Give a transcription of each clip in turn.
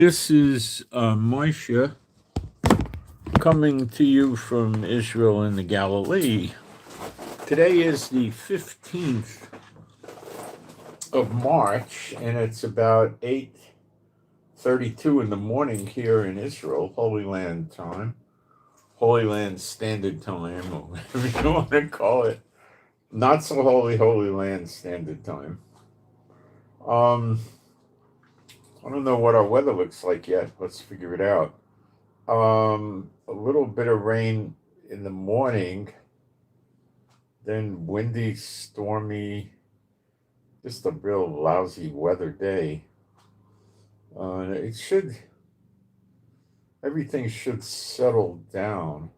This is Moshe coming to you from Israel in the Galilee. Today is the 15th of March, and it's about 8:32 in the morning here in Israel, Holy Land time, Holy Land Standard Time, or whatever you want to call it. Not so Holy Land Standard Time. I don't know what our weather looks like yet. Let's figure it out. A little bit of rain in the morning, then windy, stormy, just a real lousy weather day. Everything should settle down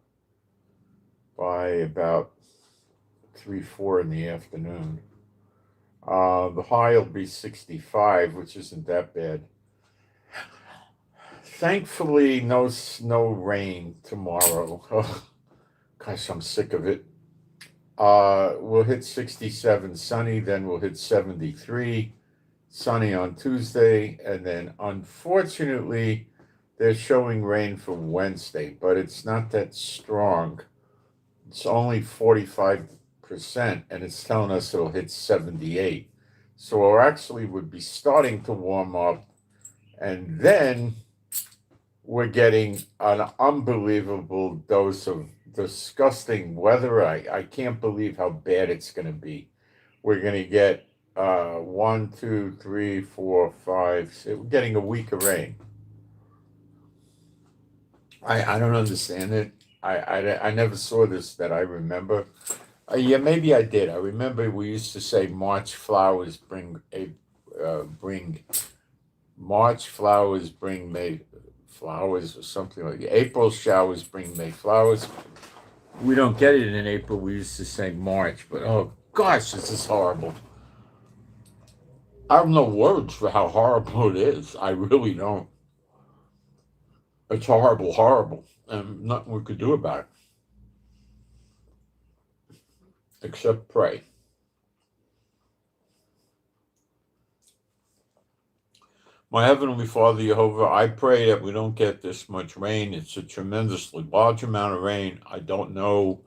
by about 3, 4 in the afternoon. The high will be 65, which isn't that bad. Thankfully, no snow rain tomorrow. Oh, gosh, I'm sick of it. We'll hit 67 sunny, then we'll hit 73 sunny on Tuesday, and then unfortunately, they're showing rain for Wednesday, but it's not that strong. It's only 45%, and it's telling us it'll hit 78. So we actually would be starting to warm up, and then we're getting an unbelievable dose of disgusting weather. I can't believe how bad it's going to be. We're going to get 1, 2, 3, 4, 5. We're getting a week of rain. I don't understand it. I never saw this that I remember. Yeah, maybe I did. I remember we used to say March flowers bring March flowers bring May flowers, or something like that. April showers bring May flowers. We don't get it in April. We used to say March, but oh gosh, this is horrible. I have no words for how horrible it is. I really don't. It's horrible, and nothing we could do about it except pray. My Heavenly Father, Jehovah, I pray that we don't get this much rain. It's a tremendously large amount of rain. I don't know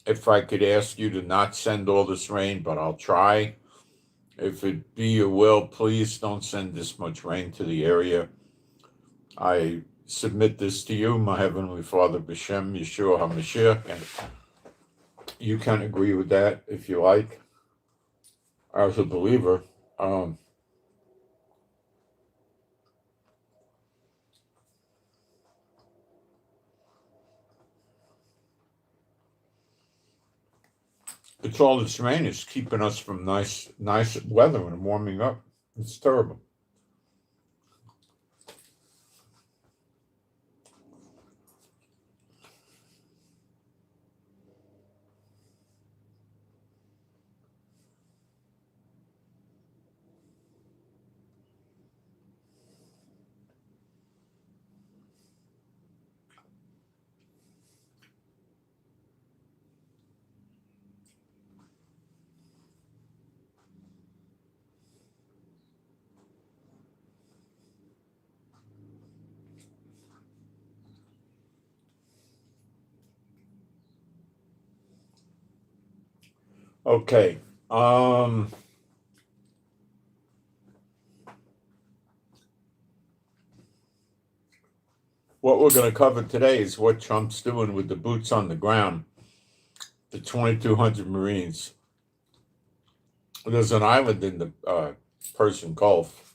if I could ask you to not send all this rain, but I'll try. If it be your will, please don't send this much rain to the area. I submit this to you, my Heavenly Father, B'Shem Yeshua HaMashiach, and you can agree with that if you like, as a believer. It's all this rain is keeping us from nice weather and warming up. It's terrible. Okay. What we're going to cover today is what Trump's doing with the boots on the ground, the 2,200 Marines. There's an island in the Persian Gulf,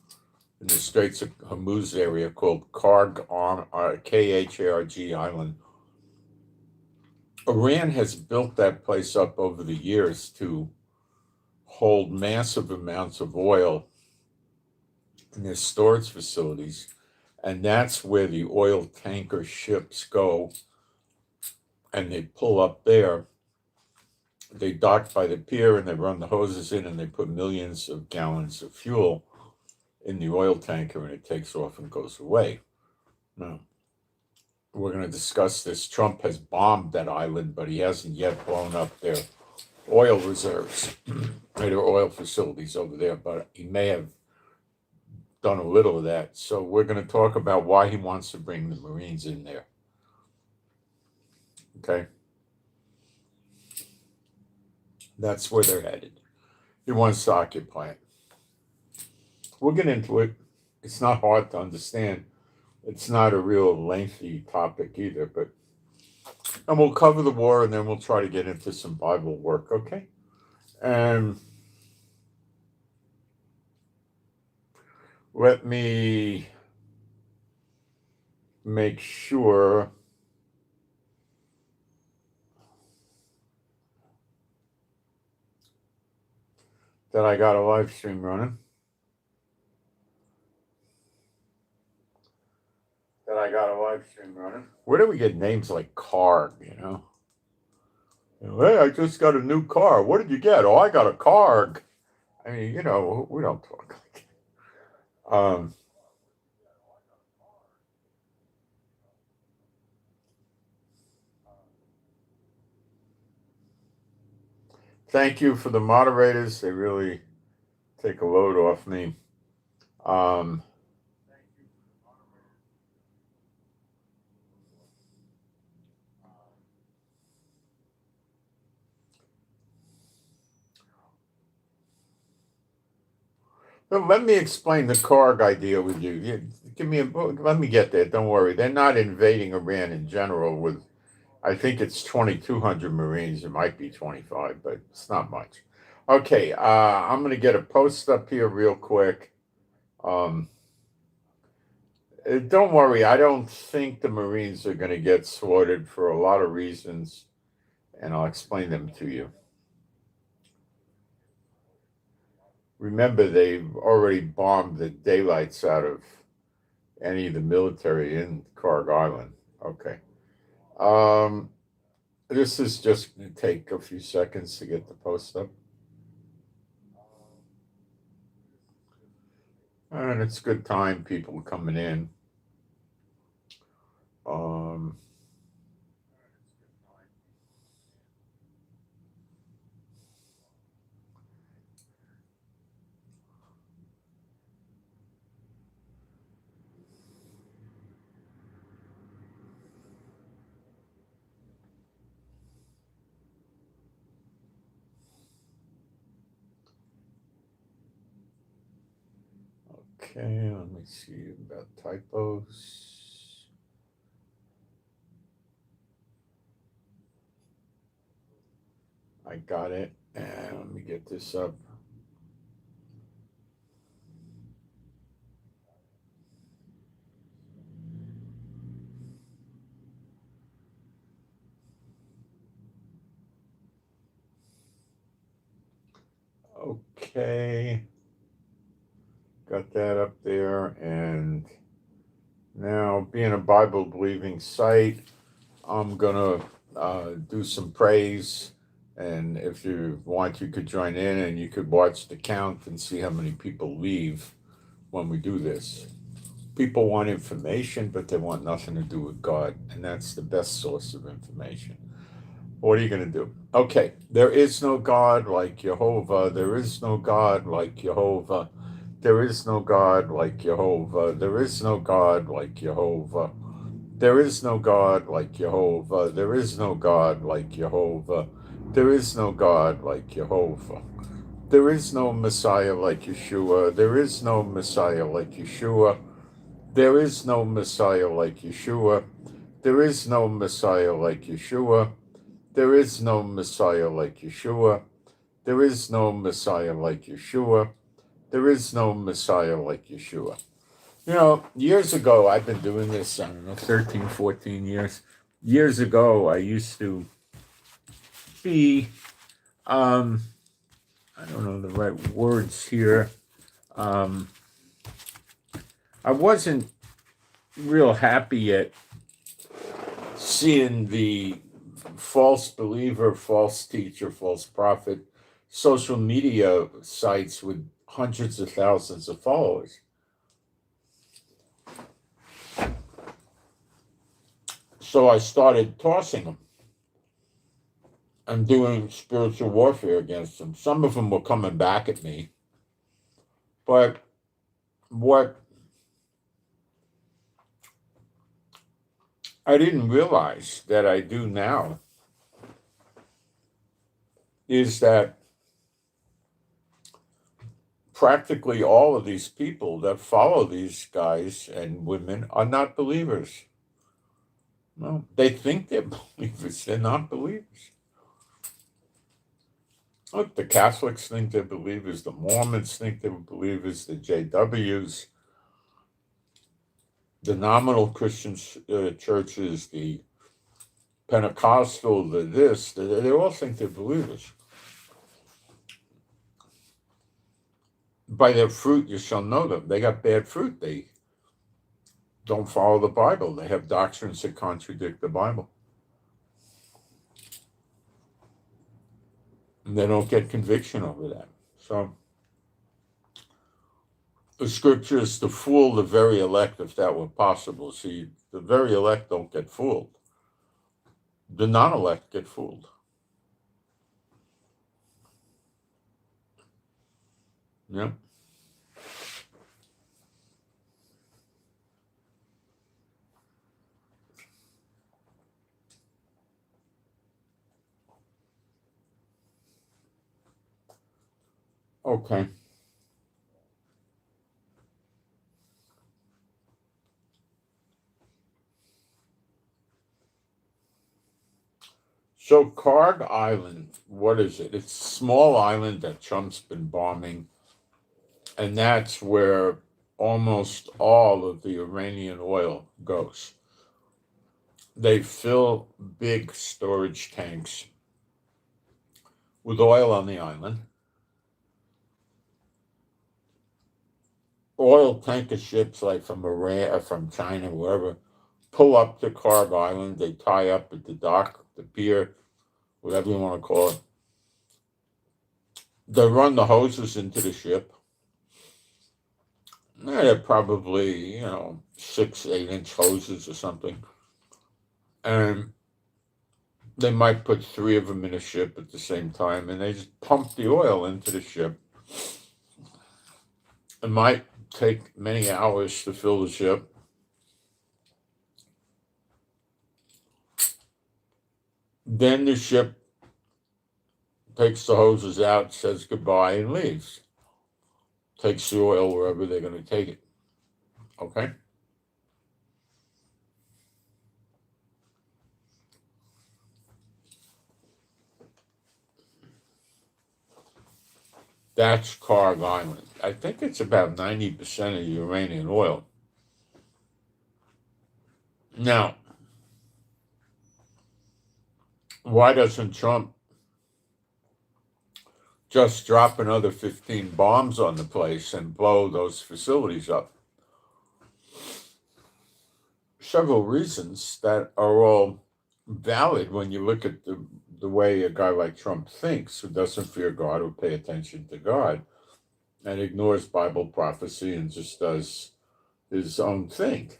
in the Straits of Hormuz area, called Kharg, Kharg Island. Iran has built that place up over the years to hold massive amounts of oil in their storage facilities, and that's where the oil tanker ships go, and they pull up there. They dock by the pier, and they run the hoses in, and they put millions of gallons of fuel in the oil tanker, and it takes off and goes away. Now, we're going to discuss this. Trump has bombed that island, but he hasn't yet blown up their oil reserves, their oil facilities over there, but he may have done a little of that. So we're going to talk about why he wants to bring the Marines in there. Okay? That's where they're headed. He wants to occupy it. We'll get into it. It's not hard to understand. It's not a real lengthy topic either, but and we'll cover the war and then we'll try to get into some Bible work, okay? And let me make sure that I got a live stream running. Where do we get names like Kharg, you know? Hey, I just got a new car. What did you get? Oh, I got a Kharg. I mean, you know, we don't talk like that. Thank you for the moderators. They really take a load off me. Let me explain the Kharg idea with you. Let me get there. Don't worry. They're not invading Iran in general with, I think it's 2,200 Marines. It might be 25, but it's not much. Okay, I'm going to get a post up here real quick. Don't worry. I don't think the Marines are going to get slaughtered for a lot of reasons, and I'll explain them to you. Remember, they've already bombed the daylights out of any of the military in Kharg Island. Okay. This is just going to take a few seconds to get the post up. And it's good time, people coming in. Okay, let me see about typos. I got it. And let me get this up. Okay. Got that up there. And now, being a Bible believing site, I'm going to do some praise. And if you want, you could join in and you could watch the count and see how many people leave when we do this. People want information, but they want nothing to do with God. And that's the best source of information. What are you going to do? Okay, there is no God like Jehovah. There is no God like Jehovah. There is no God like Jehovah. There is no God like Jehovah. There is no God like Jehovah. There is no God like Jehovah. There is no God like Jehovah. There is no Messiah like Yeshua. There is no Messiah like Yeshua. There is no Messiah like Yeshua. There is no Messiah like Yeshua. There is no Messiah like Yeshua. There is no Messiah like Yeshua. There is no Messiah like Yeshua. You know, years ago, I've been doing this, I don't know, 13, 14 years. Years ago, I used to be, I don't know the right words here. I wasn't real happy at seeing the false believer, false teacher, false prophet social media sites with hundreds of thousands of followers. So I started tossing them and doing spiritual warfare against them. Some of them were coming back at me, but what I didn't realize that I do now is that practically all of these people that follow these guys and women are not believers. No, they think they're believers. They're not believers. Look, the Catholics think they're believers. The Mormons think they're believers. The JWs, the nominal Christian churches, the Pentecostal, the this, they all think they're believers. By their fruit you shall know them. They got bad fruit. They don't follow the Bible. They have doctrines that contradict the Bible. And they don't get conviction over that. So the scripture is to fool the very elect if that were possible. See, the very elect don't get fooled. The non-elect get fooled. Yeah. Okay. So Kharg Island, what is it? It's a small island that Trump's been bombing, and that's where almost all of the Iranian oil goes. They fill big storage tanks with oil on the island. Oil tanker ships like from Iran or from China, wherever, pull up to Kharg Island. They tie up at the dock, the pier, whatever you want to call it. They run the hoses into the ship. They're probably, 6, 8 inch hoses or something. And they might put 3 of them in a ship at the same time, and they just pump the oil into the ship. It might take many hours to fill the ship. Then the ship takes the hoses out, says goodbye, and leaves. Takes the oil wherever they're going to take it. Okay? That's Kharg Island. I think it's about 90% of the Iranian oil. Now, why doesn't Trump just drop another 15 bombs on the place and blow those facilities up? Several reasons that are all valid when you look at the way a guy like Trump thinks, who doesn't fear God or pay attention to God, and ignores Bible prophecy and just does his own thing,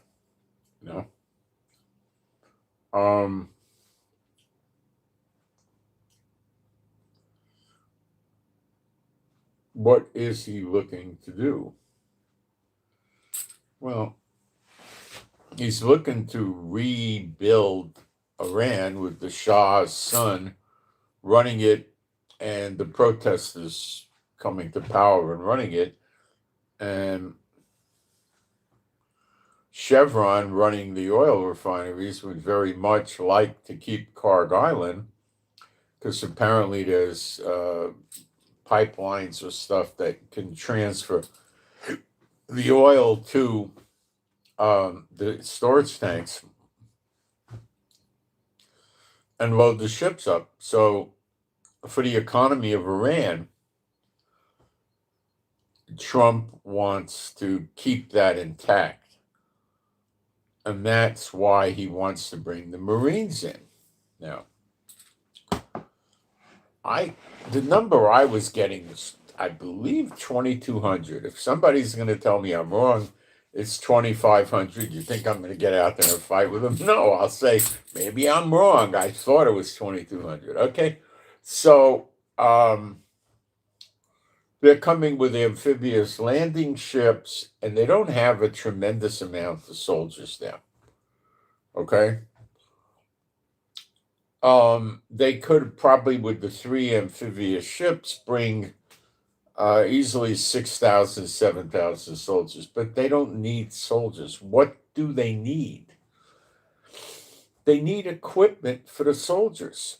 What is he looking to do? Well, he's looking to rebuild Iran with the Shah's son running it and the protesters coming to power and running it, and Chevron running the oil refineries would very much like to keep Kharg Island, because apparently there's pipelines or stuff that can transfer the oil to the storage tanks and load the ships up. So for the economy of Iran, Trump wants to keep that intact. And that's why he wants to bring the Marines in. Now, the number I was getting was, I believe, 2,200. If somebody's going to tell me I'm wrong, it's 2,500. You think I'm going to get out there and fight with them? No, I'll say, maybe I'm wrong. I thought it was 2,200. Okay. So, They're coming with amphibious landing ships, and they don't have a tremendous amount of soldiers now. Okay? They could probably, with the 3 amphibious ships, bring easily 6,000, 7,000 soldiers, but they don't need soldiers. What do they need? They need equipment for the soldiers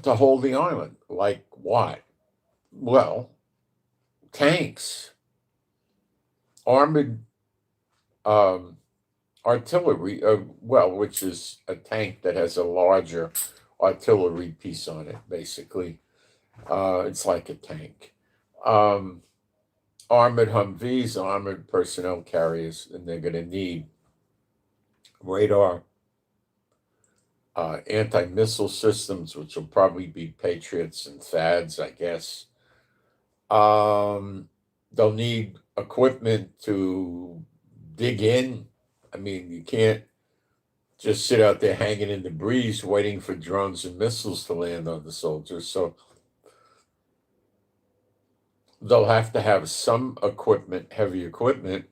to hold the island. Like what? Well, tanks, armored artillery, which is a tank that has a larger artillery piece on it, basically. It's like a tank. Armored Humvees, armored personnel carriers, and they're going to need radar, anti-missile systems, which will probably be Patriots and THAADs, I guess. They'll need equipment to dig in. I mean, you can't just sit out there hanging in the breeze waiting for drones and missiles to land on the soldiers. So they'll have to have some equipment, heavy equipment,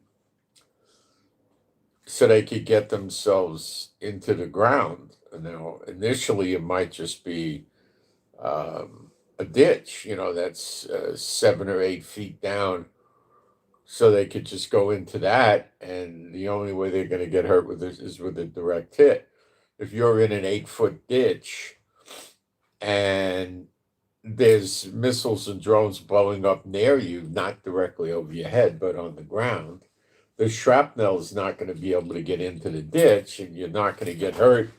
so they could get themselves into the ground. Now, initially, it might just be a ditch, that's 7 or 8 feet down, so they could just go into that, and the only way they're going to get hurt with this is with a direct hit. If you're in an 8-foot ditch and there's missiles and drones blowing up near you, not directly over your head, but on the ground, the shrapnel is not going to be able to get into the ditch, and you're not going to get hurt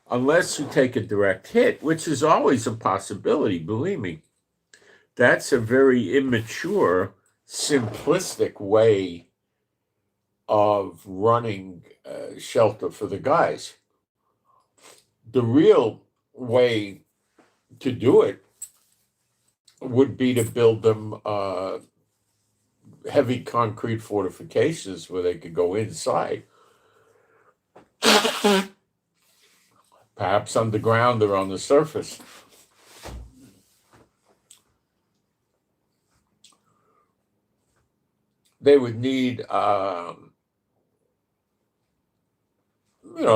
unless you take a direct hit, which is always a possibility, believe me. That's a very immature, simplistic way of running shelter for the guys. The real way to do it would be to build them heavy concrete fortifications where they could go inside. Perhaps underground or on the surface. They would need,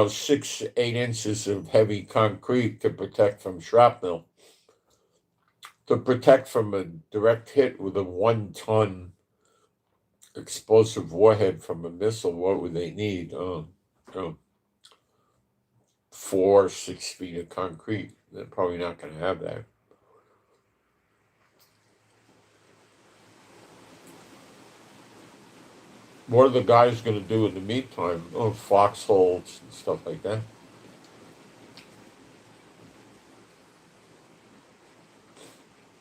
6, 8 inches of heavy concrete to protect from shrapnel. To protect from a direct hit with a 1-ton explosive warhead from a missile, what would they need? 4, 6 feet of concrete. They're probably not going to have that. What are the guys going to do in the meantime? Foxholes and stuff like that.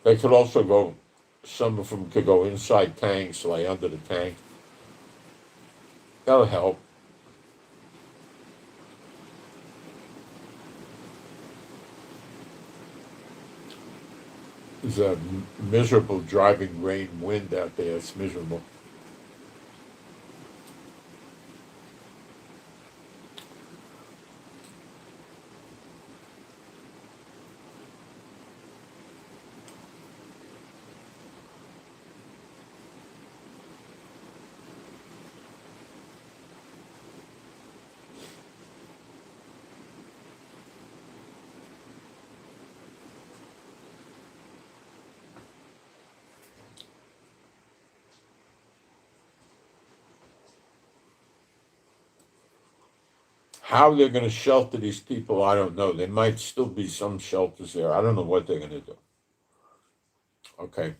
They could also go, some of them could go inside tanks, lay under the tank. That'll help. There's a miserable driving rain wind out there. It's miserable. How they're going to shelter these people, I don't know. There might still be some shelters there. I don't know what they're going to do. Okay.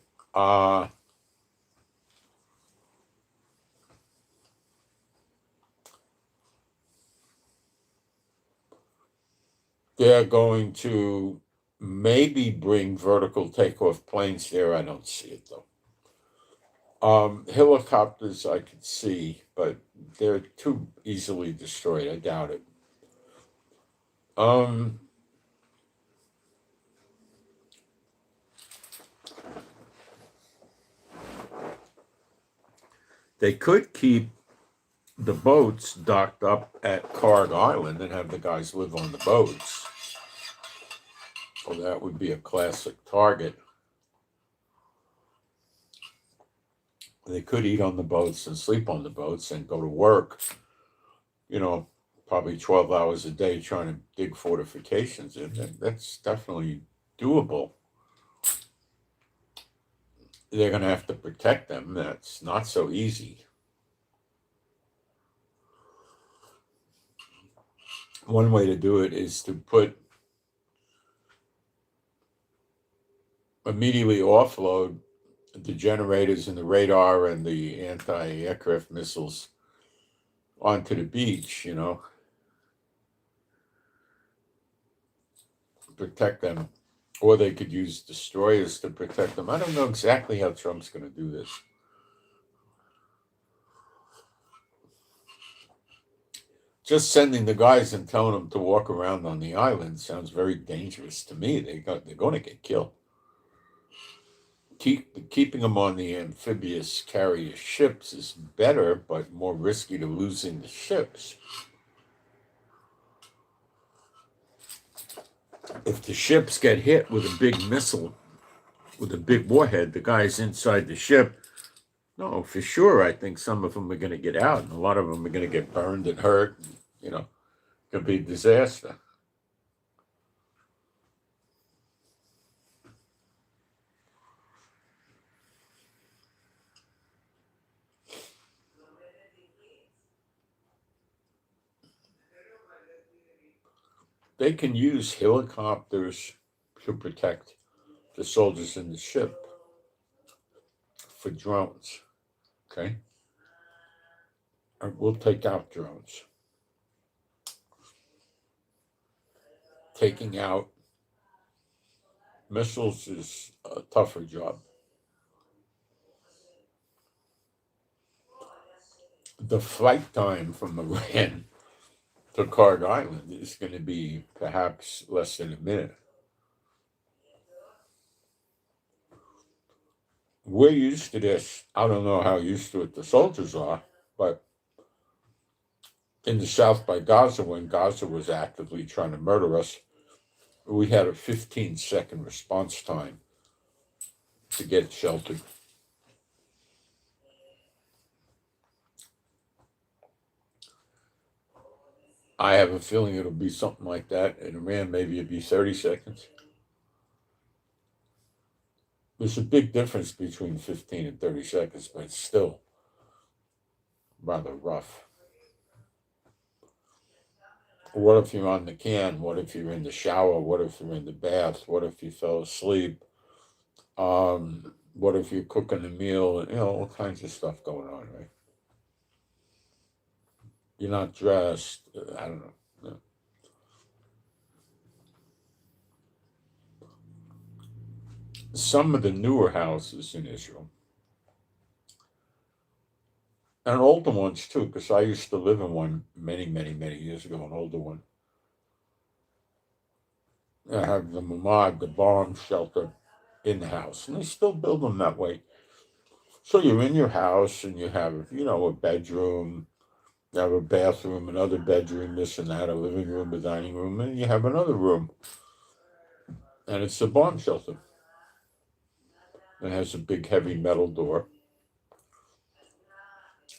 They're going to maybe bring vertical takeoff planes there. I don't see it, though. Helicopters I could see, but they're too easily destroyed. I doubt it. They could keep the boats docked up at Kharg Island and have the guys live on the boats. Well, that would be a classic target. They could eat on the boats and sleep on the boats and go to work, probably 12 hours a day trying to dig fortifications in. That's definitely doable. They're going to have to protect them. That's not so easy. One way to do it is to immediately offload the generators and the radar and the anti-aircraft missiles onto the beach, protect them. Or they could use destroyers to protect them. I don't know exactly how Trump's going to do this. Just sending the guys and telling them to walk around on the island sounds very dangerous to me. They're going to get killed. Keeping them on the amphibious carrier ships is better, but more risky to losing the ships. If the ships get hit with a big missile, with a big warhead, the guys inside the ship, no, for sure, I think some of them are going to get out, and a lot of them are going to get burned and hurt. Could be a disaster. They can use helicopters to protect the soldiers in the ship for drones. Okay? We'll take out drones. Taking out missiles is a tougher job. The flight time from Iran to Kharg Island is going to be perhaps less than a minute. We're used to this. I don't know how used to it the soldiers are, but in the south by Gaza, when Gaza was actively trying to murder us, we had a 15-second response time to get sheltered. I have a feeling it'll be something like that. In Iran, maybe it'd be 30 seconds. There's a big difference between 15 and 30 seconds, but it's still rather rough. What if you're on the can? What if you're in the shower? What if you're in the bath? What if you fell asleep? What if you're cooking a meal? All kinds of stuff going on, right? You're not dressed. I don't know. No. Some of the newer houses in Israel, and older ones too, because I used to live in one many, many, many years ago, an older one. I have the mamad, the bomb shelter in the house, and they still build them that way. So you're in your house and you have, a bedroom, you have a bathroom, another bedroom, this and that, a living room, a dining room, and you have another room. And it's a bomb shelter. It has a big, heavy metal door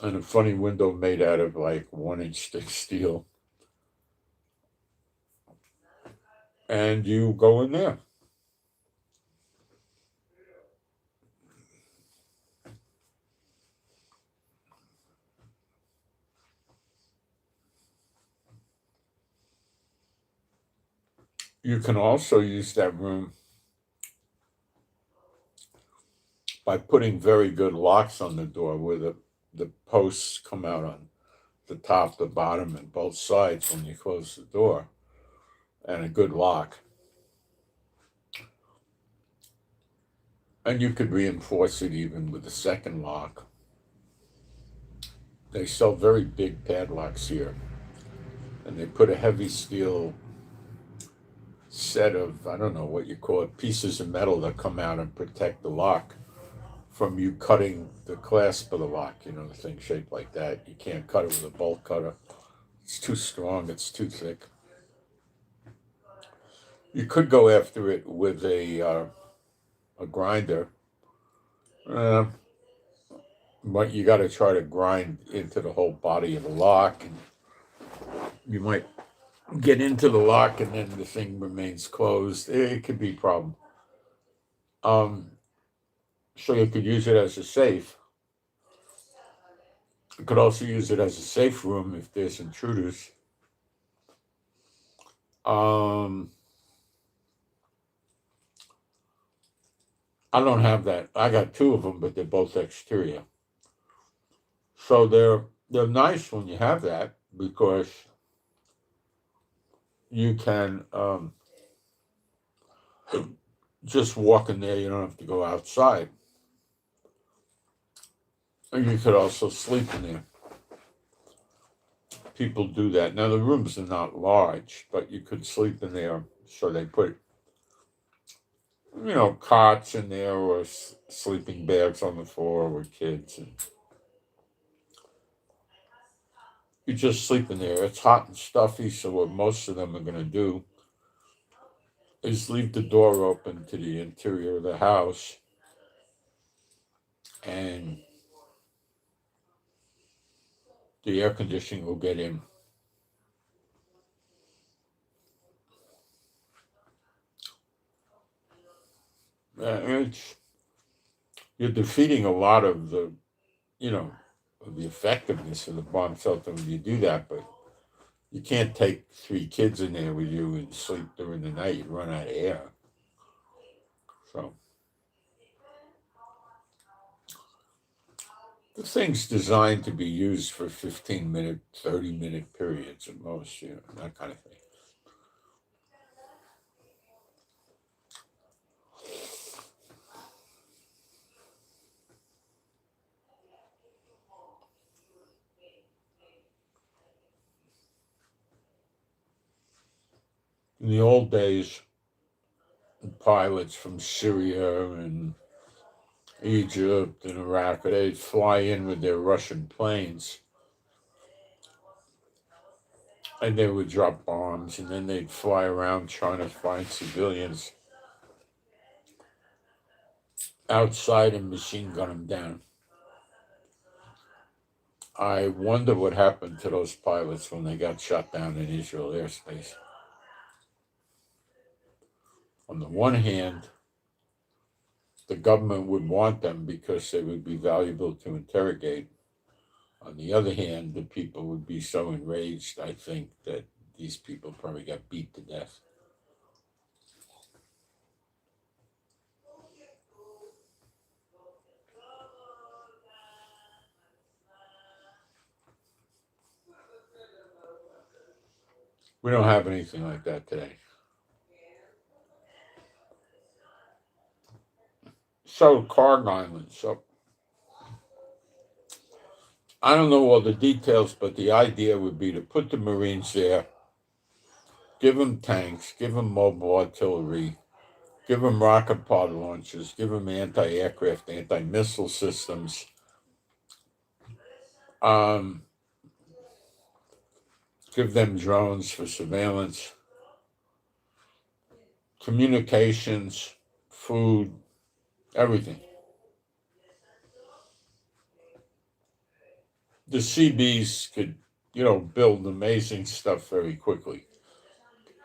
and a funny window made out of like 1-inch thick steel. And you go in there. You can also use that room by putting very good locks on the door where the posts come out on the top, the bottom, and both sides when you close the door, and a good lock. And you could reinforce it even with a second lock. They sell very big padlocks here, and they put a heavy steel set of, I don't know what you call it, pieces of metal that come out and protect the lock from you cutting the clasp of the lock, the thing shaped like that. You can't cut it with a bolt cutter. It's too strong, it's too thick. You could go after it with a grinder. but you got to try to grind into the whole body of the lock, and you might get into the lock and then the thing remains closed. It could be a problem. So you could use it as a safe. You could also use it as a safe room if there's intruders. I don't have that. I got two of them, but they're both exterior. So they're nice when you have that because you can just walk in there. You don't have to go outside. And you could also sleep in there. People do that. Now the rooms are not large, but you could sleep in there. So they put, cots in there or sleeping bags on the floor with kids, and you just sleep in there. It's hot and stuffy, so what most of them are going to do is leave the door open to the interior of the house, and the air conditioning will get in. You're defeating a lot of the, the effectiveness of the bomb shelter when you do that, but you can't take 3 kids in there with you and sleep during the night. You run out of air. So the thing's designed to be used for 15-minute, 30-minute periods at most, that kind of thing. In the old days, pilots from Syria and Egypt and Iraq, they'd fly in with their Russian planes and they would drop bombs, and then they'd fly around trying to find civilians outside and machine gun them down. I wonder what happened to those pilots when they got shot down in Israel airspace. On the one hand, the government would want them because they would be valuable to interrogate. On the other hand, the people would be so enraged, I think, that these people probably got beat to death. We don't have anything like that today. So, Kharg Island. So, I don't know all the details, but the idea would be to put the Marines there, give them tanks, give them mobile artillery, give them rocket pod launchers, give them anti-aircraft, anti-missile systems, give them drones for surveillance, communications, food, everything. The CBs could, build amazing stuff very quickly.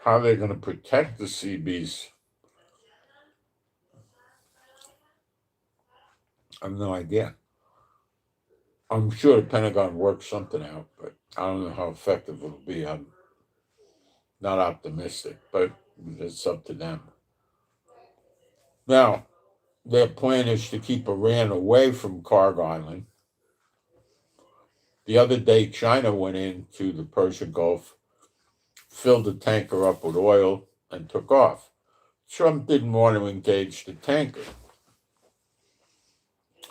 How they're going to protect the CBs, I have no idea. I'm sure the Pentagon worked something out, but I don't know how effective it'll be. I'm not optimistic, but it's up to them. Now, their plan is to keep Iran away from Kharg Island. The other day, China went into the Persian Gulf, filled the tanker up with oil, and took off. Trump didn't want to engage the tanker.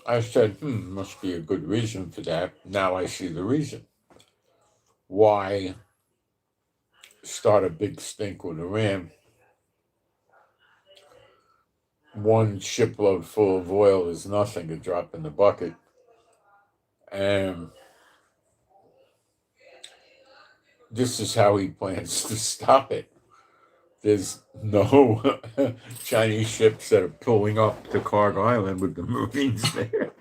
I said, must be a good reason for that. Now I see the reason. Why start a big stink with Iran? One shipload full of oil is nothing, a drop in the bucket. And this is how he plans to stop it. There's no Chinese ships that are pulling up to Kharg Island with the Marines there.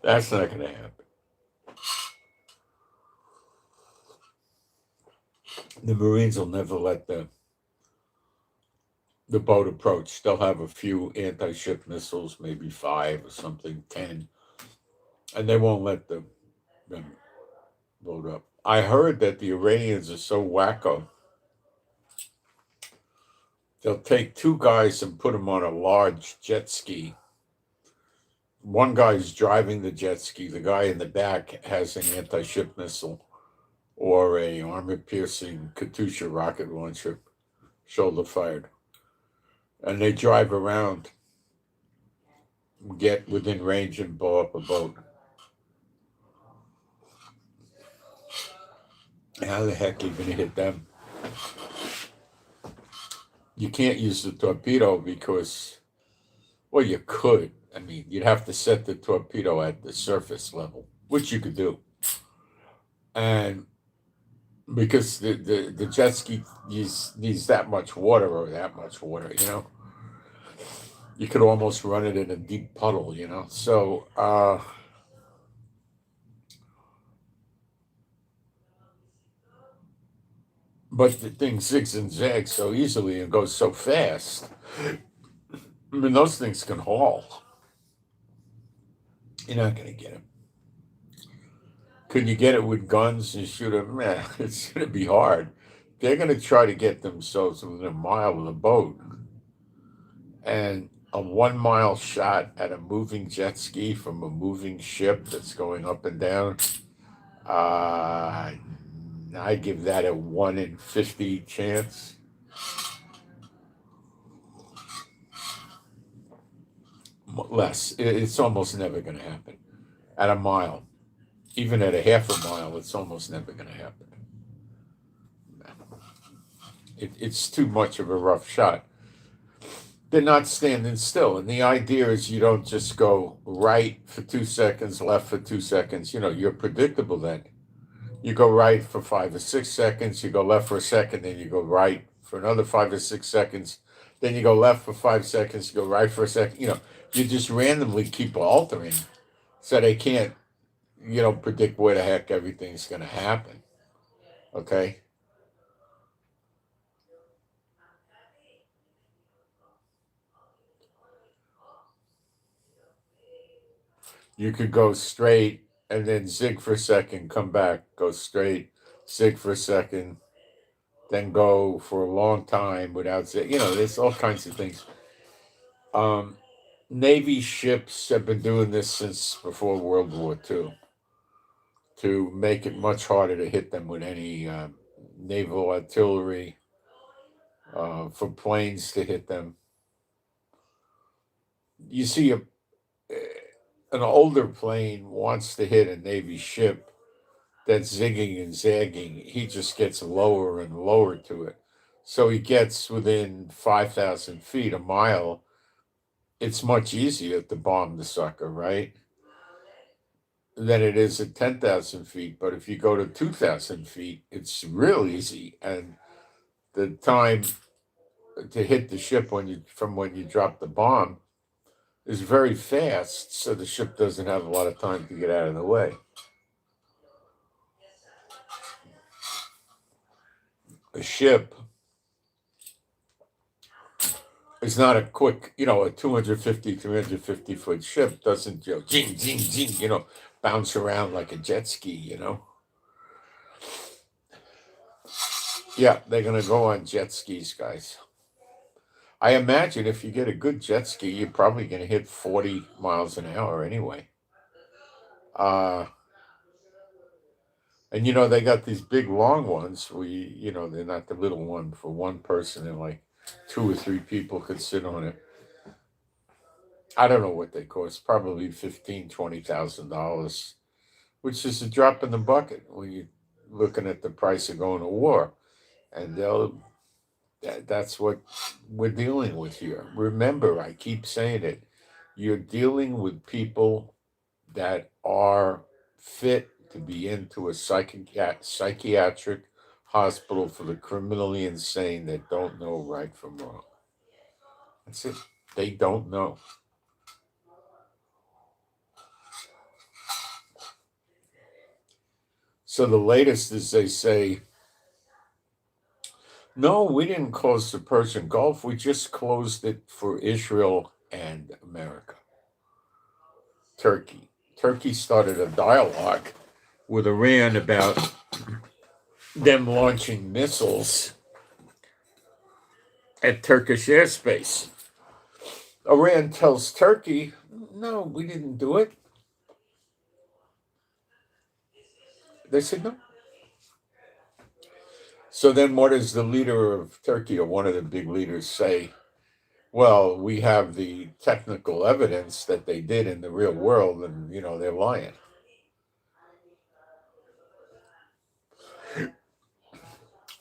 That's not going to happen. The Marines will never let the boat approach. They'll have a few anti-ship missiles, maybe 5 or something, 10, and they won't let them load up. I heard that the Iranians are so wacko. They'll take 2 guys and put them on a large jet ski. One guy's driving the jet ski. The guy in the back has an anti-ship missile or a armor-piercing Katyusha rocket launcher, shoulder fired. And they drive around, get within range, and blow up a boat. How the heck are you going to hit them? You can't use the torpedo because, well, you could. I mean, you'd have to set the torpedo at the surface level, which you could do. And because the jet ski needs that much water or that much water, you could almost run it in a deep puddle, So, but the thing zigs and zags so easily and goes so fast. I mean, those things can haul. You're not going to get them. Could you get it with guns and shoot them? Man, it's going to be hard. They're going to try to get themselves within a mile of the boat. And a 1 mile shot at a moving jet ski from a moving ship that's going up and down, I give that a 1 in 50 chance. Less. It's almost never going to happen. At a mile. Even at a half a mile, it's almost never going to happen. It's too much of a rough shot. They're not standing still. And the idea is you don't just go right for 2 seconds, left for 2 seconds. You're predictable then. You go right for 5 or 6 seconds, you go left for a second, then you go right for another 5 or 6 seconds, then you go left for 5 seconds, you go right for a second. You just randomly keep altering so they can't, predict where the heck everything's going to happen. Okay? You could go straight and then zig for a second, come back, go straight, zig for a second, then go for a long time without zig. There's all kinds of things. Navy ships have been doing this since before World War II to make it much harder to hit them with any naval artillery, for planes to hit them. You see an older plane wants to hit a Navy ship that's zigging and zagging. He just gets lower and lower to it. So he gets within 5,000 feet, a mile. It's much easier to bomb the sucker, right? Than it is at 10,000 feet. But if you go to 2,000 feet, it's real easy. And the time to hit the ship from when you drop the bomb is very fast. So the ship doesn't have a lot of time to get out of the way. A ship is not a quick, a 250, 350 foot ship doesn't, zing, zing, zing, bounce around like a jet ski, Yeah, they're going to go on jet skis, guys. I imagine if you get a good jet ski, you're probably going to hit 40 miles an hour anyway. And, they got these big long ones where, they're not the little one for one person and like 2 or 3 people could sit on it. I don't know what they cost, probably $15,000, $20,000, which is a drop in the bucket when you're looking at the price of going to war. And that's what we're dealing with here. Remember, I keep saying it, you're dealing with people that are fit to be into a psychiatric hospital for the criminally insane that don't know right from wrong. That's it. They don't know. So the latest is they say, no, we didn't close the Persian Gulf. We just closed it for Israel and America. Turkey. Turkey started a dialogue with Iran about them launching missiles at Turkish airspace. Iran tells Turkey, no, we didn't do it. They said no. So then what does the leader of Turkey, or one of the big leaders, say? Well, we have the technical evidence that they did in the real world, and, they're lying.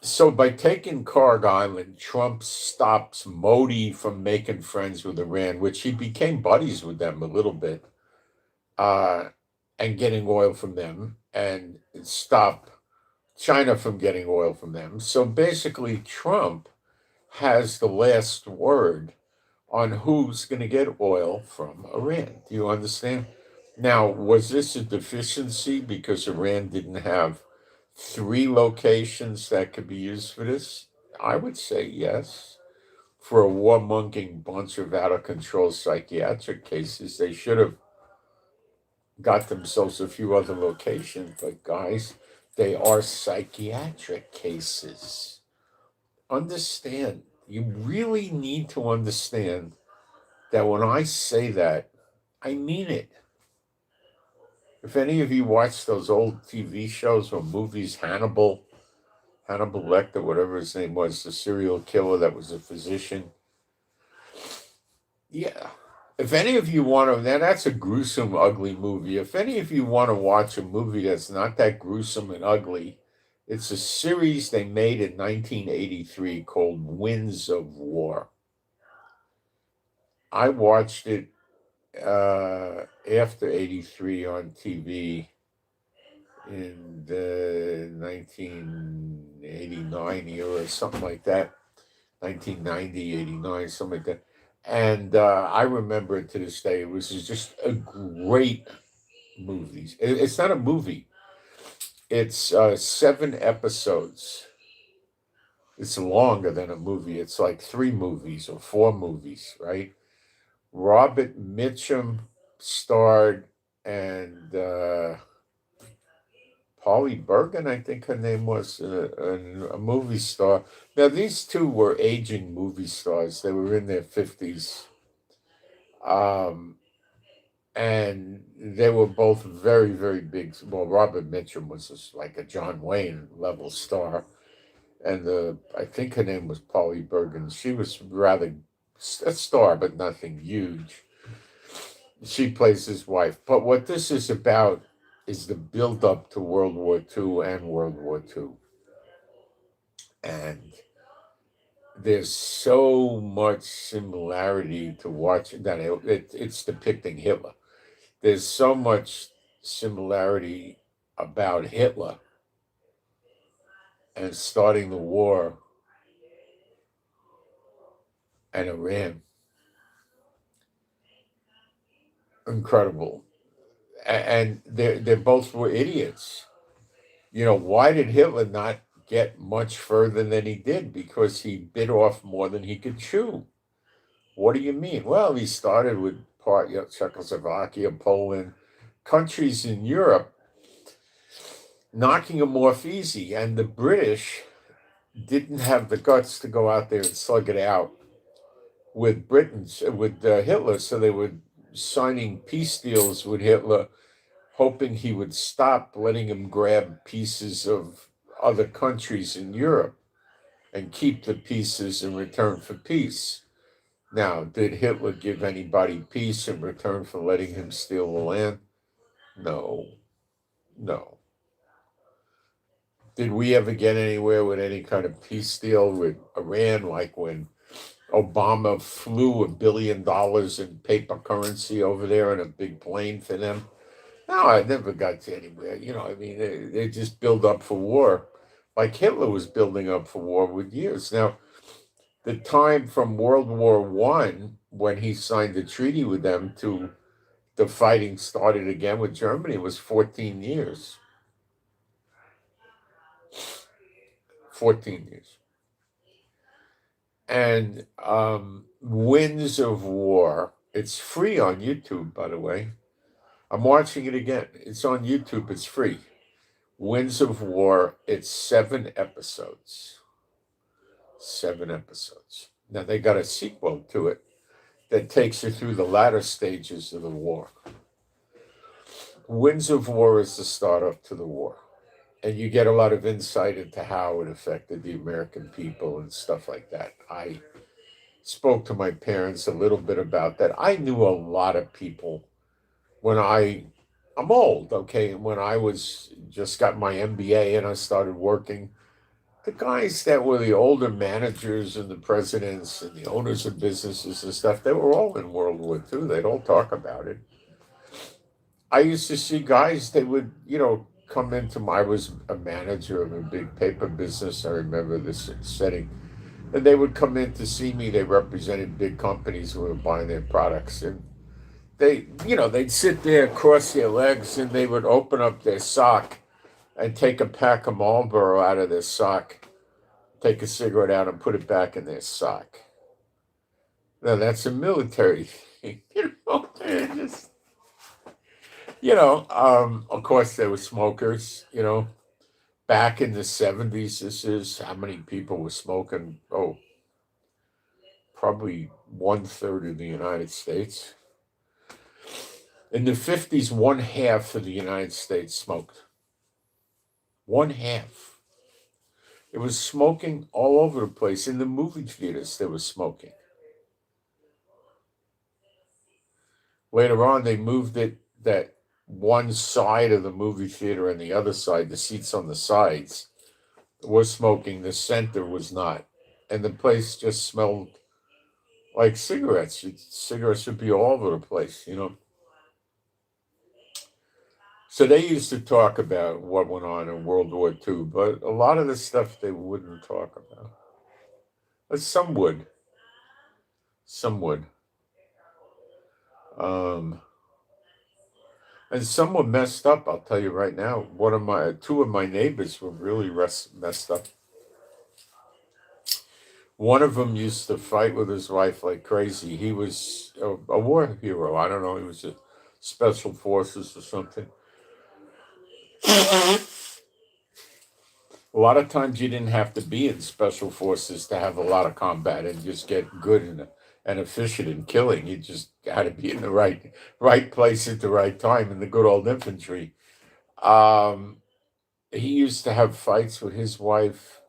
So by taking Kharg Island, Trump stops Modi from making friends with Iran, which he became buddies with them a little bit, and getting oil from them, and stop China from getting oil from them. So basically, Trump has the last word on who's going to get oil from Iran. Do you understand? Now, was this a deficiency because Iran didn't have 3 locations that could be used for this? I would say yes. For a warmongering bunch of out of control psychiatric cases, they should have got themselves a few other locations. But guys, they are psychiatric cases. Understand, you really need to understand that when I say that, I mean it. If any of you watch those old TV shows or movies, Hannibal Lecter, whatever his name was, the serial killer that was a physician. Yeah. If any of you want to, now that's a gruesome, ugly movie. If any of you want to watch a movie that's not that gruesome and ugly, it's a series they made in 1983 called Winds of War. I watched it after 83 on TV in the 1989 year or something like that, 1990, 89, something like that. And I remember it to this day. It was just a great movie. It's not a movie. It's 7 episodes. It's longer than a movie. It's like 3 movies or 4 movies, right? Robert Mitchum starred, and Polly Bergen, I think her name was, a movie star. Now, these two were aging movie stars. They were in their 50s. And they were both very, very big. Well, Robert Mitchum was just like a John Wayne level star. And I think her name was Polly Bergen. She was rather a star, but nothing huge. She plays his wife. But what this is about is the build up to World War II and World War II. And there's so much similarity to watch that it's depicting Hitler. There's so much similarity about Hitler and starting the war and Iran. Incredible. And they both were idiots. Why did Hitler not get much further than he did? Because he bit off more than he could chew. What do you mean? Well, he started with Czechoslovakia, Poland, countries in Europe, knocking them off easy. And the British didn't have the guts to go out there and slug it out with Hitler. So they were signing peace deals with Hitler, hoping he would stop letting him grab pieces of other countries in Europe and keep the pieces in return for peace. Now, did Hitler give anybody peace in return for letting him steal the land? No. Did we ever get anywhere with any kind of peace deal with Iran, like when Obama flew $1 billion in paper currency over there in a big plane for them? No, I never got to anywhere. They just build up for war, like Hitler was building up for war with years. Now, the time from World War I, when he signed the treaty with them, to the fighting started again with Germany, was 14 years. 14 years. And Winds of War, it's free on YouTube, by the way. I'm watching it again. It's on YouTube, it's free. Winds of War, it's 7 episodes. 7 episodes. Now, they got a sequel to it that takes you through the latter stages of the war. Winds of War is the startup to the war. And you get a lot of insight into how it affected the American people and stuff like that. I spoke to my parents a little bit about that. I knew a lot of people when I'm old, okay, when I was just got my MBA and I started working. The guys that were the older managers and the presidents and the owners of businesses and stuff, they were all in World War II. They'd all talk about it. I used to see guys, they would, come I was a manager of a big paper business. I remember this setting. And they would come in to see me. They represented big companies who were buying their products. And they'd sit there, cross their legs, and they would open up their sock and take a pack of Marlboro out of their sock, take a cigarette out and put it back in their sock. Now, that's a military thing, of course, there were smokers, back in the 70s. This is how many people were smoking. Oh, probably 1/3 in the United States. In the 50s, 1/2 of the United States smoked. 1/2. It was smoking all over the place. In the movie theaters, there was smoking. Later on, they moved it that one side of the movie theater and the other side, the seats on the sides, were smoking. The center was not. And the place just smelled like cigarettes. Cigarettes would be all over the place, So they used to talk about what went on in World War II, but a lot of the stuff they wouldn't talk about. But some would. Some would. And some were messed up, I'll tell you right now. Two of my neighbors were really messed up. One of them used to fight with his wife like crazy. He was a war hero. I don't know, he was a special forces or something. A lot of times you didn't have to be in special forces to have a lot of combat and just get good and efficient in killing. You just had to be in the right place at the right time in the good old infantry. He used to have fights with his wife.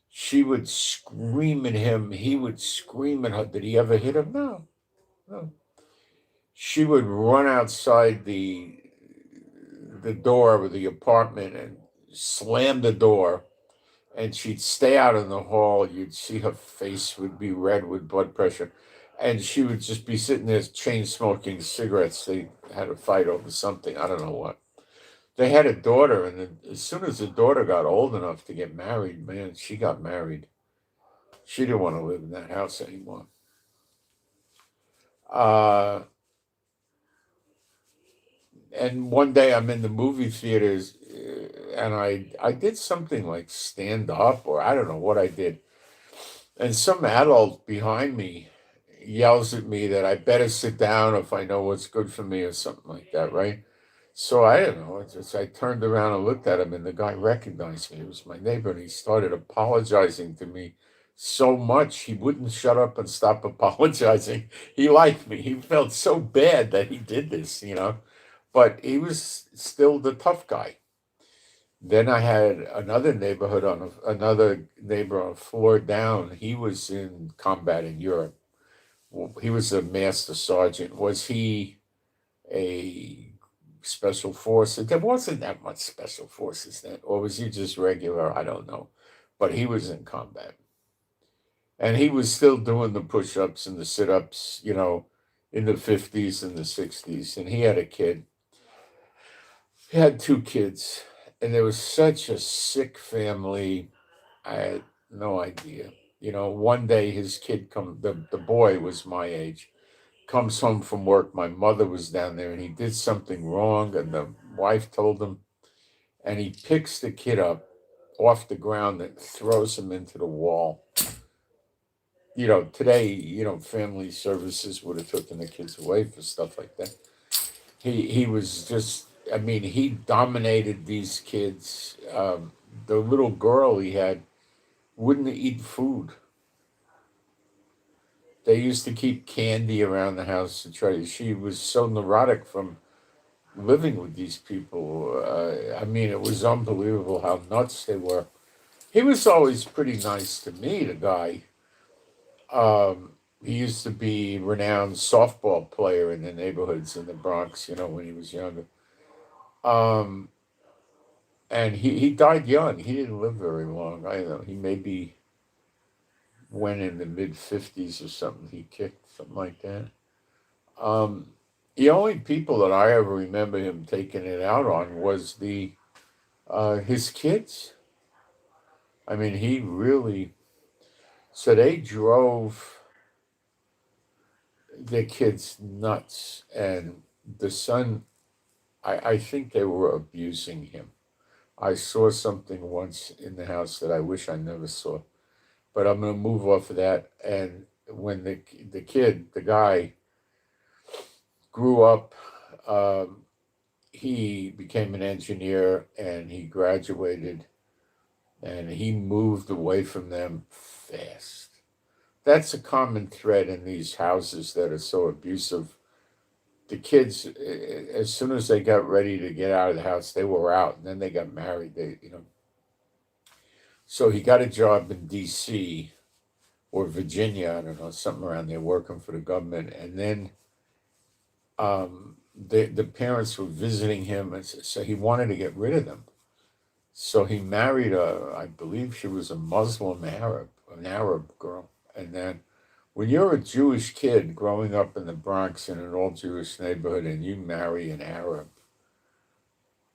She would scream at him. He would scream at her. Did he ever hit him? No. She would run outside the door of the apartment and slam the door, and she'd stay out in the hall. You'd see her face would be red with blood pressure, and she would just be sitting there chain smoking cigarettes. They had a fight over something. I don't know what. They had a daughter, and as soon as the daughter got old enough to get married, man, she got married. She didn't want to live in that house anymore. And one day I'm in the movie theaters, and I did something like stand up, or I don't know what I did. And some adult behind me yells at me that I better sit down if I know what's good for me or something like that, right? So I don't know. I turned around and looked at him, and the guy recognized me. It was my neighbor, and he started apologizing to me so much he wouldn't shut up and stop apologizing. He liked me. He felt so bad that he did this, but he was still the tough guy. Then I had another neighbor on a floor down. He was in combat in Europe. He was a master sergeant. Was he a special force? There wasn't that much special forces then, or was he just regular? I don't know. But he was in combat. And he was still doing the push-ups and the sit-ups, in the 50s and the 60s. And he had a kid. He had 2 kids. And there was such a sick family. I had no idea. One day his kid the boy was my age, comes home from work. My mother was down there, and he did something wrong, and the wife told him, and he picks the kid up off the ground and throws them into the wall. Today, family services would have taken the kids away for stuff like that. He was just, I mean, he dominated these kids. The little girl he had wouldn't eat food. They used to keep candy around the house to try to. She was so neurotic from living with these people. I mean, it was unbelievable how nuts they were. He was always pretty nice to me, the guy. He used to be a renowned softball player in the neighborhoods in the Bronx, when he was younger. Um, and he died young. He didn't live very long. I don't know. He maybe went in the mid 50s or something. He kicked something like that. Um, the only people that I ever remember him taking it out on was the his kids. I mean, he really. So they drove the kids nuts, and the son. I think they were abusing him. I saw something once in the house that I wish I never saw, but I'm going to move off of that. And when the guy grew up, um, he became an engineer and he graduated and he moved away from them fast. That's a common thread in these houses that are so abusive. The kids, as soon as they got ready to get out of the house, they were out, and then they got married. So he got a job in D.C. or Virginia, I don't know, something around there, working for the government, and then the parents were visiting him, and so he wanted to get rid of them. So he married I believe she was a Muslim Arab, an Arab girl. And then when you're a Jewish kid growing up in the Bronx in an all Jewish neighborhood and you marry an Arab,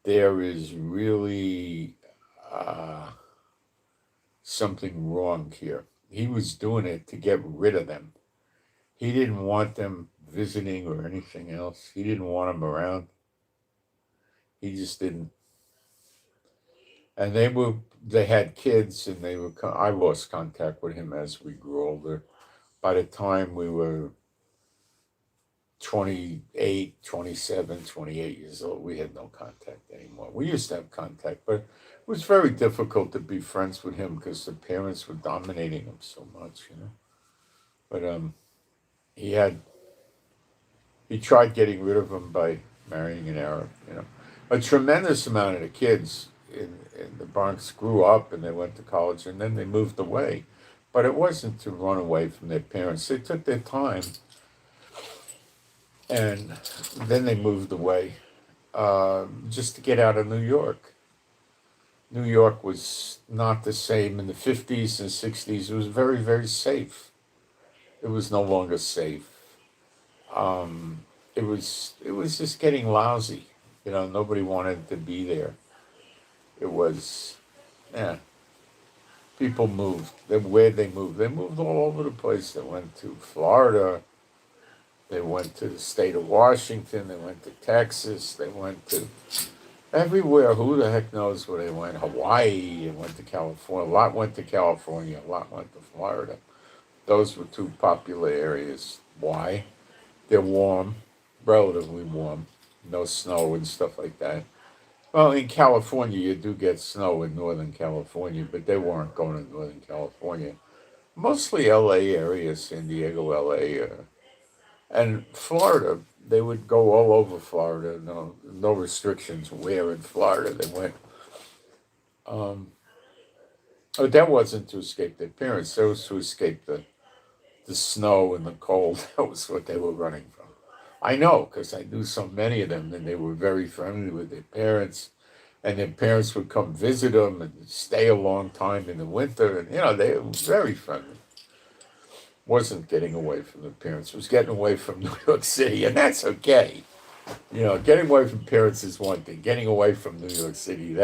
there is really uh, something wrong here. He was doing it to get rid of them. He didn't want them visiting or anything else. He didn't want them around. He just didn't. And they had kids, and I lost contact with him as we grew older. By the time we were 28, 27, 28 years old, we had no contact anymore. We used to have contact, but it was very difficult to be friends with him because the parents were dominating him so much. But he had he tried getting rid of them by marrying an Arab. A tremendous amount of the kids in the Bronx grew up and they went to college and then they moved away. But it wasn't to run away from their parents. They took their time and then they moved away just to get out of New York. New York was not the same in the 50s and 60s. It was very, very safe. It was no longer safe. Um, it was just getting lousy. Nobody wanted to be there. It was, yeah. People moved. Where'd they move? They moved all over the place. They went to Florida. They went to the state of Washington. They went to Texas. They went to everywhere. Who the heck knows where they went? Hawaii. They went to California. A lot went to California. A lot went to Florida. Those were two popular areas. Why? They're warm, relatively warm. No snow and stuff like that. Well, in California, you do get snow in Northern California, but they weren't going to Northern California. Mostly LA area, San Diego, LA, and Florida. They would go all over Florida. No restrictions where in Florida they went. Um, but that wasn't to escape their parents. That was to escape the snow and the cold. That was what they were running from. I know because I knew so many of them, and they were very friendly with their parents, and their parents would come visit them and stay a long time in the winter, and they were very friendly. Wasn't getting away from the parents; was getting away from New York City, and that's okay. Getting away from parents is one thing. Getting away from New York City,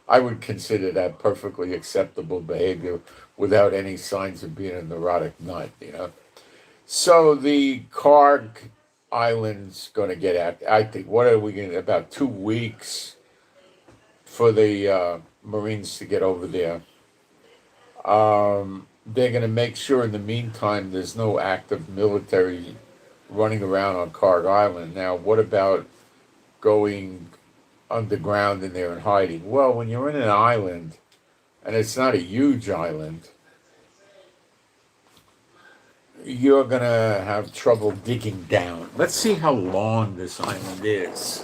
I would consider that perfectly acceptable behavior without any signs of being a neurotic nut. So the Kharg Island's going to get out. I think, what are we going to, about 2 weeks for the Marines to get over there. They're going to make sure in the meantime there's no active military running around on Kharg Island. Now, what about going underground in there and hiding? Well, when you're in an island, and it's not a huge island, you're going to have trouble digging down. Let's see how long this island is.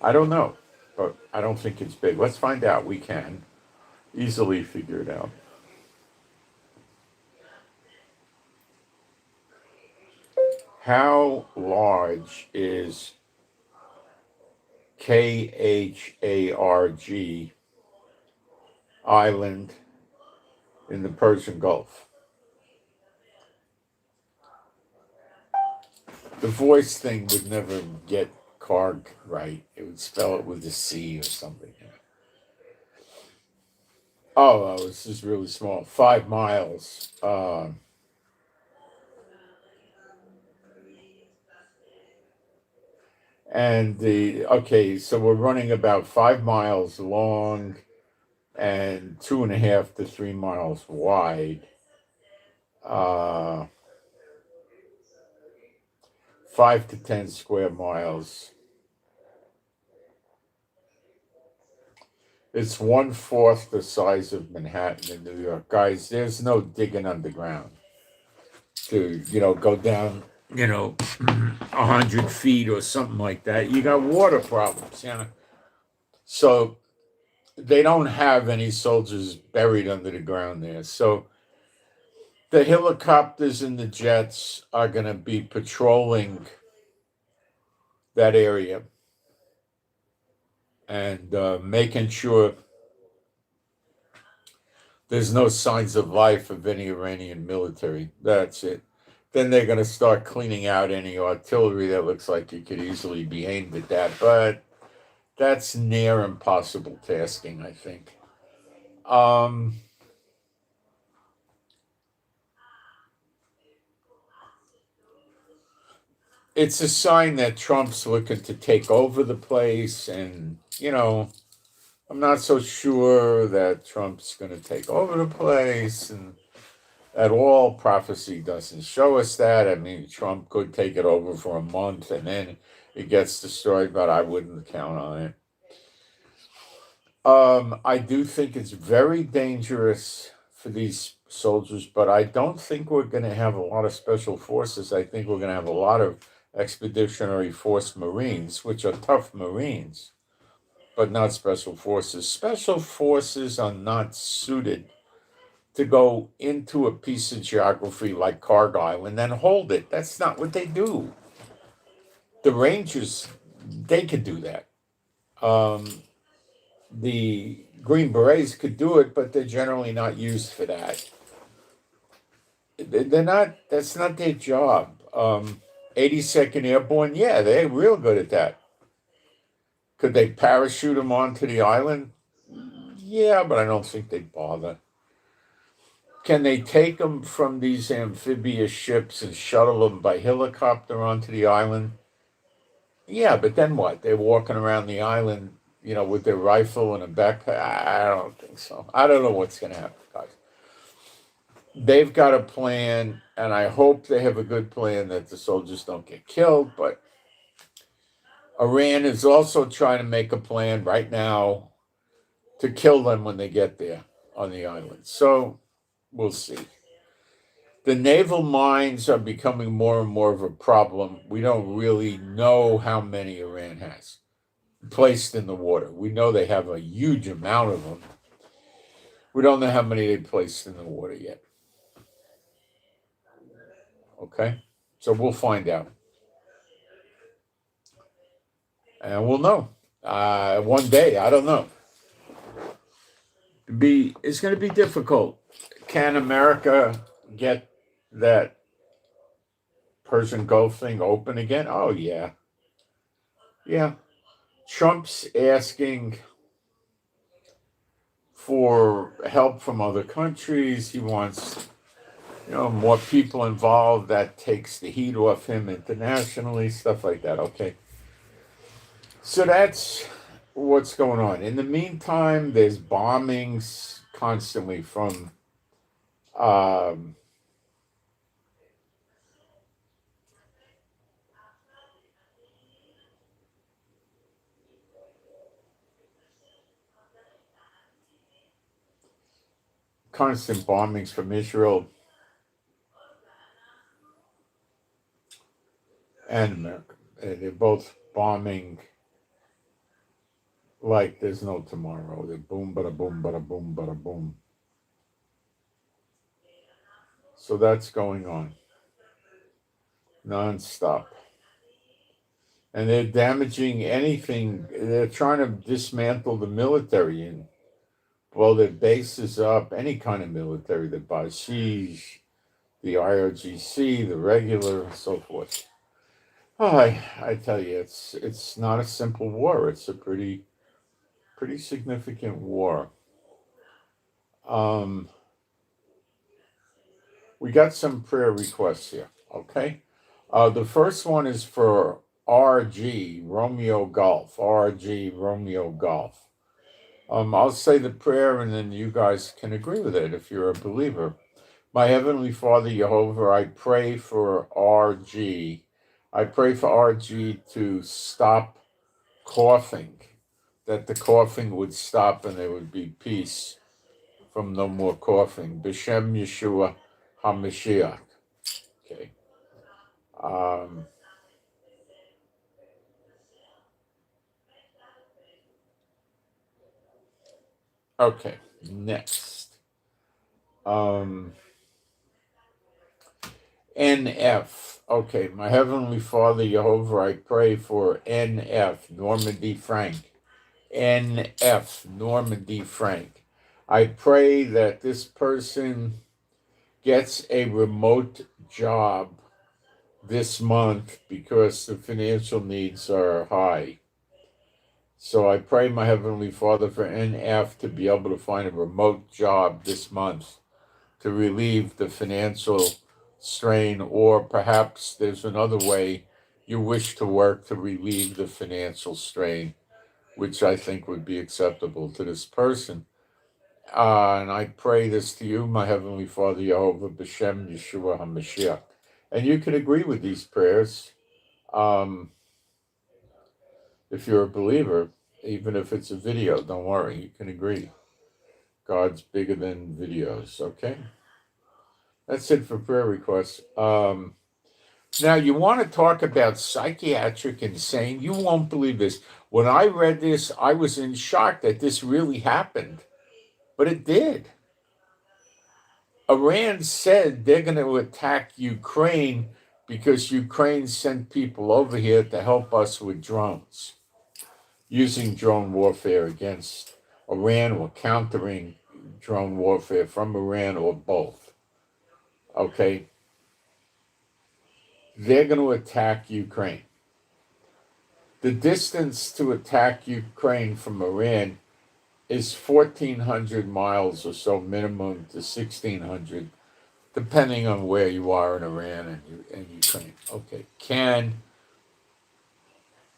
I don't know, but I don't think it's big. Let's find out. We can easily figure it out. How large is Kharg Island in the Persian Gulf? The voice thing would never get Kharg right. It would spell it with a C or something. Oh, this is really small. 5 miles. So we're running about 5 miles long and 2.5 to 3 miles wide. 5 to 10 square miles. It's 1/4 the size of Manhattan in New York. Guys, there's no digging underground to, go down, 100 feet or something like that. You got water problems, So they don't have any soldiers buried under the ground there. So the helicopters and the jets are going to be patrolling that area and making sure there's no signs of life of any Iranian military. That's it. Then they're going to start cleaning out any artillery that looks like it could easily be aimed at that. But that's near impossible tasking, I think. It's a sign that Trump's looking to take over the place. And, I'm not so sure that Trump's going to take over the place. And at all, prophecy doesn't show us that. I mean, Trump could take it over for a month and then it gets destroyed, but I wouldn't count on it. I do think it's very dangerous for these soldiers, but I don't think we're going to have a lot of special forces. I think we're going to have a lot of expeditionary force Marines, which are tough Marines, but not special forces. Special forces are not suited to go into a piece of geography like Kharg Island and hold it. That's not what they do. The Rangers, they could do that. The Green Berets could do it, but they're generally not used for that. They're not, that's not their job. 82nd Airborne, yeah, they're real good at that. Could they parachute them onto the island? Yeah, but I don't think they'd bother. Can they take them from these amphibious ships and shuttle them by helicopter onto the island? Yeah, but then what? They're walking around the island, with their rifle and a backpack? I don't think so. I don't know what's going to happen, guys. They've got a plan, and I hope they have a good plan that the soldiers don't get killed, but Iran is also trying to make a plan right now to kill them when they get there on the island. So we'll see. The naval mines are becoming more and more of a problem. We don't really know how many Iran has placed in the water. We know they have a huge amount of them. We don't know how many they placed in the water yet. Okay? So we'll find out. And we'll know. One day, I don't know. It's going to be difficult. Can America get that Persian Gulf thing open again? Oh, yeah. Yeah. Trump's asking for help from other countries. He wants, more people involved. That takes the heat off him internationally, stuff like that. Okay. So that's what's going on. In the meantime, there's bombings constantly from um, constant bombings from Israel and America. They're both bombing like there's no tomorrow. They're boom, bada boom, bada boom, bada boom. So that's going on nonstop. And they're damaging anything. They're trying to dismantle the military and blow their bases up, any kind of military, the Basij, the IRGC, the regular, and so forth. Oh, I tell you, it's not a simple war. It's a pretty significant war. Um, we got some prayer requests here. Okay, the first one is for RG Romeo Golf. RG Romeo Golf. I'll say the prayer, and then you guys can agree with it if you're a believer. My Heavenly Father Jehovah, I pray for RG. I pray for RG to stop coughing, that the coughing would stop and there would be peace from no more coughing. B'Shem Yeshua HaMashiach. Okay. Um, okay, next. NF. Okay, my Heavenly Father Jehovah, I pray for NF, Normandy Frank. NF, Normandy Frank. I pray that this person gets a remote job this month because the financial needs are high. So I pray, my Heavenly Father, for NF to be able to find a remote job this month to relieve the financial strain, or perhaps there's another way you wish to work to relieve the financial strain, which I think would be acceptable to this person. And I pray this to you, my Heavenly Father, Jehovah, B'Shem Yeshua HaMashiach. And you can agree with these prayers um, if you're a believer, even if it's a video. Don't worry, you can agree. God's bigger than videos, okay? That's it for prayer requests. Now, you want to talk about psychiatric insane? You won't believe this. When I read this, I was in shock that this really happened, but it did. Iran said they're going to attack Ukraine because Ukraine sent people over here to help us with drones, using drone warfare against Iran or countering drone warfare from Iran or both. Okay? They're going to attack Ukraine. The distance to attack Ukraine from Iran is 1,400 miles or so minimum to 1,600, depending on where you are in Iran and Ukraine. Okay, can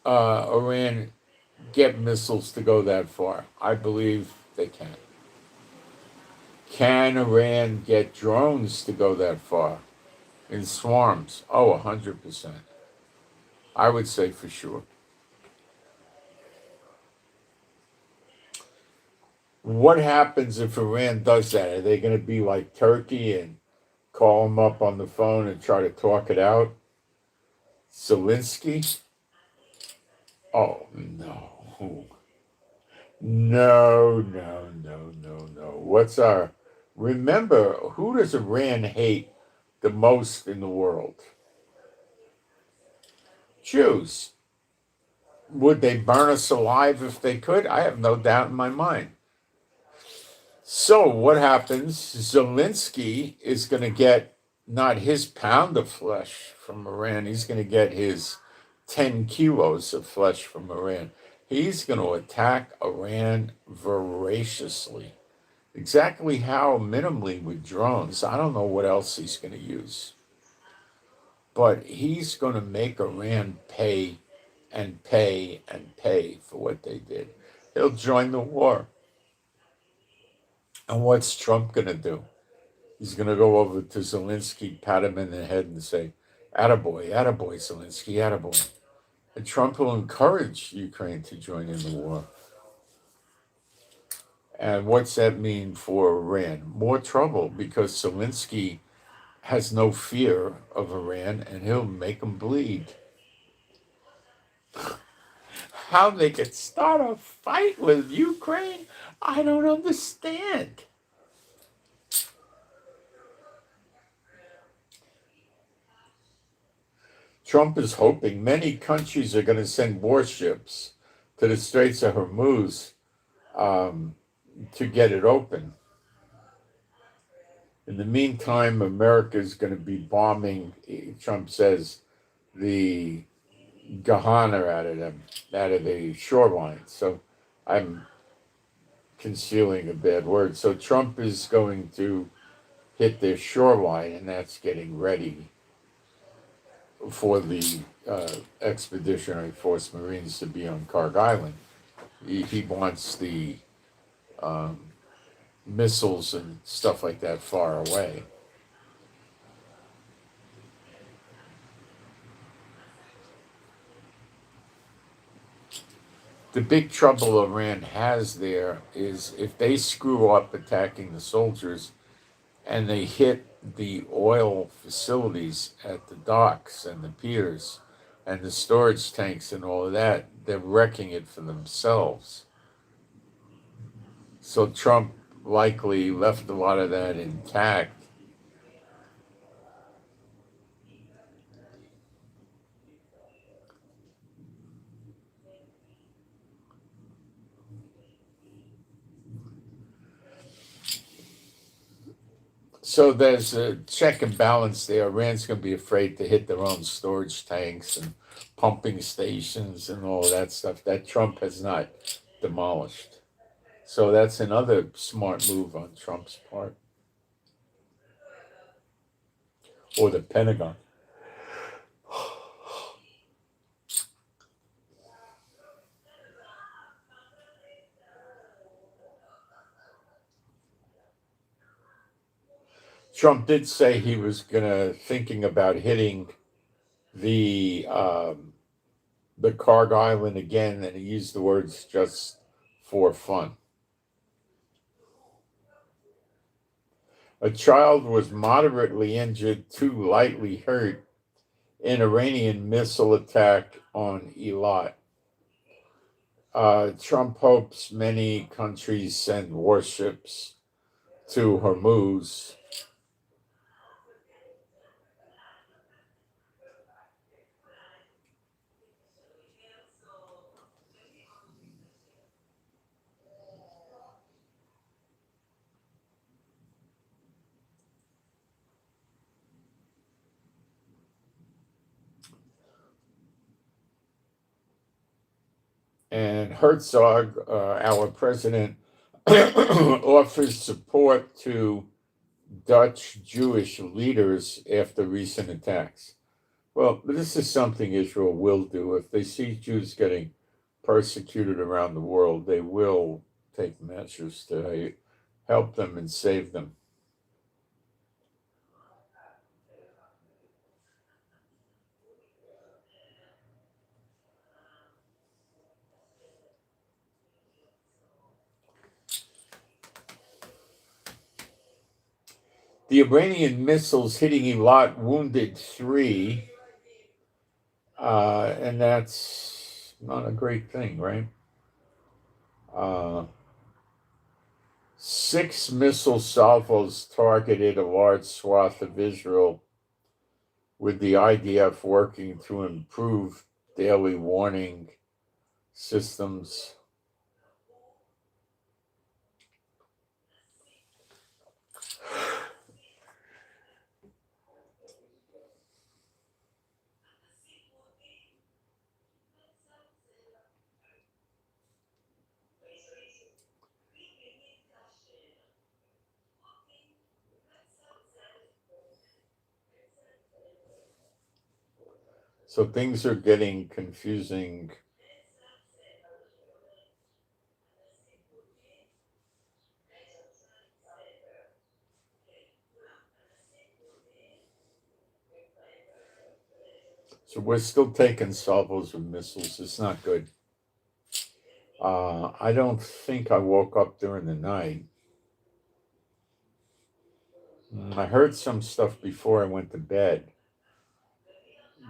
Iran get missiles to go that far? I believe they can. Can Iran get drones to go that far in swarms? Oh, 100%. I would say for sure. What happens if Iran does that? Are they going to be like Turkey and call them up on the phone and try to talk it out? Zelensky? Oh, no. No, no, no, no, no. Remember, who does Iran hate the most in the world? Jews. Would they burn us alive if they could? I have no doubt in my mind. So what happens? Zelensky is going to get not his pound of flesh from Iran. He's going to get his 10 kilos of flesh from Iran. He's going to attack Iran voraciously. Exactly how? Minimally with drones. I don't know what else he's going to use. But he's going to make Iran pay and pay and pay for what they did. He'll join the war. And what's Trump going to do? He's going to go over to Zelensky, pat him in the head, and say, "Attaboy, attaboy, Zelensky, attaboy." And Trump will encourage Ukraine to join in the war. And what's that mean for Iran? More trouble, because Zelensky has no fear of Iran, and he'll make them bleed. How they could start a fight with Ukraine, I don't understand. Trump is hoping many countries are going to send warships to the Straits of Hormuz to get it open. In the meantime, America is going to be bombing, Trump says, the Gahana out of the shoreline. So I'm concealing a bad word. So Trump is going to hit their shoreline, and that's getting ready for the Expeditionary Force Marines to be on Kharg Island. He wants the missiles and stuff like that far away. The big trouble Iran has there is if they screw up attacking the soldiers and they hit the oil facilities at the docks and the piers and the storage tanks and all of that, they're wrecking it for themselves. So Trump likely left a lot of that intact. So there's a check and balance there. Iran's going to be afraid to hit their own storage tanks and pumping stations and all that stuff that Trump has not demolished. So that's another smart move on Trump's part. Or the Pentagon. Trump did say he was thinking about hitting the Kharg Island again, and he used the words just for fun. A child was moderately injured, two lightly hurt in Iranian missile attack on Eilat. Trump hopes many countries send warships to Hormuz. And Herzog, our president, offers support to Dutch Jewish leaders after recent attacks. Well, this is something Israel will do. If they see Jews getting persecuted around the world, they will take measures to help them and save them. The Iranian missiles hitting Eilat wounded 3, and that's not a great thing, right? 6 missile salvos targeted a large swath of Israel, with the IDF working to improve daily warning systems. So things are getting confusing. So we're still taking salvos with missiles. It's not good. I don't think I woke up during the night. I heard some stuff before I went to bed,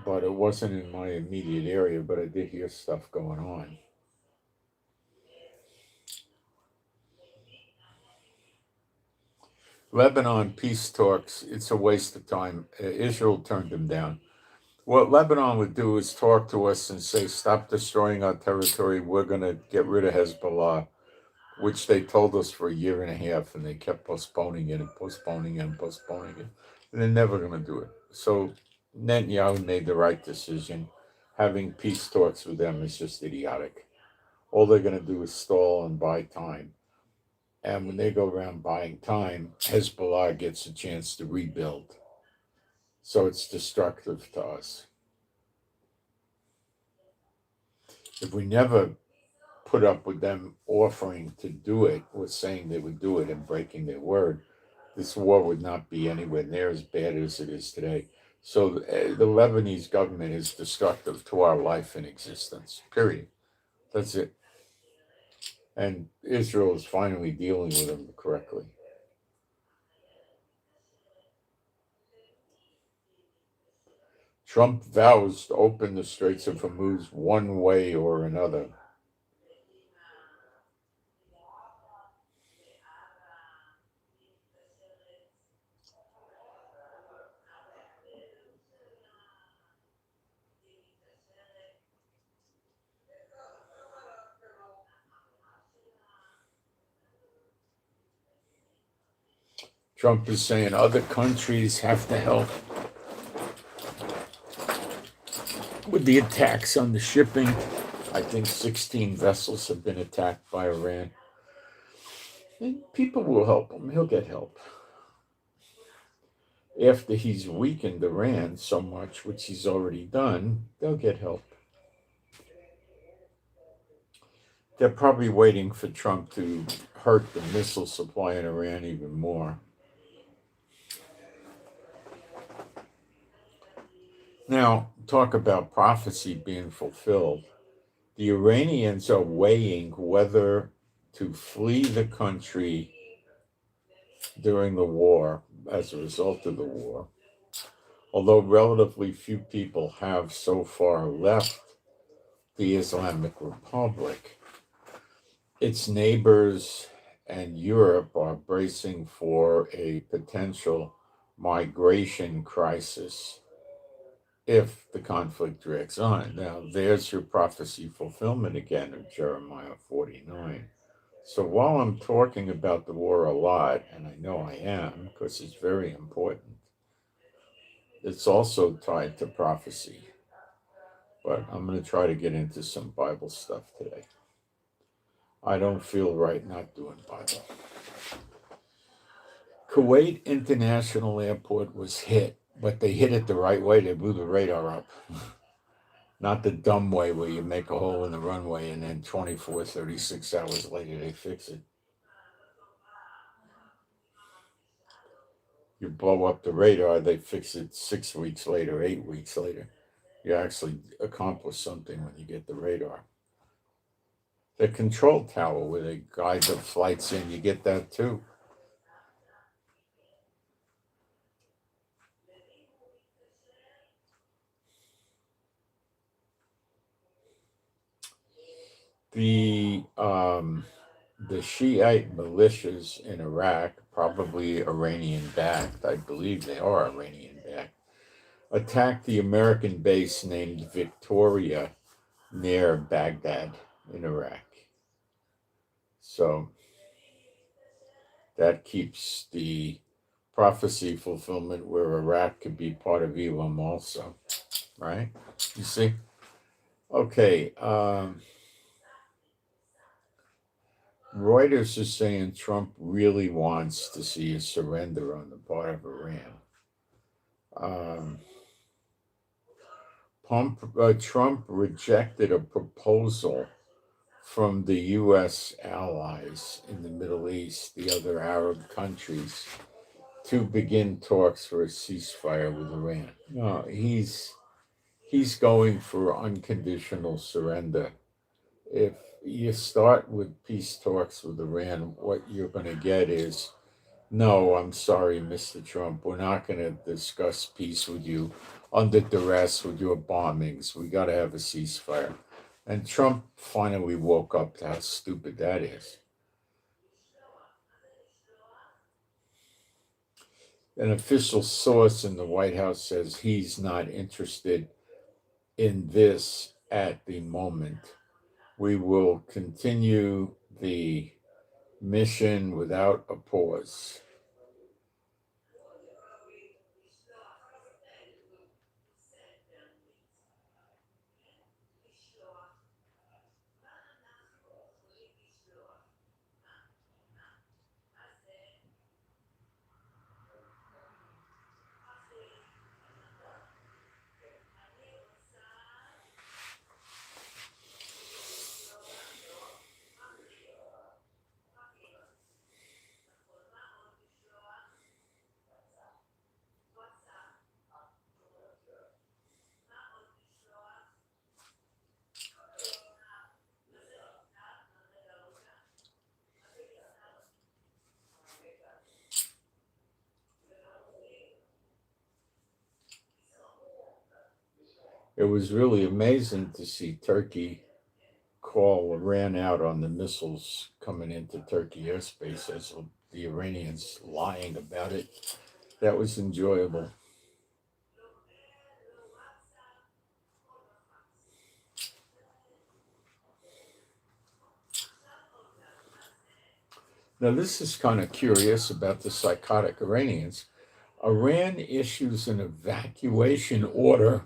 but it wasn't in my immediate area, but I did hear stuff going on. Lebanon peace talks, it's a waste of time. Israel turned them down. What Lebanon would do is talk to us and say, stop destroying our territory. We're going to get rid of Hezbollah, which they told us for a year and a half, and they kept postponing it and postponing it and postponing it. And they're never going to do it. So Netanyahu made the right decision. Having peace talks with them is just idiotic. All they're going to do is stall and buy time. And when they go around buying time, Hezbollah gets a chance to rebuild. So it's destructive to us. If we never put up with them offering to do it or saying they would do it and breaking their word, this war would not be anywhere near as bad as it is today. So the Lebanese government is destructive to our life and existence, period. That's it. And Israel is finally dealing with them correctly. Trump vows to open the Straits of Hormuz one way or another. Trump is saying other countries have to help with the attacks on the shipping. I think 16 vessels have been attacked by Iran. And people will help him. He'll get help. After he's weakened Iran so much, which he's already done, they'll get help. They're probably waiting for Trump to hurt the missile supply in Iran even more. Now, talk about prophecy being fulfilled. The Iranians are weighing whether to flee the country during the war as a result of the war. Although relatively few people have so far left the Islamic Republic, its neighbors and Europe are bracing for a potential migration crisis if the conflict drags on. Now, there's your prophecy fulfillment again of Jeremiah 49. So while I'm talking about the war a lot, and I know I am, because it's very important, it's also tied to prophecy. But I'm going to try to get into some Bible stuff today. I don't feel right not doing Bible. Kuwait International Airport was hit, but they hit it the right way. They blew the radar up. Not the dumb way where you make a hole in the runway and then 24, 36 hours later they fix it. You blow up the radar, they fix it 6 weeks later, 8 weeks later. You actually accomplish something when you get the radar. The control tower where they guide the flights in, you get that too. The Shiite militias in Iraq, probably Iranian-backed, I believe they are Iranian-backed, attacked the American base named Victoria near Baghdad in Iraq. So that keeps the prophecy fulfillment where Iraq could be part of Elam also, right? You see? Okay. Reuters is saying Trump really wants to see a surrender on the part of Iran. Trump rejected a proposal from the U.S. allies in the Middle East, the other Arab countries, to begin talks for a ceasefire with Iran. No, he's he's going for unconditional surrender. If you start with peace talks with Iran, what you're going to get is, no, I'm sorry, Mr. Trump, we're not going to discuss peace with you under duress with your bombings. We got to have a ceasefire. And Trump finally woke up to how stupid that is. An official source in the White House says he's not interested in this at the moment. We will continue the mission without a pause. It was really amazing to see Turkey ran out on the missiles coming into Turkey airspace as the Iranians lying about it. That was enjoyable. Now, this is kind of curious about the psychotic Iranians. Iran issues an evacuation order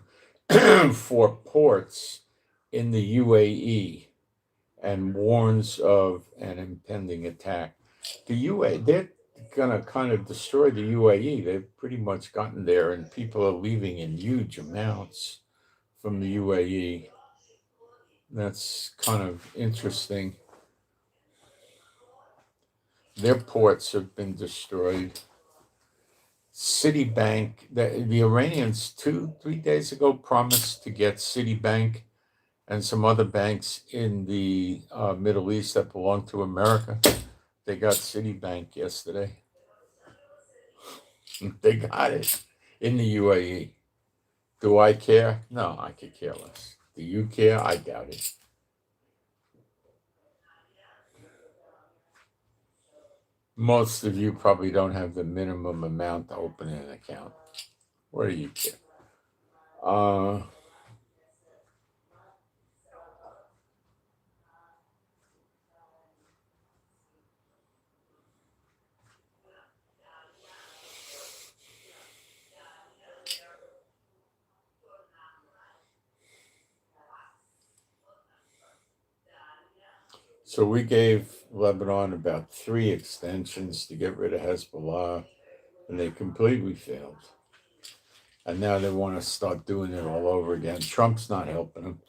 for ports in the UAE and warns of an impending attack. The UAE, they're going to kind of destroy the UAE. They've pretty much gotten there, and people are leaving in huge amounts from the UAE. That's kind of interesting. Their ports have been destroyed. Citibank, the Iranians 2-3 days ago promised to get Citibank and some other banks in the Middle East that belong to America. They got Citibank yesterday. They got it in the UAE. Do I care? No, I could care less. Do you care? I doubt it. Most of you probably don't have the minimum amount to open an account. What do you care? So we gave Lebanon about 3 extensions to get rid of Hezbollah, and they completely failed. And now they want to start doing it all over again. Trump's not helping them.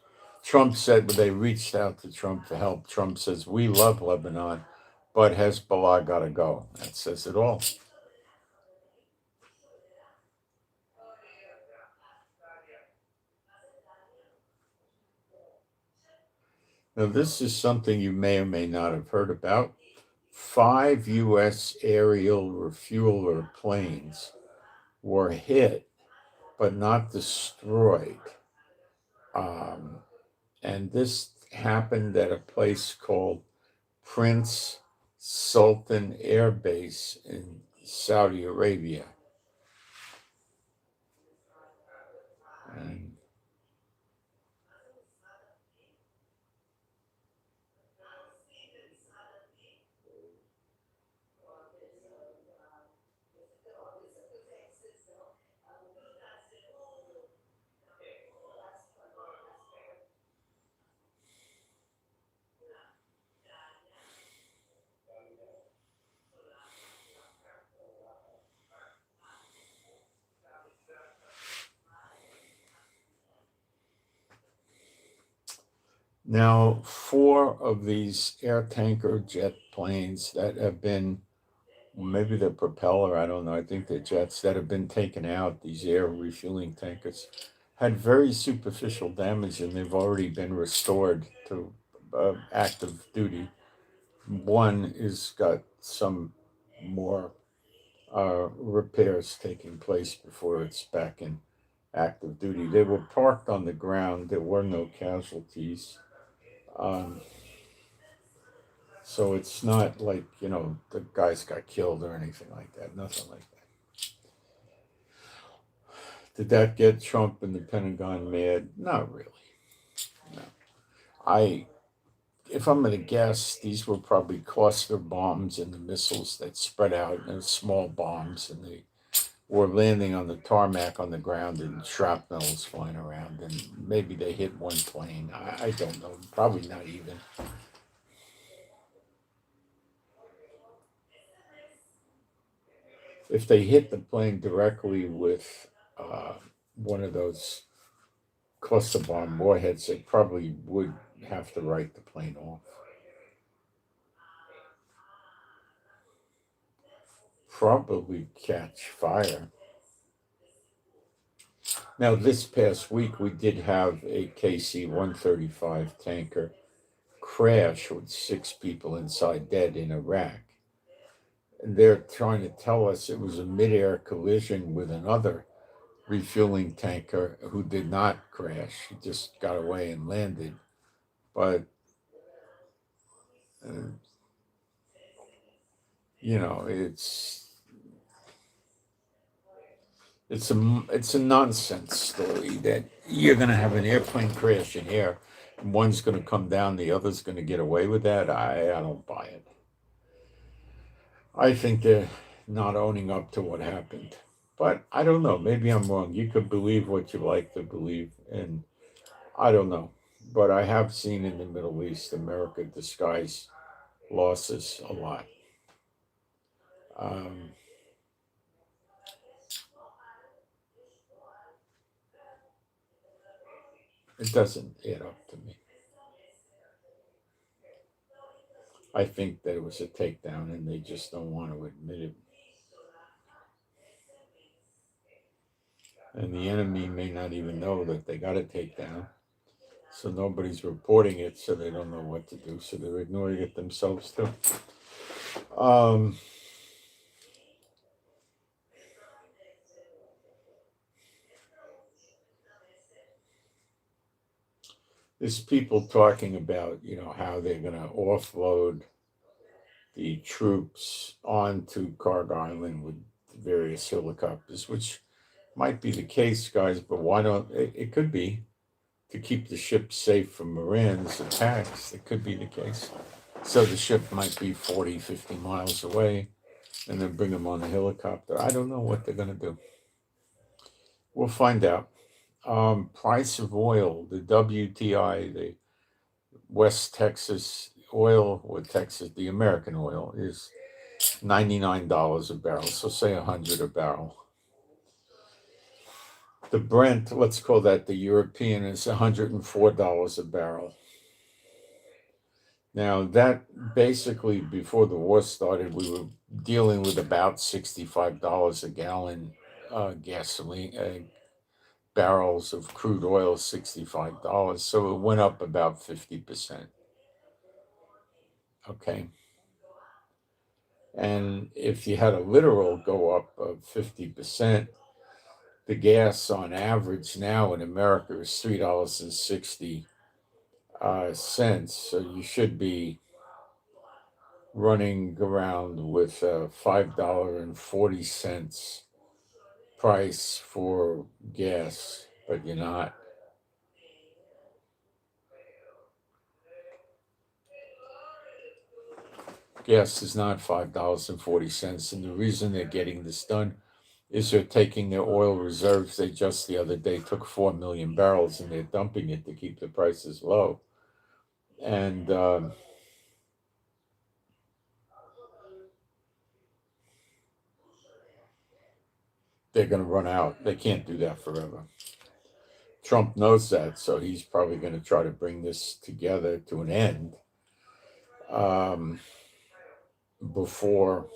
Trump said, when they reached out to Trump for help, Trump says, we love Lebanon, but Hezbollah got to go. That says it all. Now, this is something you may or may not have heard about. 5 U.S. aerial refueler planes were hit, but not destroyed. And this happened at a place called Prince Sultan Air Base in Saudi Arabia. And now 4 of these air tanker jet planes that have been, maybe the propeller, I don't know, I think they're jets that have been taken out, these air refueling tankers, had very superficial damage, and they've already been restored to active duty. One is got some more repairs taking place before it's back in active duty. They were parked on the ground. There were no casualties. Um, so it's not like, the guys got killed or anything like that. Nothing like that. Did that get Trump and the Pentagon mad? Not really. No. If I'm going to guess, these were probably cluster bombs and the missiles that spread out in small bombs, and they were landing on the tarmac on the ground, and shrapnel was flying around, and maybe they hit one plane. I don't know. Probably not even. If they hit the plane directly with one of those cluster bomb warheads, they probably would have to write the plane off. Probably catch fire. Now, this past week, we did have a KC-135 tanker crash with 6 people inside dead in Iraq. And they're trying to tell us it was a mid-air collision with another refueling tanker who did not crash. He just got away and landed. But, it's a nonsense story that you're going to have an airplane crash in air, and one's going to come down, the other's going to get away with that. I don't buy it. I think they're not owning up to what happened. But I don't know. Maybe I'm wrong. You could believe what you like to believe, and I don't know. But I have seen in the Middle East, America disguise losses a lot. It doesn't add up to me. I think that it was a takedown, and they just don't want to admit it. And the enemy may not even know that they got a takedown. So nobody's reporting it, so they don't know what to do. So they're ignoring it themselves too. There's people talking about, how they're going to offload the troops onto Kharg Island with various helicopters, which might be the case, guys, but why don't it could be to keep the ship safe from Iran's attacks. It could be the case. So the ship might be 40, 50 miles away, and then bring them on a helicopter. I don't know what they're going to do. We'll find out. Price of oil, the WTI, the West Texas oil, or Texas, the American oil, is $99 a barrel. So say $100 a barrel. The Brent, let's call that the European, is $104 a barrel. Now, that basically, before the war started, we were dealing with about $65 a gallon gasoline, barrels of crude oil, $65. So it went up about 50%. Okay. And if you had a literal go up of 50%, the gas on average now in America is $3.60. So you should be running around with $5.40 price for gas, but you're not. Gas is not $5.40, and the reason they're getting this done is they're taking their oil reserves. They just the other day took 4 million barrels, and they're dumping it to keep the prices low. And they're going to run out. They can't do that forever. Trump knows that, so he's probably going to try to bring this together to an end before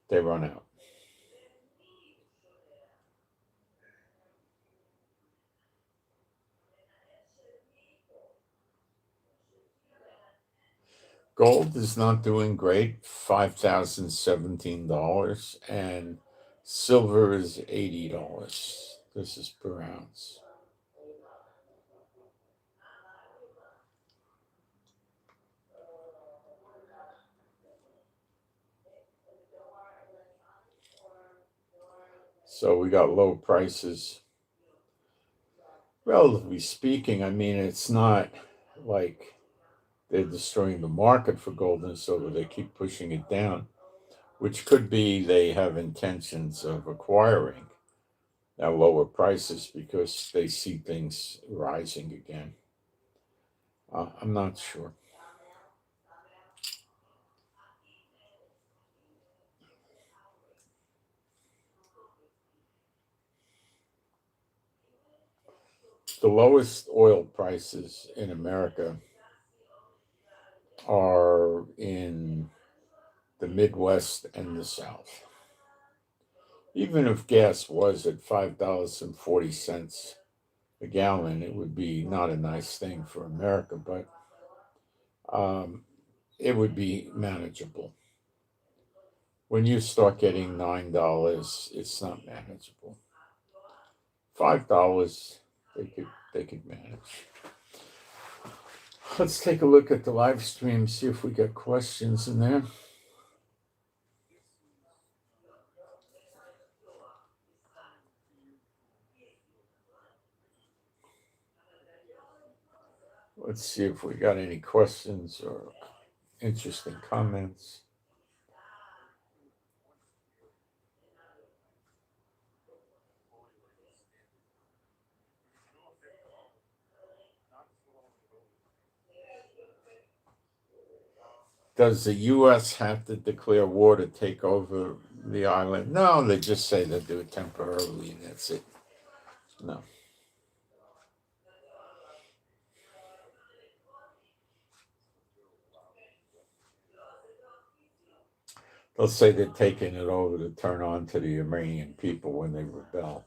they run out. Gold is not doing great, $5,017, and silver is $80. This is per ounce. So we got low prices. Relatively speaking, I mean, it's not like they're destroying the market for gold and silver. They keep pushing it down, which could be they have intentions of acquiring at lower prices because they see things rising again. I'm not sure. The lowest oil prices in America are in the Midwest and the South. Even if gas was at $5.40 a gallon, it would be not a nice thing for America, but it would be manageable. When you start getting $9, it's not manageable. $5, they could manage. Let's take a look at the live stream, see if we got questions in there. Let's see if we got any questions or interesting comments. Does the U.S. have to declare war to take over the island? No, they just say they'll do it temporarily and that's it. No. They'll say they're taking it over to turn on to the Iranian people when they rebel.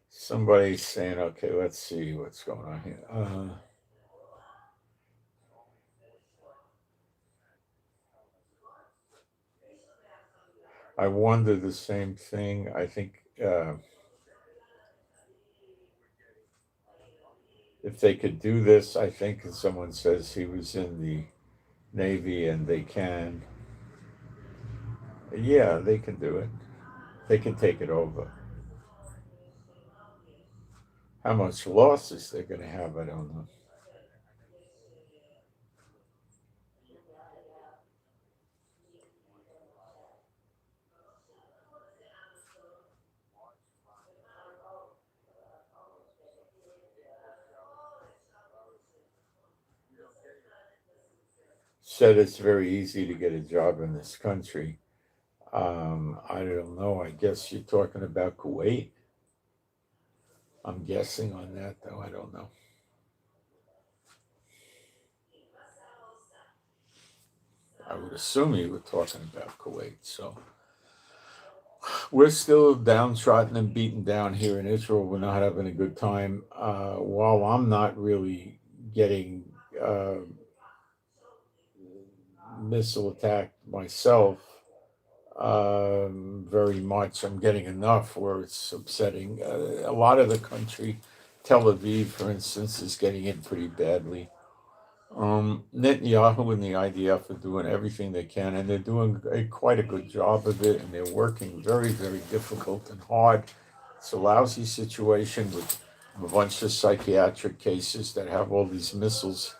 Somebody's saying, okay, let's see what's going on here. I wonder the same thing. I think if they could do this, I think someone says he was in the Navy and they can. Yeah, they can do it. They can take it over. How much losses they're going to have, I don't know. Said it's very easy to get a job in this country. I don't know. I guess you're talking about Kuwait. I'm guessing on that, though. I don't know. I would assume you were talking about Kuwait. So we're still downtrodden and beaten down here in Israel. We're not having a good time. While I'm not really getting missile attacked myself very much, I'm getting enough where it's upsetting. A lot of the country, Tel Aviv, for instance, is getting it pretty badly. Netanyahu and the IDF are doing everything they can, and they're doing quite a good job of it, and they're working very, very difficult and hard. It's a lousy situation with a bunch of psychiatric cases that have all these missiles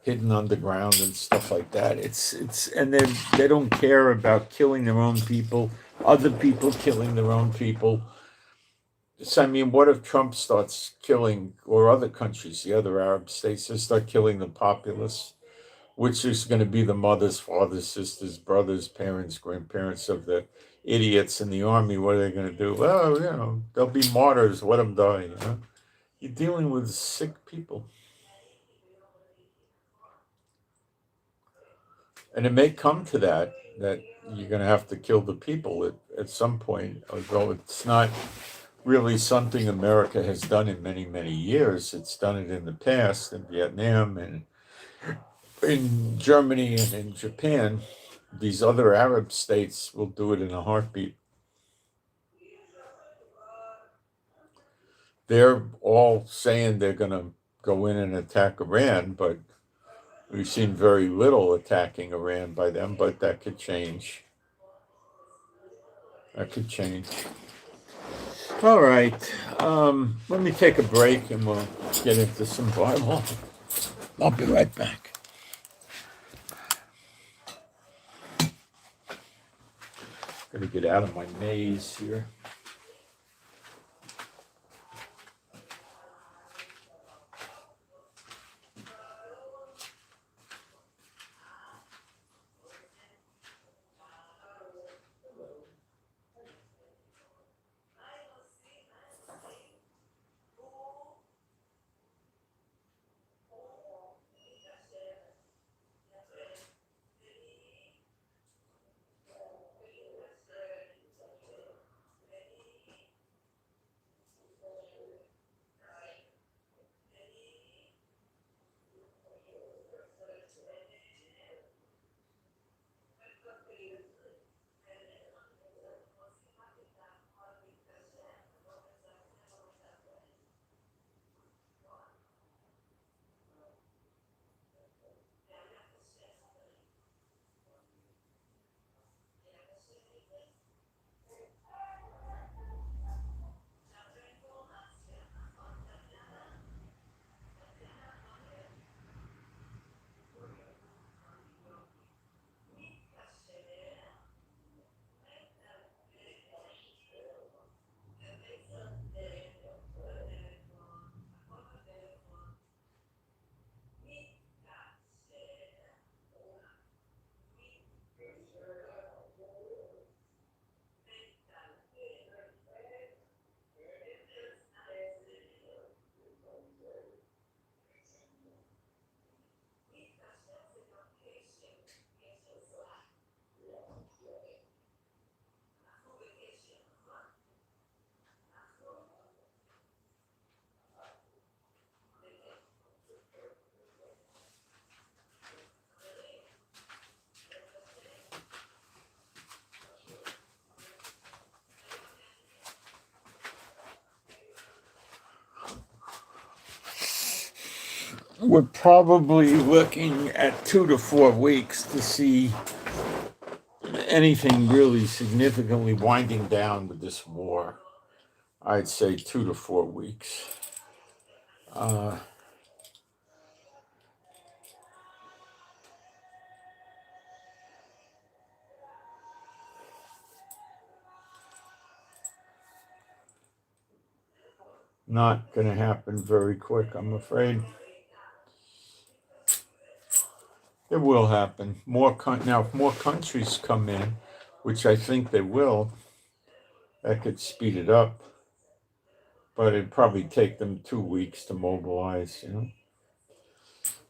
hidden underground and stuff like that. It's and they don't care about killing their own people, other people killing their own people. So I mean, what if Trump starts killing, or other countries, the other Arab states, they start killing the populace, which is going to be the mothers, fathers, sisters, brothers, parents, grandparents of the idiots in the army, what are they going to do? Well, they'll be martyrs. Let them die. You're dealing with sick people. And it may come to that you're going to have to kill the people at some point, although it's not really something America has done in many, many years. It's done it in the past in Vietnam and in Germany and in Japan. These other Arab states will do it in a heartbeat. They're all saying they're going to go in and attack Iran, but we've seen very little attacking Iran by them, but that could change. That could change. All right. Let me take a break and we'll get into some Bible. I'll be right back. Gonna get out of my maze here. We're probably looking at 2 to 4 weeks to see anything really significantly winding down with this war. I'd say 2 to 4 weeks. Not going to happen very quick, I'm afraid. It will happen. Now, if more countries come in, which I think they will, that could speed it up. But it'd probably take them 2 weeks to mobilize.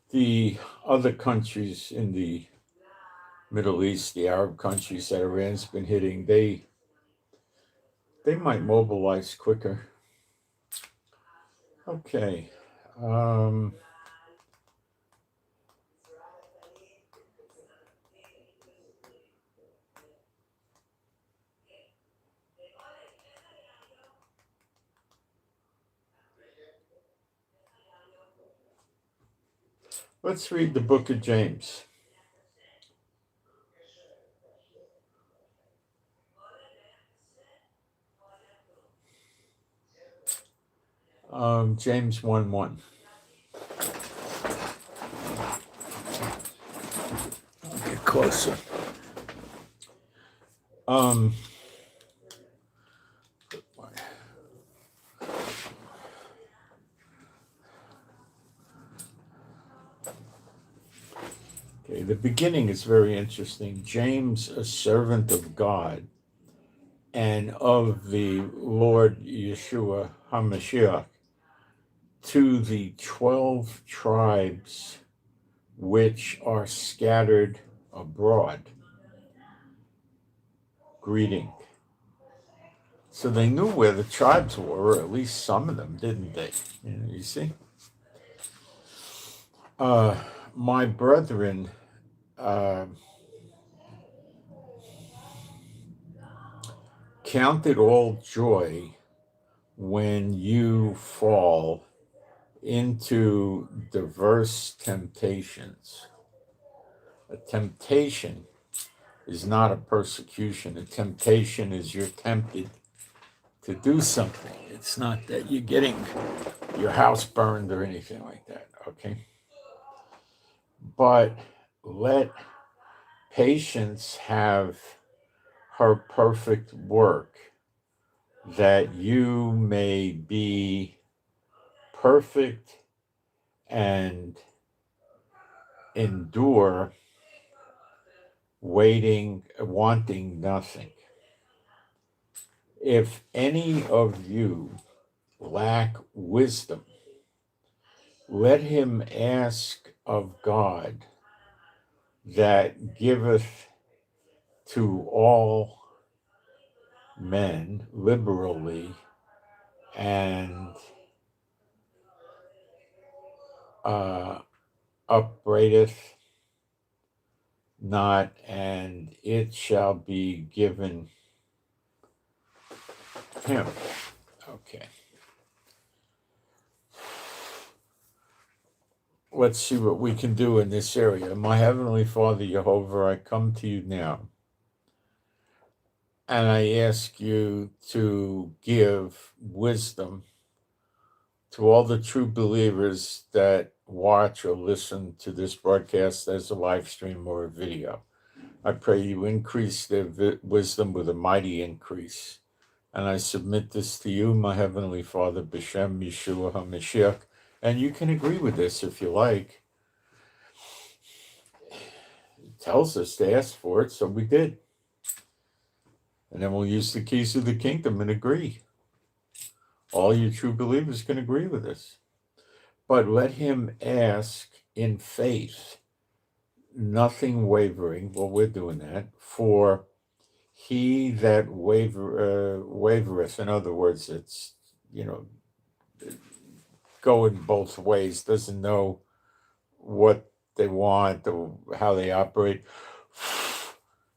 The other countries in the Middle East, the Arab countries that Iran's been hitting, they might mobilize quicker. Okay. Let's read the book of James. James 1:1. I'll get closer. Okay, the beginning is very interesting. James, a servant of God and of the Lord Yeshua HaMashiach to the 12 tribes which are scattered abroad. Greeting. So they knew where the tribes were, or at least some of them, didn't they? You see? My brethren, count it all joy when you fall into diverse temptations. A temptation is not a persecution. A temptation is you're tempted to do something. It's not that you're getting your house burned or anything like that, okay? But let patience have her perfect work, that you may be perfect and endure, wanting nothing. If any of you lack wisdom, let him ask of God, that giveth to all men liberally, and upbraideth not, and it shall be given him. Okay. Let's see what we can do in this area. My Heavenly Father, Jehovah, I come to you now, and I ask you to give wisdom to all the true believers that watch or listen to this broadcast as a live stream or a video. I pray you increase their wisdom with a mighty increase. And I submit this to you, my Heavenly Father, B'Shem Yeshua HaMashiach. And you can agree with this if you like. It tells us to ask for it, so we did. And then we'll use the keys of the kingdom and agree. All you true believers can agree with this. But let him ask in faith, nothing wavering. Well, we're doing that. For he that wavereth, in other words, it's, going both ways, doesn't know what they want or how they operate.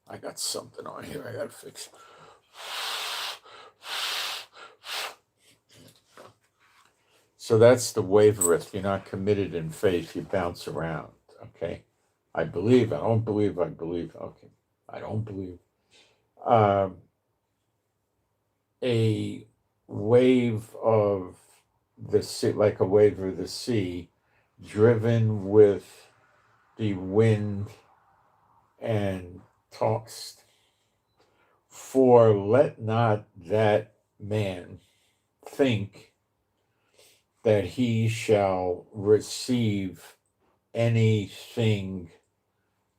I got something on here I got to fix. So that's the wavereth. You're not committed in faith. You bounce around. Okay. I believe. I don't believe. I believe. Okay. I don't believe. A wave of the sea, like a wave of the sea, driven with the wind and tossed. For let not that man think that he shall receive anything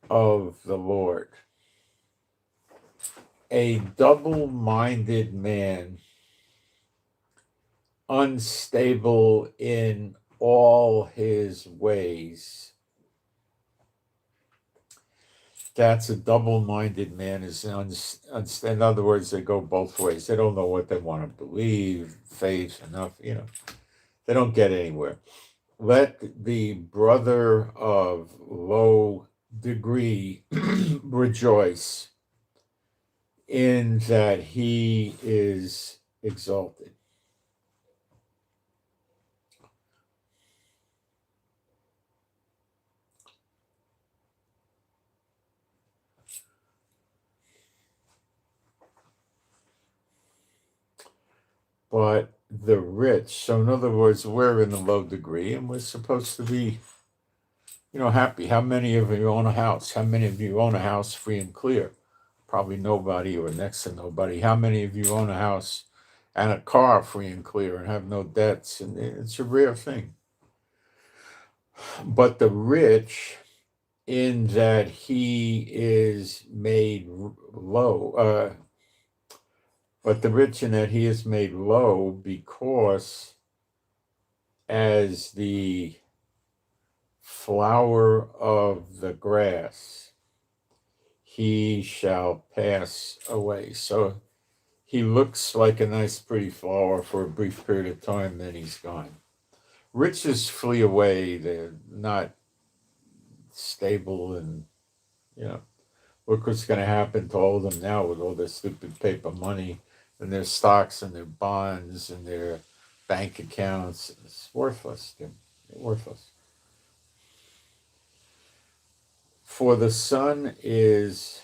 of the Lord. A double-minded man, unstable in all his ways. That's a double-minded man. In other words, they go both ways. They don't know what they want to believe, faith, enough, They don't get anywhere. Let the brother of low degree rejoice in that he is exalted. But the rich, so in other words, we're in the low degree and we're supposed to be, happy. How many of you own a house? How many of you own a house free and clear? Probably nobody or next to nobody. How many of you own a house and a car free and clear and have no debts? And it's a rare thing. But the rich, in that he is made low, but the rich in that he is made low, because as the flower of the grass, he shall pass away. So he looks like a nice, pretty flower for a brief period of time, then he's gone. Riches flee away. They're not stable, and look what's going to happen to all of them now with all their stupid paper money and their stocks and their bonds and their bank accounts. It's worthless, Jim. Worthless. For the sun is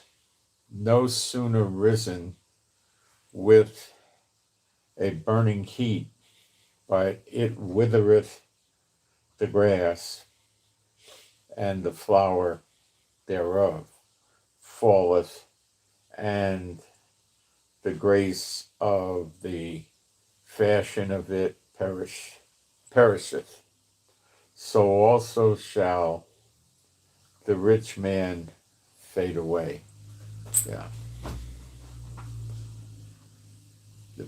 no sooner risen with a burning heat, but it withereth the grass, and the flower thereof falleth, and the grace of the fashion of it perisheth. So also shall the rich man fade away. Yeah.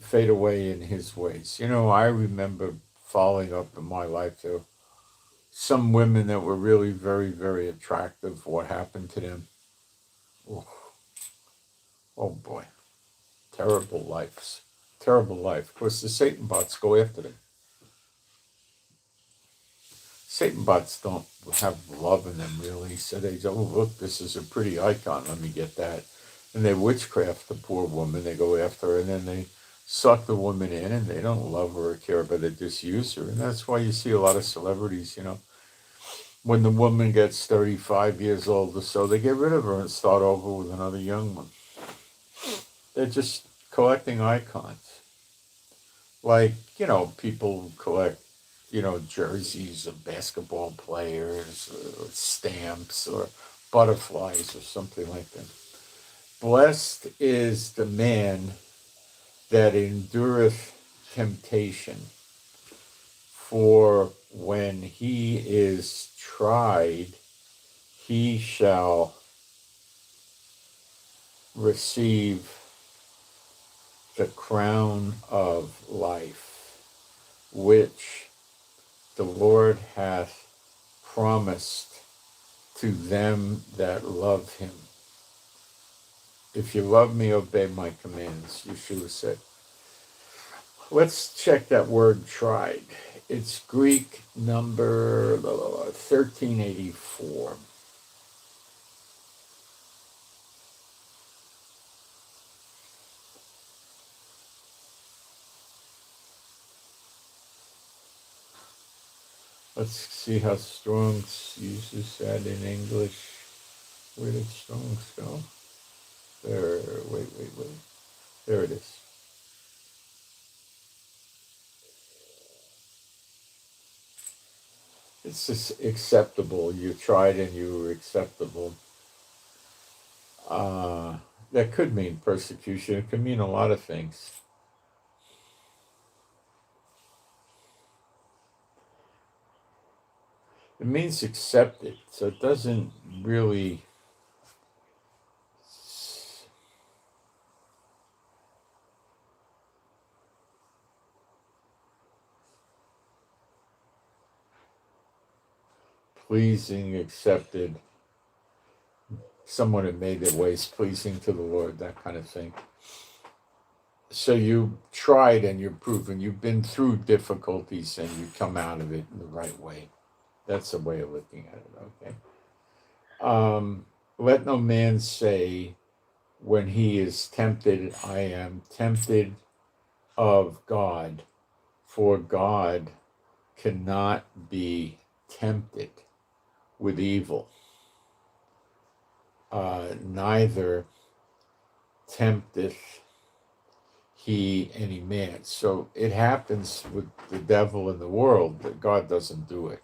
Fade away in his ways. I remember following up in my life, there were some women that were really very, very attractive. What happened to them? Oh boy. Terrible lives. Terrible life. Of course, the Satan bots go after them. Satan bots don't have love in them, really. So they go, oh, look, this is a pretty icon. Let me get that. And they witchcraft the poor woman. They go after her, and then they suck the woman in, and they don't love her or care about her. They just use her. And that's why you see a lot of celebrities, when the woman gets 35 years old or so, they get rid of her and start over with another young one. They're just collecting icons. Like, people collect, jerseys of basketball players, or stamps, or butterflies, or something like that. Blessed is the man that endureth temptation, for when he is tried, he shall receive the crown of life, which the Lord hath promised to them that love him. If you love me, obey my commands, Yeshua said. Let's check that word tried. It's Greek number 1384. Let's see how Strong's uses that in English. Where did Strong's go? There, wait. There it is. It's just acceptable. You tried and you were acceptable. That could mean persecution. It could mean a lot of things. It means accepted, so it doesn't really pleasing, accepted, someone that made their ways pleasing to the Lord, that kind of thing. So you tried and you're proven. You've been through difficulties and you come out of it in the right way. That's a way of looking at it, okay? Let no man say when he is tempted, I am tempted of God, for God cannot be tempted with evil, neither tempteth he any man. So it happens with the devil in the world, but God doesn't do it.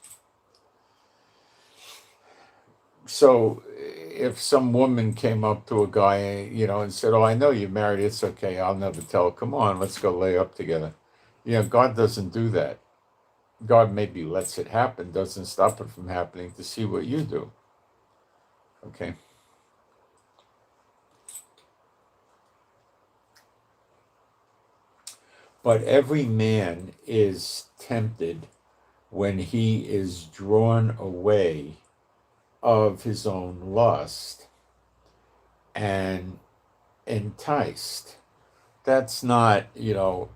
So if some woman came up to a guy, and said, oh, I know you're married, it's okay, I'll never tell, come on, let's go lay up together. God doesn't do that. God maybe lets it happen, doesn't stop it from happening to see what you do. Okay. But every man is tempted when he is drawn away of his own lust and enticed. That's not, the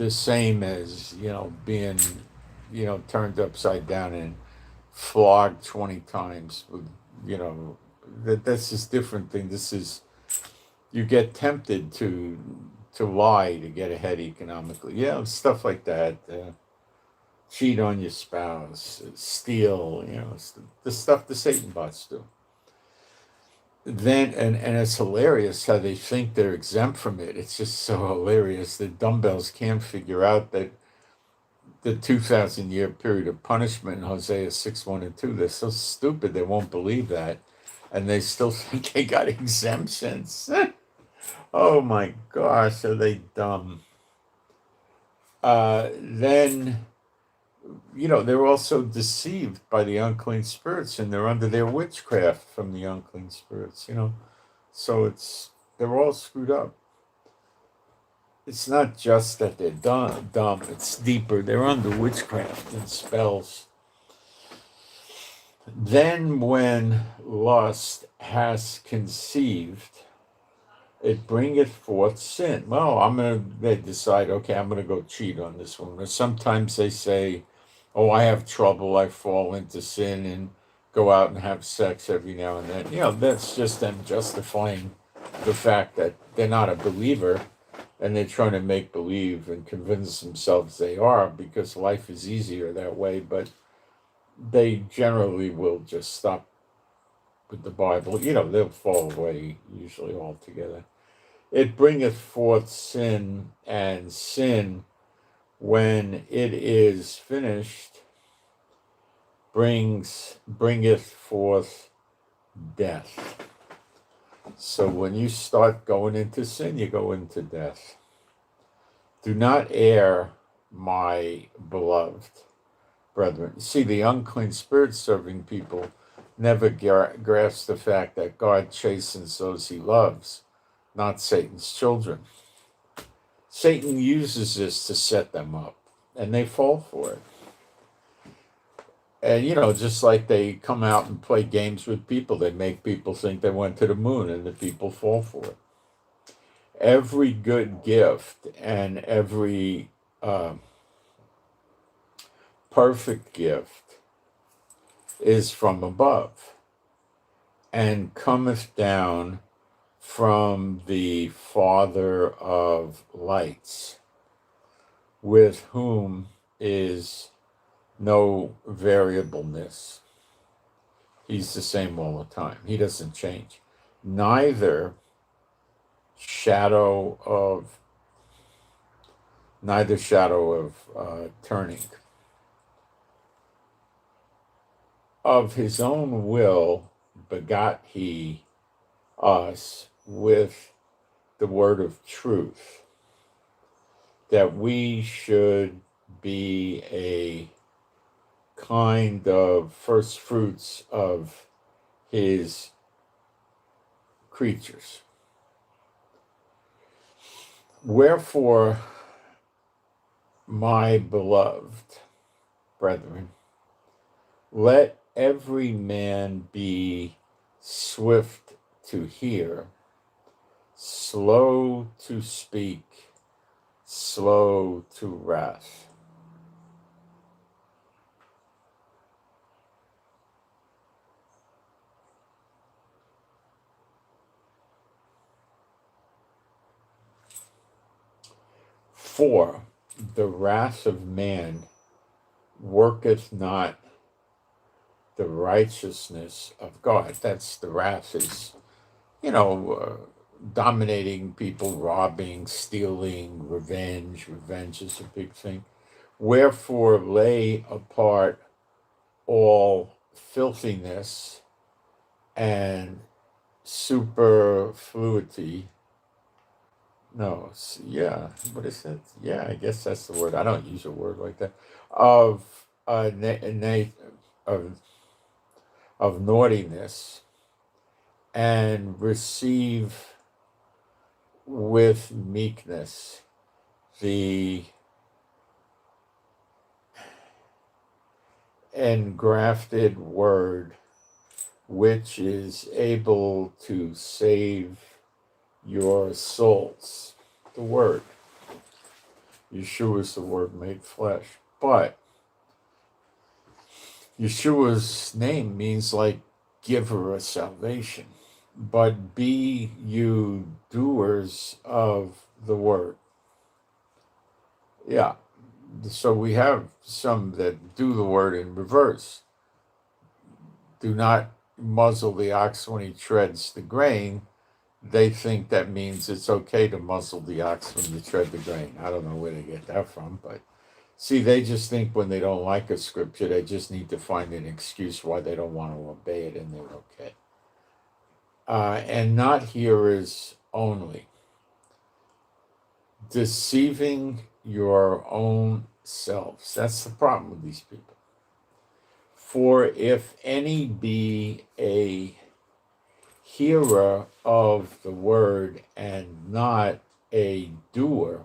same as, being, turned upside down and flogged 20 times with, you know, that's just different thing. This is, you get tempted to lie to get ahead economically. Yeah, stuff like that. Cheat on your spouse, steal, it's the stuff the Satan bots do. Then and it's hilarious how they think they're exempt from it. It's just so hilarious. The dumbbells can't figure out that the 2,000 year period of punishment in Hosea 6:1 and 2. They're so stupid they won't believe that, and they still think they got exemptions. Oh my gosh, are they dumb? Then they're also deceived by the unclean spirits, and they're under their witchcraft from the unclean spirits. So they're all screwed up. It's not just that they're dumb. It's deeper. They're under witchcraft and spells. Then when lust has conceived, it bringeth forth sin. Well, they decide, okay, I'm going to go cheat on this one. Or sometimes they say, oh, I have trouble, I fall into sin and go out and have sex every now and then. That's just them justifying the fact that they're not a believer, and they're trying to make believe and convince themselves they are, because life is easier that way. But they generally will just stop with the Bible. They'll fall away usually altogether. It bringeth forth sin, and sin, when it is finished, bringeth forth death. So when you start going into sin, you go into death. Do not err, my beloved brethren. See, the unclean spirit serving people never grasp the fact that God chastens those he loves, not Satan's children. Satan uses this to set them up, and they fall for it. And, just like they come out and play games with people, they make people think they went to the moon, and the people fall for it. Every good gift and every perfect gift is from above, and cometh down from the Father of lights, with whom is no variableness. He's the same all the time. He doesn't change. Neither shadow of turning. Of his own will begot he us with the word of truth, that we should be a kind of first fruits of his creatures. Wherefore, my beloved brethren, let every man be swift to hear, slow to speak, slow to wrath. For the wrath of man worketh not the righteousness of God. That's the wrath is, dominating people, robbing, stealing, revenge. Revenge is a big thing. Wherefore lay apart all filthiness and superfluity. No, yeah, what is it? Yeah, I guess that's the word. I don't use a word like that. Of of naughtiness, and receive with meekness the engrafted word, which is able to save your souls. The word. Yeshua is the word made flesh. But Yeshua's name means like giver of salvation. But be you doers of the word. Yeah. So we have some that do the word in reverse. Do not muzzle the ox when he treads the grain. They think that means it's okay to muzzle the ox when you tread the grain. I don't know where they get that from, but see, they just think when they don't like a scripture, they just need to find an excuse why they don't want to obey it, and they're okay. And not hearers only, deceiving your own selves. That's the problem with these people. For if any be a hearer of the word and not a doer,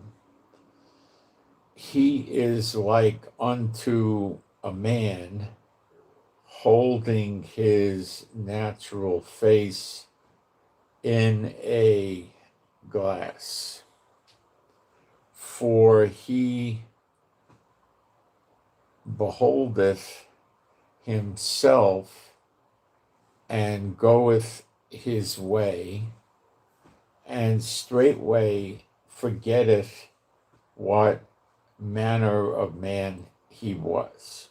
he is like unto a man holding his natural face in a glass. For he beholdeth himself and goeth his way, and straightway forgetteth what manner of man he was.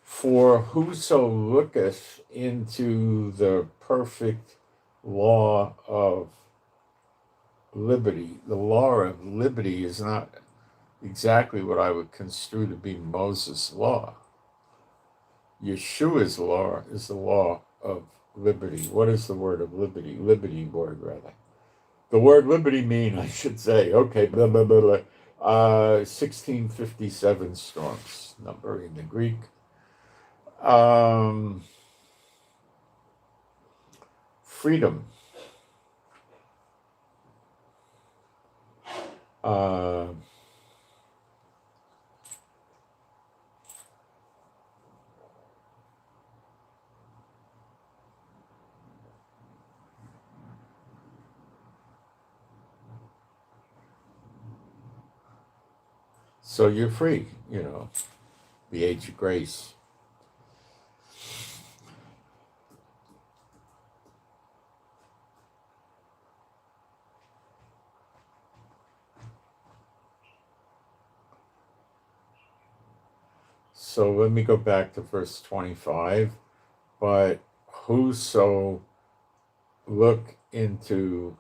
For whoso looketh into the perfect law of liberty, the law of liberty is not exactly what I would construe to be Moses' law. Yeshua's law is the law of liberty. What is the word of liberty? Liberty word, rather. The word liberty mean, I should say, okay, blah, blah, blah, blah. 1657 Strong's number in the Greek. Freedom. So you're free, the age of grace. So let me go back to verse 25. But whoso look into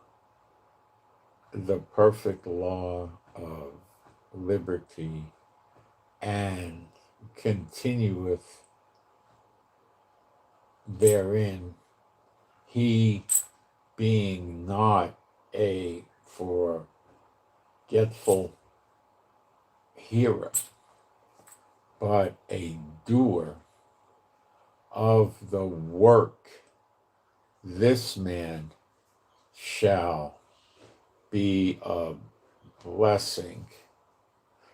the perfect law of liberty and continueth therein, he being not a forgetful hearer, but a doer of the work, this man shall be a blessing,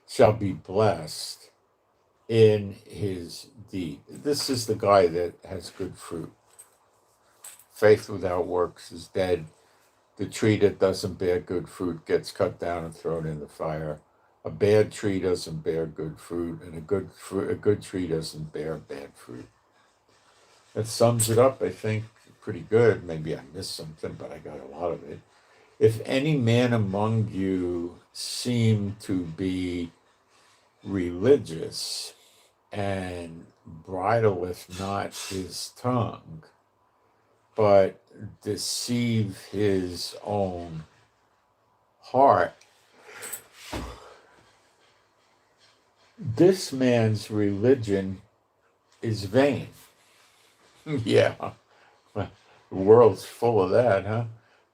shall be blessed in his deed. This is the guy that has good fruit. Faith without works is dead. The tree that doesn't bear good fruit gets cut down and thrown in the fire. A bad tree doesn't bear good fruit, and a good tree doesn't bear bad fruit. That sums it up, I think, pretty good. Maybe I missed something, but I got a lot of it. If any man among you seem to be religious and bridleth not his tongue, but deceive his own heart, this man's religion is vain. Yeah, the world's full of that, huh?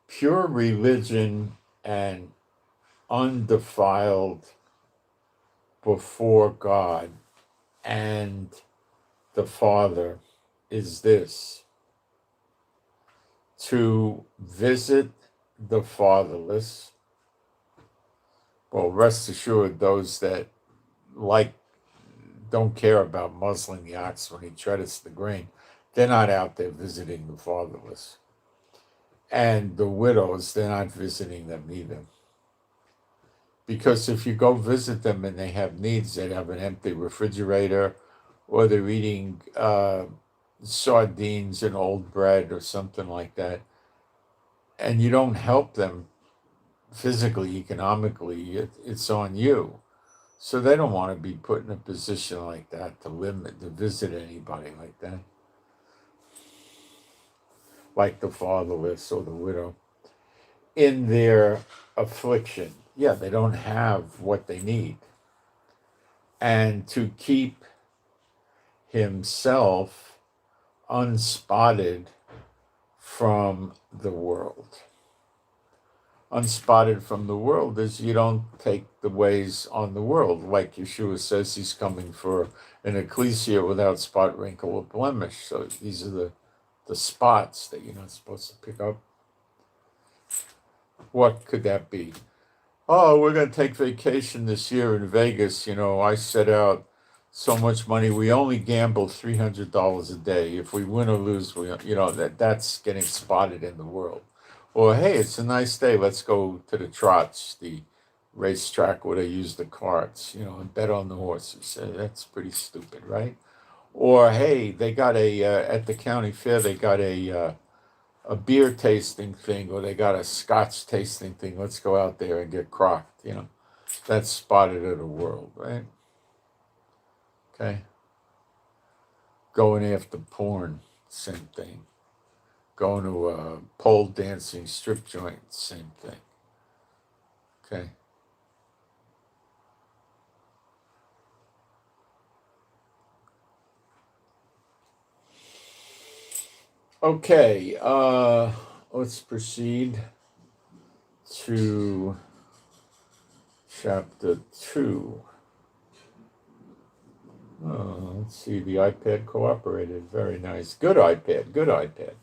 Pure religion and undefiled before God and the Father is this: to visit the fatherless, Well, rest assured, those that like don't care about muzzling the ox when he treadeth the grain, they're not out there visiting the fatherless. And the widows, they're not visiting them either. Because if you go visit them and they have needs, they have an empty refrigerator, or they're eating sardines and old bread or something like that, and you don't help them physically, economically, it's on you. So they don't want to be put in a position like that to visit anybody like that, like the fatherless or the widow, in their affliction. Yeah, they don't have what they need. And to keep himself unspotted from the world. Unspotted from the world is you don't take the ways on the world. Like Yeshua says, he's coming for an ecclesia without spot, wrinkle, or blemish. So these are the spots that you're not supposed to pick up. What could that be? Oh, we're going to take vacation this year in Vegas. I set out so much money. We only gamble $300 a day. If we win or lose, that's getting spotted in the world. Or, hey, it's a nice day. Let's go to the trots, the racetrack where they use the carts, and bet on the horses. That's pretty stupid, right? Or, hey, they got at the county fair, they got a beer tasting thing, or they got a scotch tasting thing. Let's go out there and get crocked. That's spotted of the world, right? Okay. Going after porn, same thing. Going to a pole dancing strip joint, same thing. Okay. Okay, let's proceed to chapter 2. Oh, let's see, the iPad cooperated. Very nice. Good iPad, good iPad.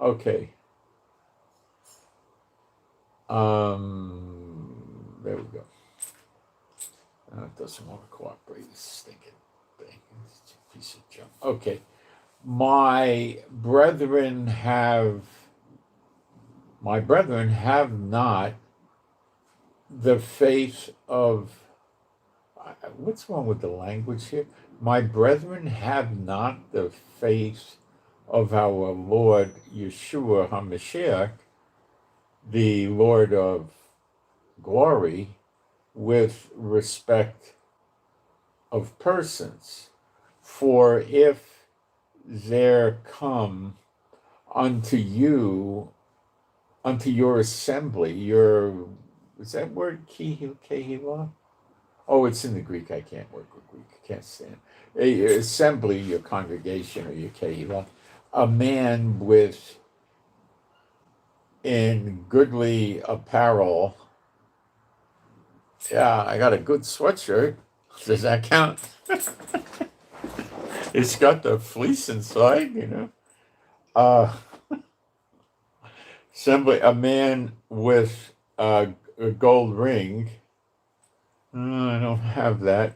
Okay. There we go. It doesn't want to cooperate, this stinking thing. It's a piece of junk. Okay. My brethren have not the faith of, what's wrong with the language here? My brethren have not the faith of our Lord Yeshua HaMashiach, the Lord of glory, with respect of persons. For if there come unto you, unto your assembly, is that word kehila? Oh, it's in the Greek. I can't work with Greek. I can't stand it. Assembly, your congregation, or your kehila, a man in goodly apparel. Yeah, I got a good sweatshirt. Does that count? It's got the fleece inside, Assembly, a man with a gold ring. I don't have that.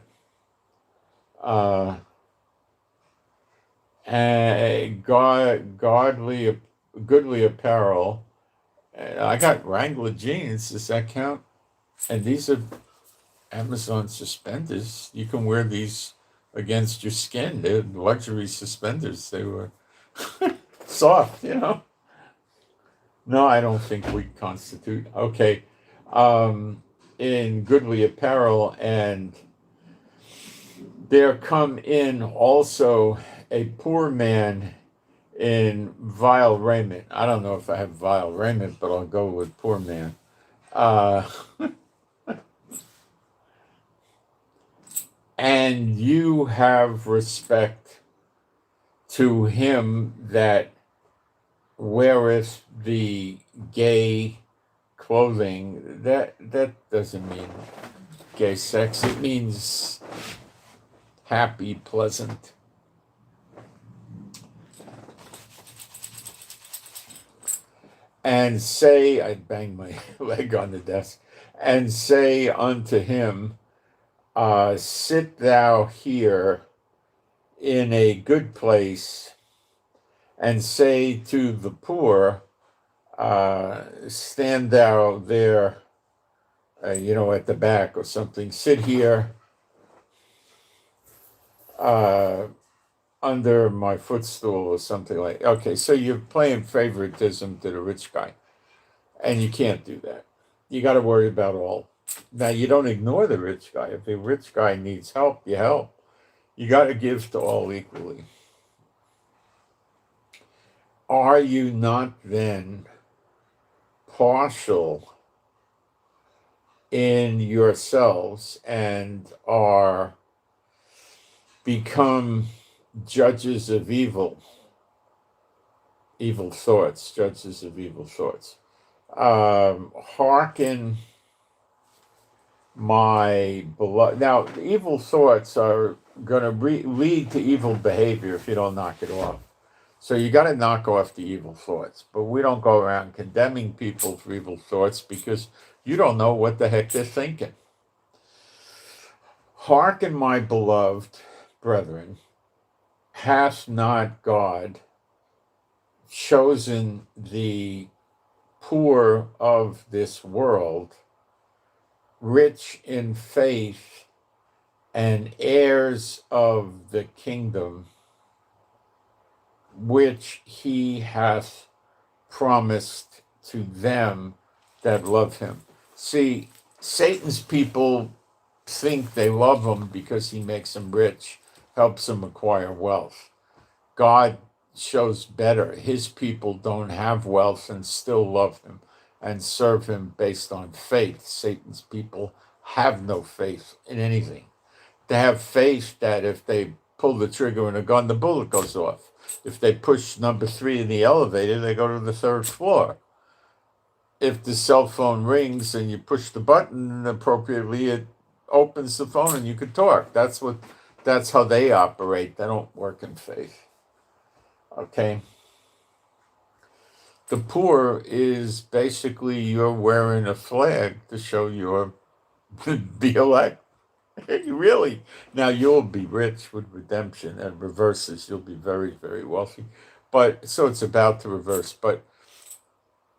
And goodly apparel. I got Wrangler jeans. Does that count? And these are Amazon suspenders. You can wear these against your skin. They're luxury suspenders. They were soft, No, I don't think we constitute. Okay. In goodly apparel, and there come in also a poor man in vile raiment. I don't know if I have vile raiment, but I'll go with poor man. And you have respect to him that weareth the gay clothing. That doesn't mean gay sex. It means happy, pleasant. And say, I banged my leg on the desk, and say unto him, sit thou here in a good place, and say to the poor, stand thou there, at the back or something, sit here under my footstool or something like. Okay, so you're playing favoritism to the rich guy, and you can't do that. You got to worry about all. Now, you don't ignore the rich guy. If the rich guy needs help, you help. You got to give to all equally. Are you not then partial in yourselves and are become judges of evil thoughts, judges of evil thoughts? Hearken, my beloved. Now, evil thoughts are going to lead to evil behavior if you don't knock it off. So you got to knock off the evil thoughts. But we don't go around condemning people for evil thoughts because you don't know what the heck they're thinking. Hearken, my beloved brethren, hath not God chosen the poor of this world, rich in faith and heirs of the kingdom, which he hath promised to them that love him? See, Satan's people think they love him because he makes them rich, helps them acquire wealth. God shows better. His people don't have wealth and still love him and serve him based on faith. Satan's people have no faith in anything. They have faith that if they pull the trigger in a gun, the bullet goes off. If they push number 3 in the elevator, they go to the 3rd floor. If the cell phone rings and you push the button appropriately, it opens the phone and you can talk. That's how they operate. They don't work in faith. Okay. The poor is basically you're wearing a flag to show you're the elect. Really. Now you'll be rich with redemption, and reverses. You'll be very, very wealthy. But so it's about to reverse. But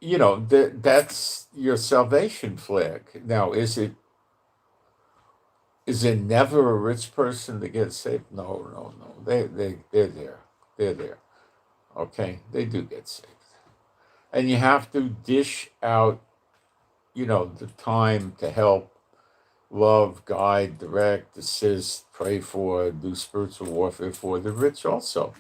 that's your salvation flag. Now, is it never a rich person to get saved? No. They're there. They're there. Okay, they do get saved. And you have to dish out, the time to help, love, guide, direct, assist, pray for, do spiritual warfare for the rich also.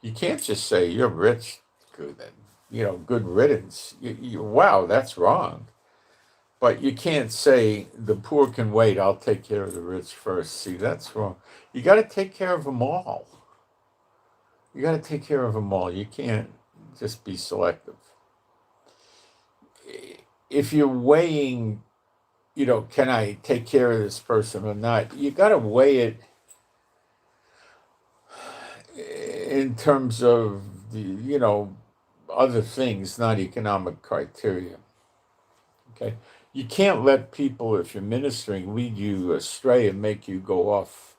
You can't just say, you're rich, good, and, good riddance. Wow, that's wrong. But you can't say, the poor can wait, I'll take care of the rich first. See, that's wrong. You got to take care of them all. You got to take care of them all. You can't just be selective. If you're weighing, can I take care of this person or not? You got to weigh it in terms of the, other things, not economic criteria. Okay. You can't let people, if you're ministering, lead you astray and make you go off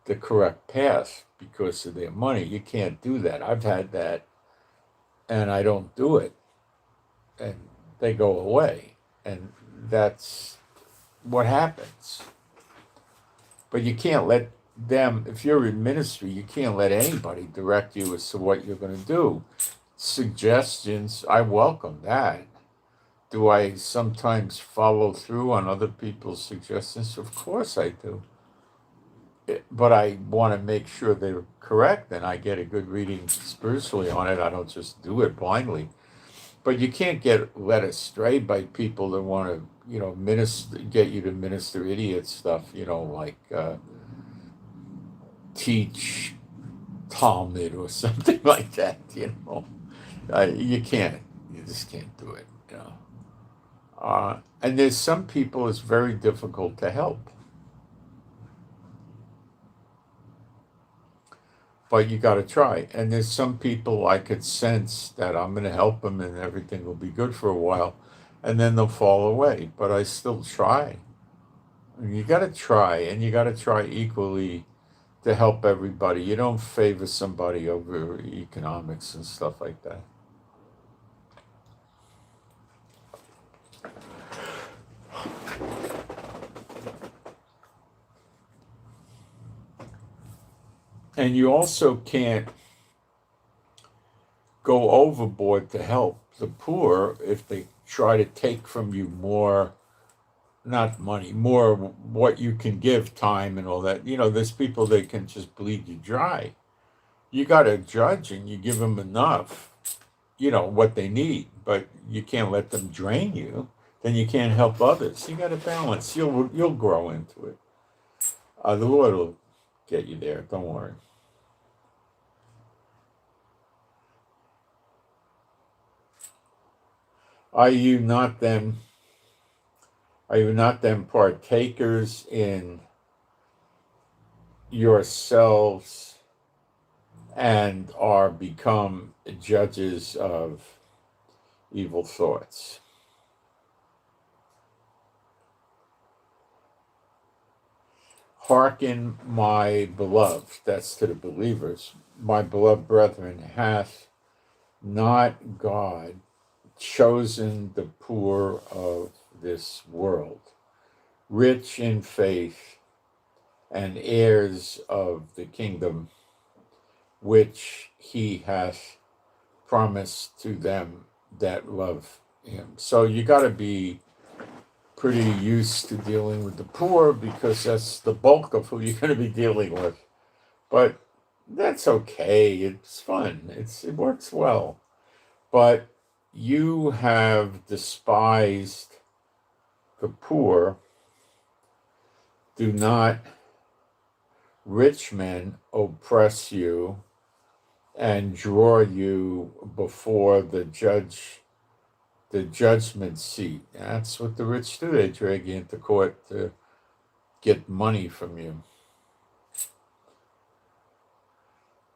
the correct path because of their money. You can't do that. I've had that, and I don't do it. And they go away. And that's what happens. But you can't let them, if you're in ministry, you can't let anybody direct you as to what you're going to do. Suggestions, I welcome that. Do I sometimes follow through on other people's suggestions? Of course I do. But I want to make sure they're correct and I get a good reading spiritually on it. I don't just do it blindly. But you can't get led astray by people that want to, get you to minister idiot stuff, like teach Talmud or something like that, You can't. You just can't do it, And there's some people it's very difficult to help. But you got to try. And there's some people I could sense that I'm going to help them and everything will be good for a while. and then they'll fall away. But I still try. You got to try, and you got to try equally to help everybody. You don't favor somebody over economics and stuff like that. And you also can't go overboard to help the poor if they try to take from you more, not money, more what you can give, time and all that. There's people that can just bleed you dry. You got to judge and you give them enough, what they need, but you can't let them drain you. Then you can't help others. You got to balance. You'll grow into it. The Lord will get you there. Don't worry. Are you not then partakers in yourselves and are become judges of evil thoughts? Hearken, my beloved, that's to the believers, my beloved brethren, hath not God chosen the poor of this world, rich in faith and heirs of the kingdom, which he hath promised to them that love him? So you got to be pretty used to dealing with the poor, because that's the bulk of who you're going to be dealing with. But that's okay. It's fun. It works well. But you have despised the poor. Do not rich men oppress you and draw you before the judgment seat? That's what the rich do. They drag you into court to get money from you.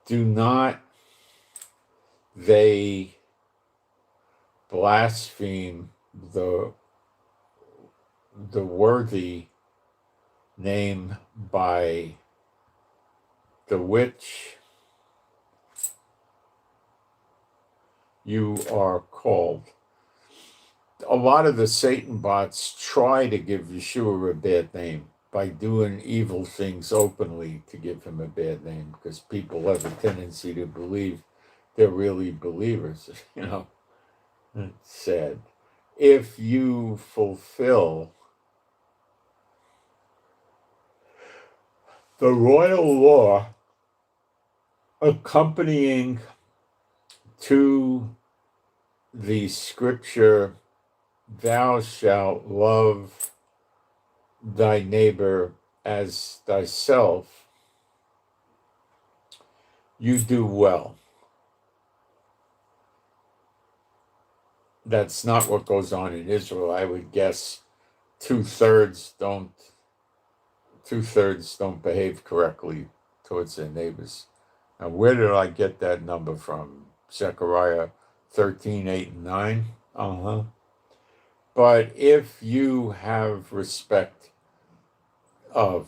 Do not they blaspheme the worthy name by the which you are called? A lot of the Satan bots try to give Yeshua a bad name by doing evil things openly to give him a bad name, because people have a tendency to believe they're really believers. It's sad. If you fulfill the royal law accompanying to the scripture, thou shalt love thy neighbor as thyself, you do well. That's not what goes on in Israel. I would guess two-thirds don't behave correctly towards their neighbors. Now, where did I get that number from? Zechariah 13, 8, and 9? But if you have respect to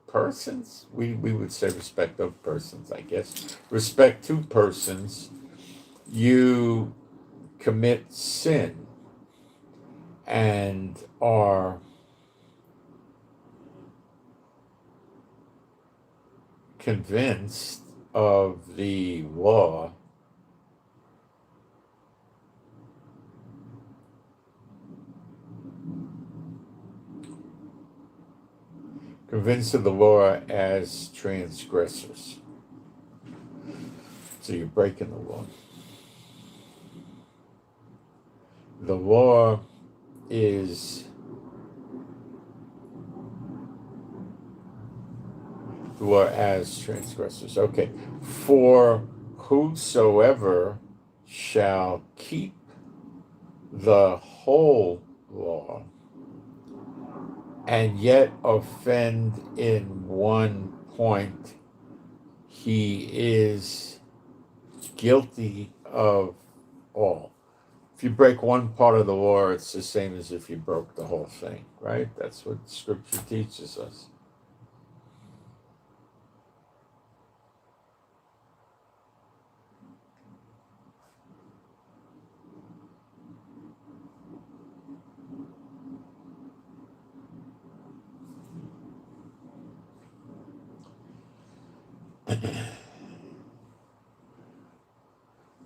persons, we would say respect of persons, I guess. Respect to persons, you commit sin and are convinced of the law, as transgressors. So you're breaking the law. The law is as transgressors. Okay. For whosoever shall keep the whole law and yet offend in one point, he is guilty of all. If you break one part of the law, it's the same as if you broke the whole thing, right? That's what Scripture teaches us.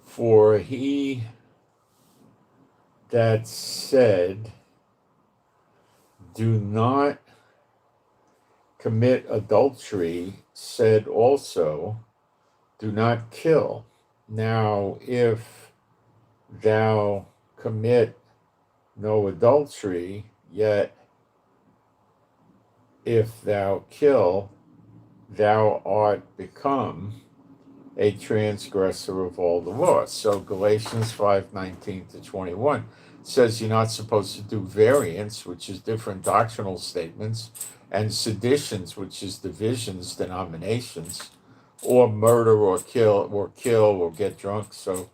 For he that said, do not commit adultery, said also, do not kill. Now, if thou commit no adultery, yet if thou kill, thou art become a transgressor of all the laws. So Galatians 5:19-21 says you're not supposed to do variance, which is different doctrinal statements, and seditions, which is divisions, denominations, or murder or kill or get drunk. So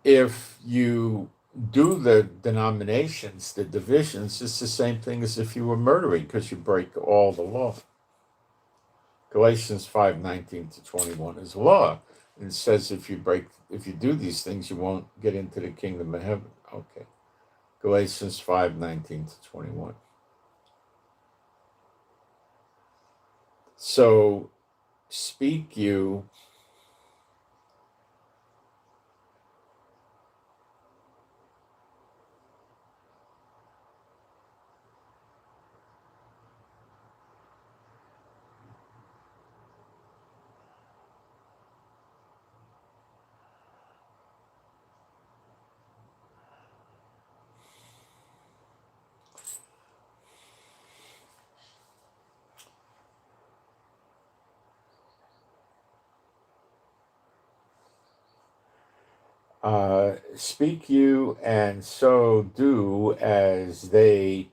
if you do the denominations, the divisions, it's the same thing as if you were murdering, because you break all the law. Galatians 5:19-21 is law. And it says if you do these things, you won't get into the kingdom of heaven. Okay. Galatians 5:19-21. So speak you speak you, and so do as they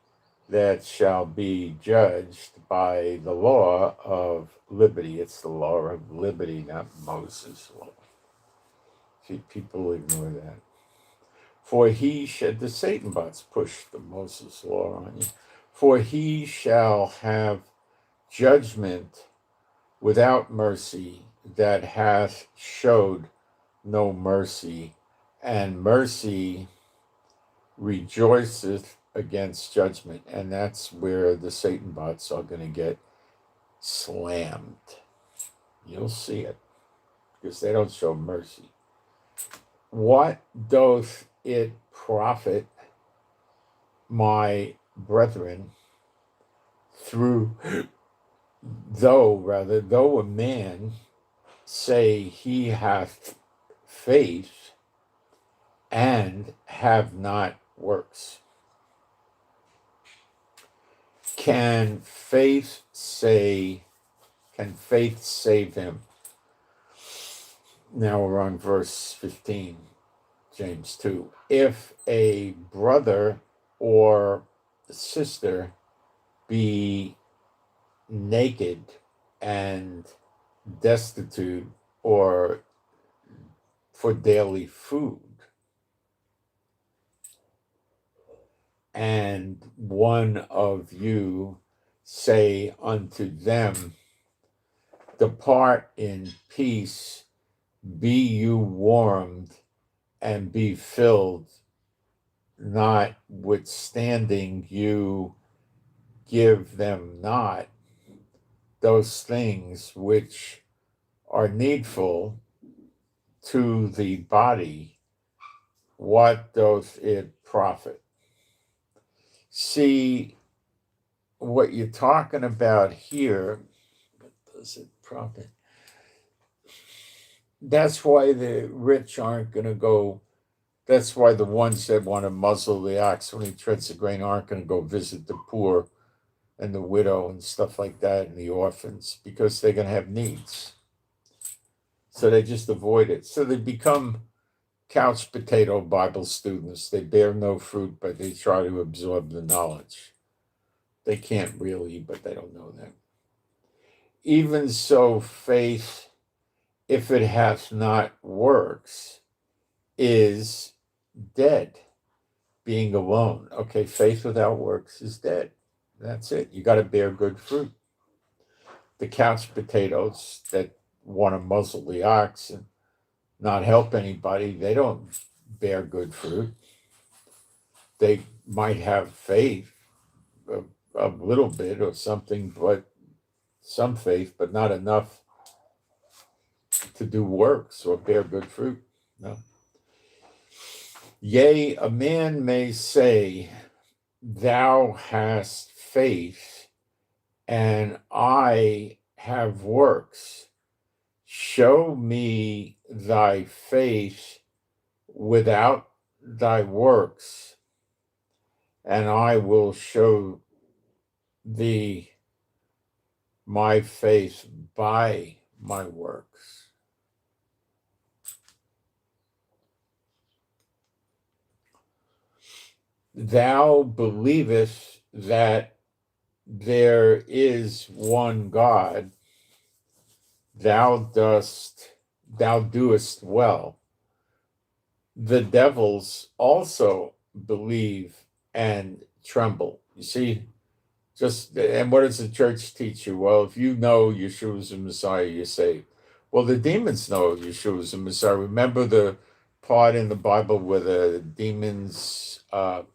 that shall be judged by the law of liberty. It's the law of liberty, not Moses' law. See, people ignore that. For he the Satan bots push the Moses law on you. For he shall have judgment without mercy that hath showed no mercy, and mercy rejoiceth against judgment. And that's where the Satan bots are going to get slammed. You'll see it, because they don't show mercy. What doth it profit, my brethren, though a man say he hath faith and have not works? Can faith save him? Now we're on verse 15, James 2. If a brother or sister be naked and destitute or for daily food, and one of you say unto them, depart in peace, be you warmed and be filled, notwithstanding you give them not those things which are needful to the body, what doth it profit? See, what you're talking about here, what does it profit? That's why the rich aren't going to go. That's why the ones that want to muzzle the ox when he treads the grain aren't going to go visit the poor and the widow and stuff like that and the orphans, because they're going to have needs. So they just avoid it. So they become couch potato Bible students. They bear no fruit, but they try to absorb the knowledge. They can't really, but they don't know that. Even so, faith, if it hath not works, is dead, being alone. Okay, faith without works is dead. That's it. You got to bear good fruit. The couch potatoes that want to muzzle the ox and not help anybody, they don't bear good fruit. They might have faith, a little bit or something, but some faith, but not enough to do works or bear good fruit. No. Yea, a man may say, thou hast faith, and I have works. Show me thy faith without thy works, and I will show thee my faith by my works. Thou believest that there is one God, thou doest well. The devils also believe and tremble. You see, and what does the church teach you? Well, if you know Yeshua is the Messiah, you're saved. Well, the demons know Yeshua is the Messiah. Remember the part in the Bible where the demons were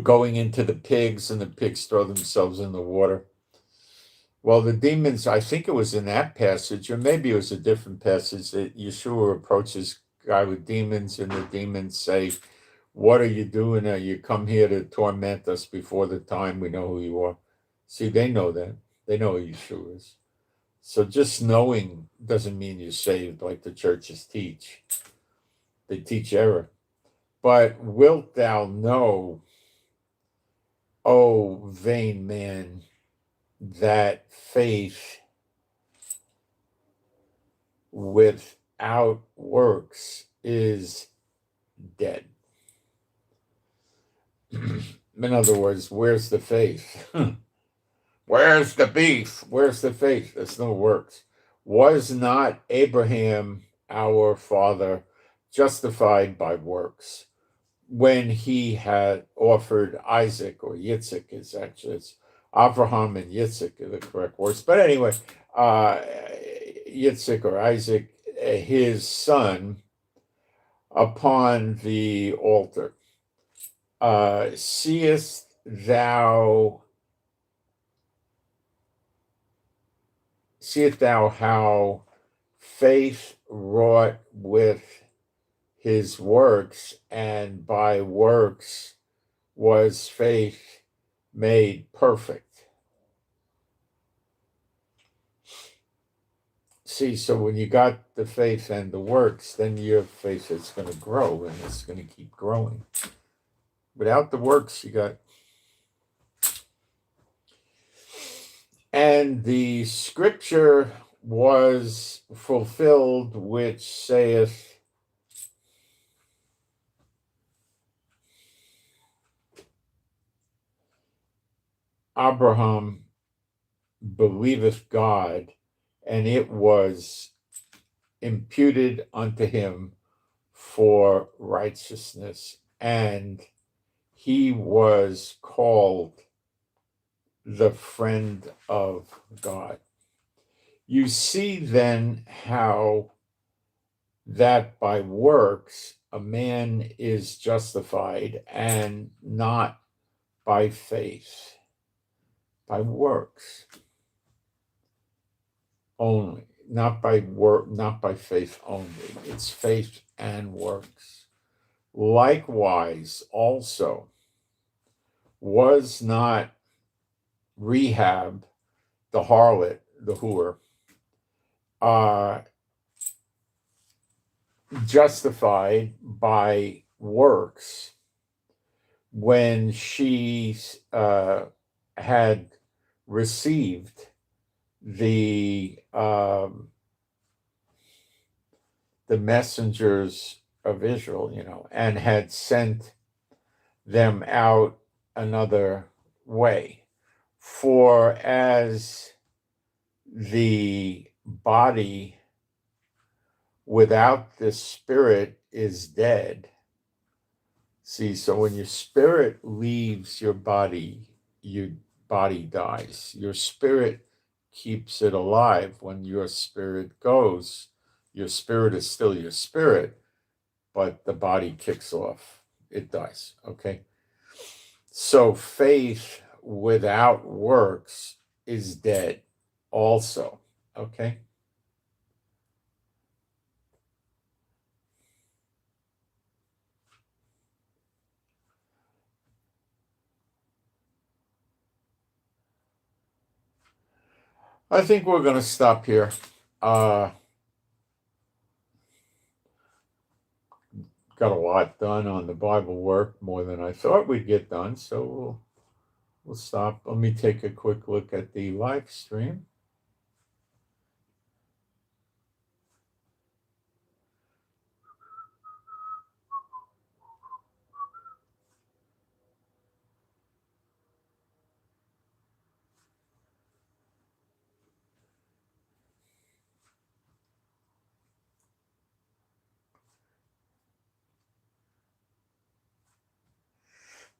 going into the pigs and the pigs throw themselves in the water? Well, the demons, I think it was in that passage, or maybe it was a different passage, that Yeshua approaches a guy with demons, and the demons say, what are you doing? You come here to torment us before the time. We know who you are. See, they know that. They know who Yeshua is. So just knowing doesn't mean you're saved, like the churches teach. They teach error. But wilt thou know, O vain man, that faith without works is dead? In other words, where's the faith? Where's the beef? Where's the faith? There's no works. Was not Abraham, our father, justified by works when he had offered Isaac, or Yitzhak is actually, it's Abraham and Yitzhak are the correct words. But anyway, Yitzhak or Isaac, his son, upon the altar. Seest thou how faith wrought with his works, and by works was faith made perfect? See, so when you got the faith and the works, then your faith is going to grow, and it's going to keep growing. Without the works, you got... And the scripture was fulfilled, which saith, Abraham believeth God, and it was imputed unto him for righteousness, and he was called the friend of God. You see then how that by works a man is justified, and not by faith, by works only, not by work, not by faith only. It's faith and works. Likewise, also, was not Rahab, the harlot, the whore, justified by works when she had received the messengers of Israel, and had sent them out another way? For as the body without the spirit is dead. See, so when your spirit leaves your body dies. Your spirit keeps it alive. When your spirit goes, your spirit is still your spirit, but the body kicks off. It dies. Okay. So faith without works is dead also. Okay. I think we're going to stop here. Got a lot done on the Bible work, more than I thought we'd get done. So we'll stop. Let me take a quick look at the live stream.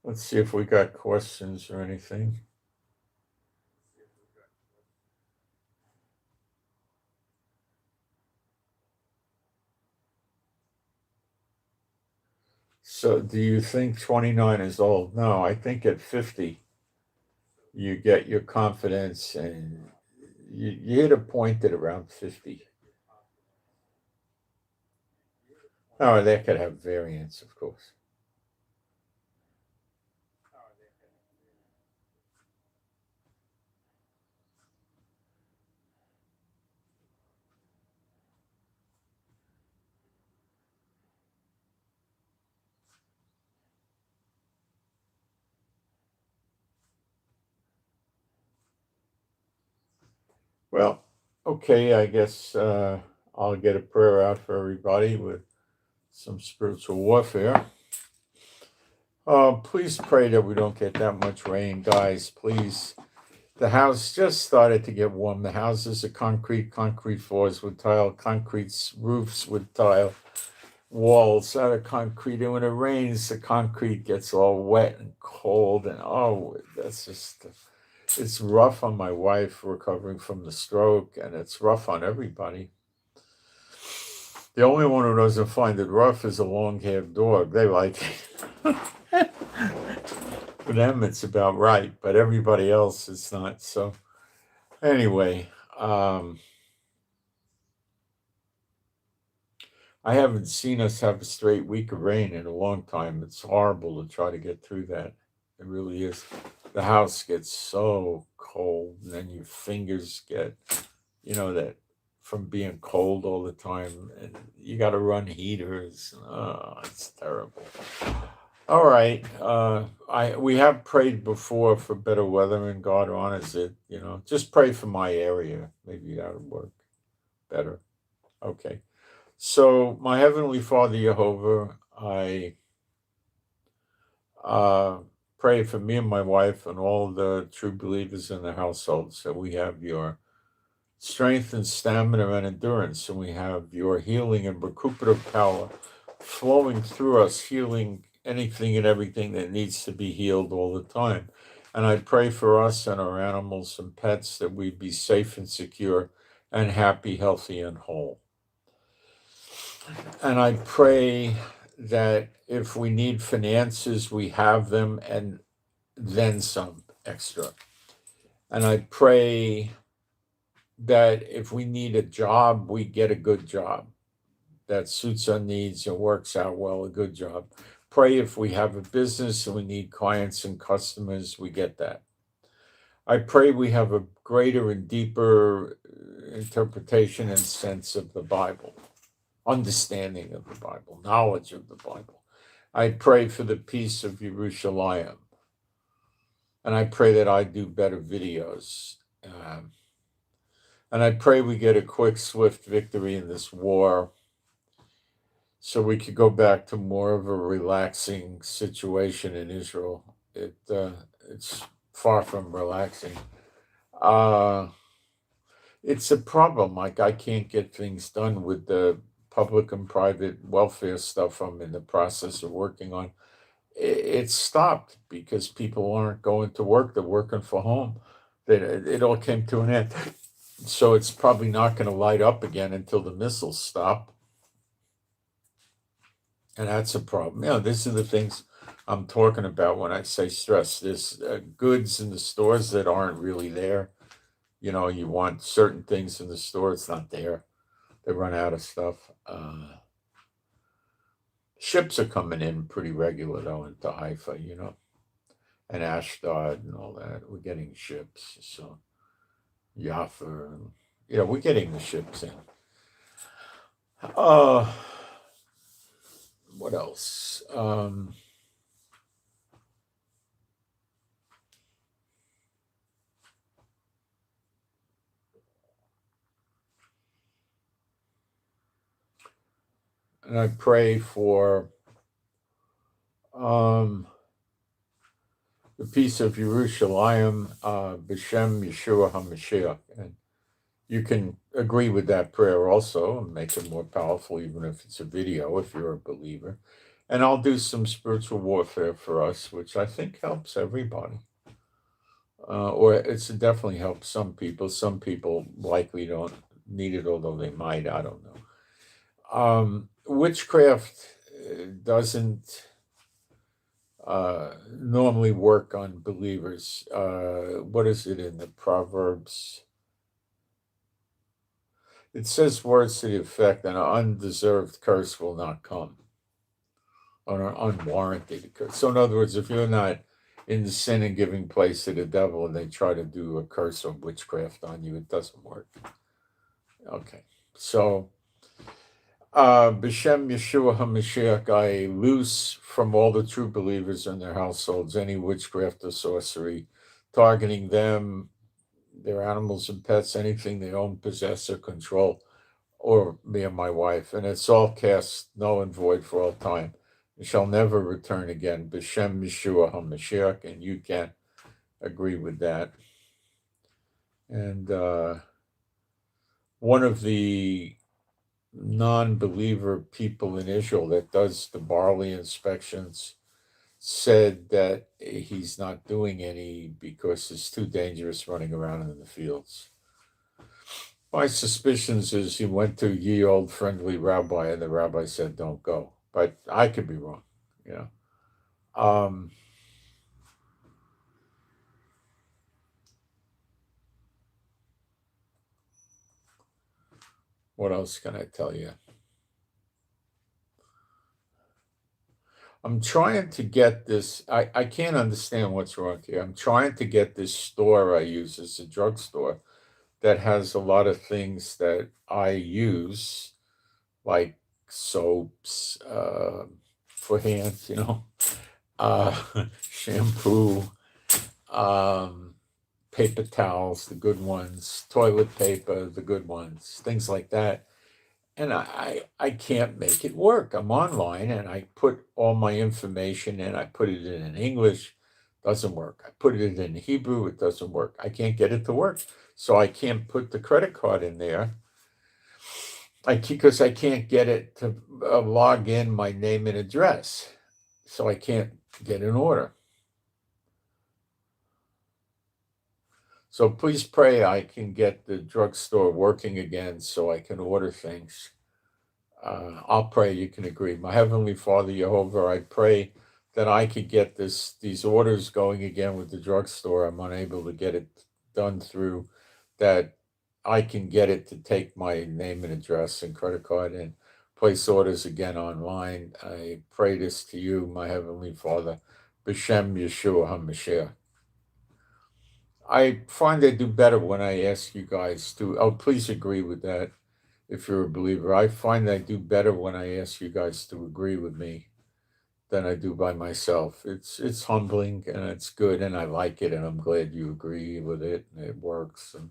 Let's see if we got questions or anything. So, do you think 29 is old? No, I think at 50, you get your confidence and you hit a point at around 50. Oh, that could have variance, of course. Well, okay, I guess I'll get a prayer out for everybody with some spiritual warfare. Please pray that we don't get that much rain, guys. Please. The house just started to get warm. The houses are concrete floors with tile, concrete roofs with tile, walls out of concrete. And when it rains, the concrete gets all wet and cold. And oh, that's just, it's rough on my wife recovering from the stroke, and it's rough on everybody. The only one who doesn't find it rough is a long-haired dog. They like it. For them, it's about right, but everybody else, it's not. So, anyway, I haven't seen us have a straight week of rain in a long time. It's horrible to try to get through that. It really is. The house gets so cold, and then your fingers get, that from being cold all the time, and you got to run heaters. Oh, it's terrible. All right. We have prayed before for better weather, and God honors it. Just pray for my area. Maybe that would work better. Okay. So, my Heavenly Father Jehovah, I pray for me and my wife and all the true believers in the household. So we have your strength and stamina and endurance, and we have your healing and recuperative power flowing through us, healing anything and everything that needs to be healed all the time. And I pray for us and our animals and pets that we be safe and secure and happy, healthy, and whole. And I pray that if we need finances, we have them and then some extra. And I pray that if we need a job, we get a good job that suits our needs and works out well, a good job. Pray if we have a business and we need clients and customers, we get that. I pray we have a greater and deeper interpretation and sense of the Bible, understanding of the Bible, knowledge of the Bible. I pray for the peace of Jerusalem. And I pray that I do better videos. And I pray we get a quick, swift victory in this war so we could go back to more of a relaxing situation in Israel. It's far from relaxing. It's a problem. Like, I can't get things done with the public and private welfare stuff I'm in the process of working on, it stopped because people aren't going to work. They're working from home. It all came to an end. So it's probably not going to light up again until the missiles stop. And that's a problem. These are the things I'm talking about when I say stress. There's goods in the stores that aren't really there. You want certain things in the store, it's not there. They run out of stuff. Ships are coming in pretty regular, though, into Haifa, and Ashdod and all that. We're getting ships. So Jaffa, we're getting the ships in. What else? And I pray for the peace of Yerushalayim, B'Shem Yeshua HaMashiach. And you can agree with that prayer also and make it more powerful, even if it's a video, if you're a believer. And I'll do some spiritual warfare for us, which I think helps everybody. Or it's definitely helps some people. Some people likely don't need it, although they might. I don't know. Witchcraft doesn't normally work on believers. What is it in the Proverbs? It says words to the effect that an undeserved curse will not come, or an unwarranted curse. So in other words, if you're not in sin and giving place to the devil and they try to do a curse or witchcraft on you, it doesn't work. Okay, so B'Shem Yeshua HaMashiach, I loose from all the true believers and their households any witchcraft or sorcery, targeting them, their animals and pets, anything they own, possess, or control, or me and my wife. And it's all cast null and void for all time. It shall never return again. B'Shem Yeshua HaMashiach, and you can agree with that. And one of the non-believer people in Israel that does the barley inspections said that he's not doing any because it's too dangerous running around in the fields. My suspicions is he went to ye old friendly rabbi and the rabbi said don't go, but I could be wrong. What else can I tell you? I'm trying to get this. I can't understand what's wrong here. I'm trying to get this store I use as a drugstore that has a lot of things that I use, like soaps for hands, shampoo, paper towels, the good ones, toilet paper, the good ones, things like that. And I can't make it work. I'm online and I put all my information in. I put it in English, doesn't work. I put it in Hebrew, it doesn't work. I can't get it to work. So I can't put the credit card in there. Because I can't get it to log in my name and address. So I can't get an order. So please pray I can get the drugstore working again so I can order things. I'll pray you can agree. My Heavenly Father, Jehovah, I pray that I could get these orders going again with the drugstore. I'm unable to get it done through that. I can get it to take my name and address and credit card and place orders again online. I pray this to you, my Heavenly Father, B'Shem Yeshua HaMashiach. I find I do better when I ask you guys to, please agree with that if you're a believer. I find I do better when I ask you guys to agree with me than I do by myself. It's humbling and it's good and I like it and I'm glad you agree with it and it works and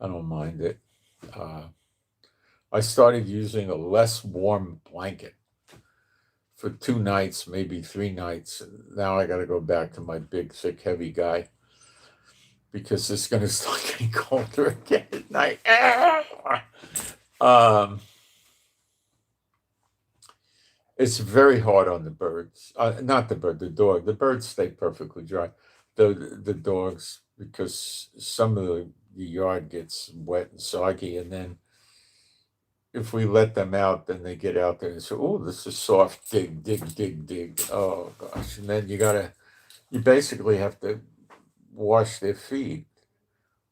I don't mind it. I started using a less warm blanket for 2 nights, maybe 3 nights. Now I got to go back to my big, thick, heavy guy because it's going to start getting colder again at night. It's very hard on the birds. Not the bird, the dog. The birds stay perfectly dry. The dogs, because some of the yard gets wet and soggy, and then if we let them out, then they get out there and say, "Oh, this is soft. Dig, dig, dig, dig." Oh gosh! And then you basically have to wash their feet,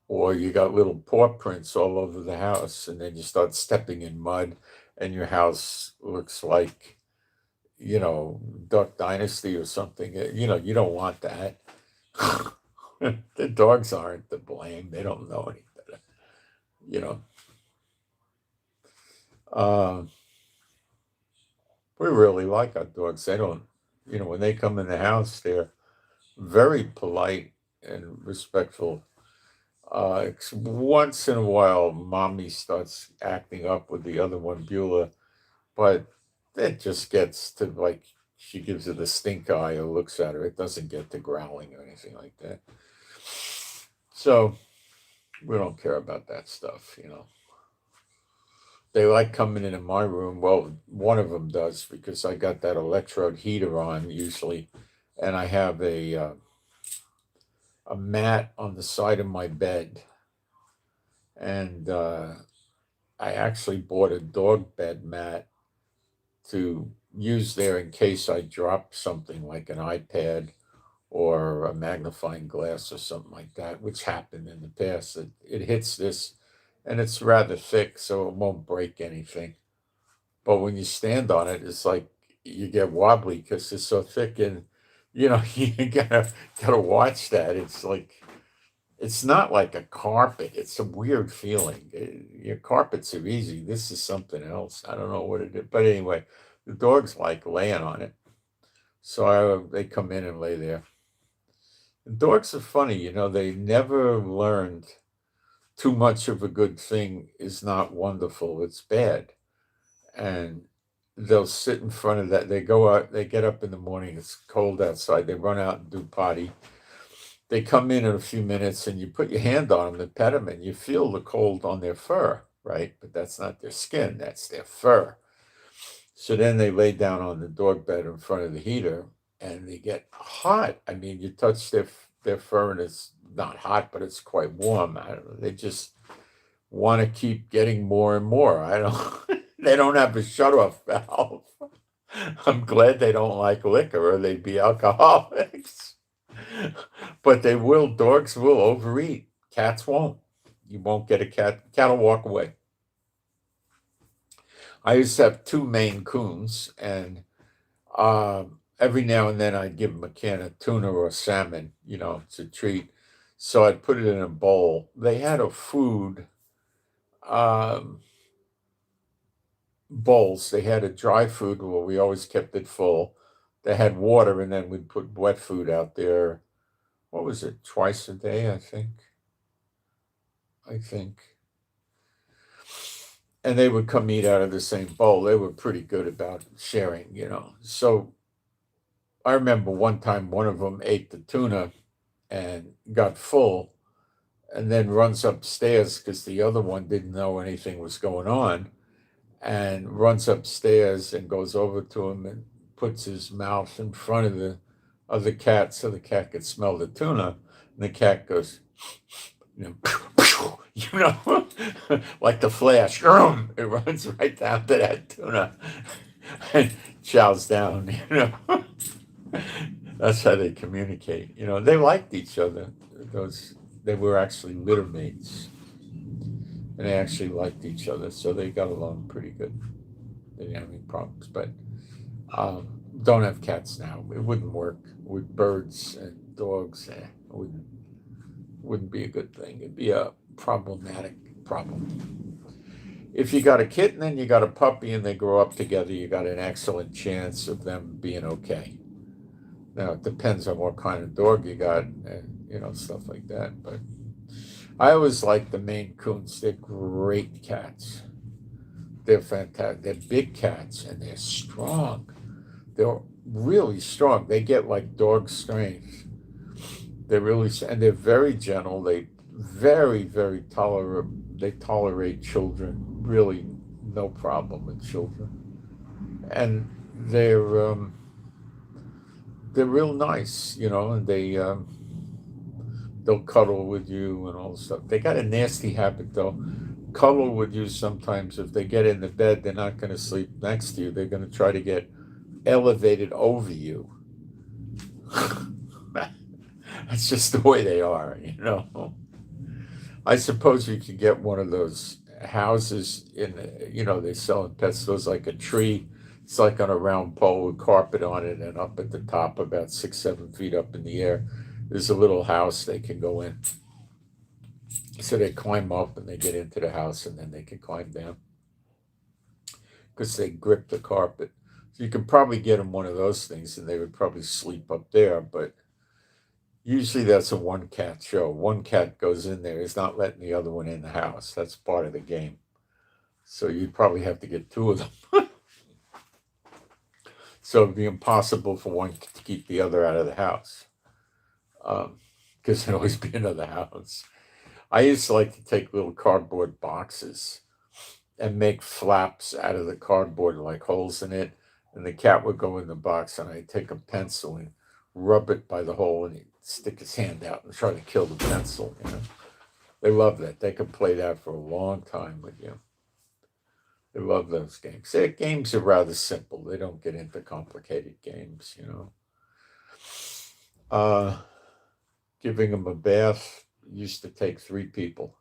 or you got little paw prints all over the house, and then you start stepping in mud, and your house looks like, Duck Dynasty or something. You don't want that. The dogs aren't to blame. They don't know any better. You know. Uh, we really like our dogs. They don't, when they come in the house, they're very polite and respectful. Once in a while, mommy starts acting up with the other one, Beulah, but it just gets to like she gives her the stink eye or looks at her. It doesn't get to growling or anything like that. So we don't care about that stuff. They like coming into my room. Well, one of them does because I got that electrode heater on usually, and I have a mat on the side of my bed, and I actually bought a dog bed mat to use there in case I drop something like an iPad or a magnifying glass or something like that, which happened in the past. It hits this, and it's rather thick, so it won't break anything. But when you stand on it, it's like you get wobbly because it's so thick, and you gotta watch that. It's like it's not like a carpet. It's a weird feeling. Your carpets are easy. This is something else. I don't know what it is, but anyway, the dogs like laying on it, so they come in and lay there. Dogs are funny, they never learned too much of a good thing is not wonderful, it's bad. And they'll sit in front of that. They go out, they get up in the morning, it's cold outside, they run out and do potty. They come in a few minutes and you put your hand on them and pet them and you feel the cold on their fur, right? But that's not their skin, that's their fur. So then they lay down on the dog bed in front of the heater and they get hot. I mean, you touch their fur and it's not hot, but it's quite warm. I don't know. They just want to keep getting more and more. I don't. They don't have a shut-off valve. I'm glad they don't like liquor, or they'd be alcoholics. But they will. Dogs will overeat. Cats won't. You won't get a cat. Cat will walk away. I used to have two Maine Coons, and every now and then I'd give them a can of tuna or salmon. It's a treat. So I'd put it in a bowl. They had a food um, bowls. They had a dry food where we always kept it full. They had water, and then we'd put wet food out there. What was it? Twice a day, I think. I think. And they would come eat out of the same bowl. They were pretty good about sharing. So I remember one time one of them ate the tuna and got full and then runs upstairs because the other one didn't know anything was going on and runs upstairs and goes over to him and puts his mouth in front of the other cat so the cat could smell the tuna. And the cat goes, like the Flash. It runs right down to that tuna and chows down. That's how they communicate. They liked each other. They were actually litter mates, and they actually liked each other, so they got along pretty good. They didn't have any problems, but don't have cats now. It wouldn't work with birds and dogs. It wouldn't be a good thing. It'd be a problematic problem. If you got a kitten and you got a puppy and they grow up together, you got an excellent chance of them being okay. Now, it depends on what kind of dog you got and, stuff like that. But I always like the Maine Coons. They're great cats. They're fantastic. They're big cats and they're strong. They're really strong. They get like dog strength. And they're very gentle. They very, very they tolerate children. Really no problem with children. And they're real nice, and they'll cuddle with you and all this stuff. They got a nasty habit though. Cuddle with you sometimes. If they get in the bed, they're not going to sleep next to you. They're going to try to get elevated over you. That's just the way they are. I suppose you could get one of those houses they sell in pet stores, like a tree. It's like on a round pole with carpet on it, and up at the top, about 6, 7 feet up in the air, there's a little house they can go in. So they climb up and they get into the house, and then they can climb down because they grip the carpet. So you could probably get them one of those things, and they would probably sleep up there. But usually that's a one cat show. One cat goes in there. He's not letting the other one in the house. That's part of the game. So you'd probably have to get two of them. So it'd be impossible for one to keep the other out of the house. Because there'd always be another house. I used to like to take little cardboard boxes and make flaps out of the cardboard, like holes in it. And the cat would go in the box, and I'd take a pencil and rub it by the hole, and he'd stick his hand out and try to kill the pencil. They love that. They could play that for a long time with you. They love those games. Their games are rather simple. They don't get into complicated games. Giving them a bath used to take 3 people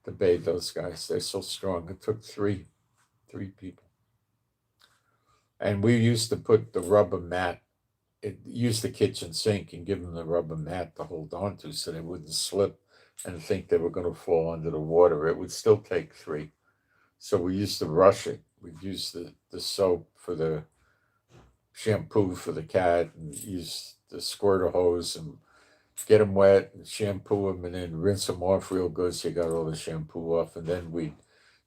to bathe those guys. They're so strong. It took three people. And we used to put the rubber mat, use the kitchen sink and give them the rubber mat to hold on to so they wouldn't slip and think they were going to fall under the water. It would still take 3. So we used to rush it. We'd use the soap for the shampoo for the cat, and use the squirter hose and get them wet and shampoo them, and then rinse them off real good so you got all the shampoo off. And then we'd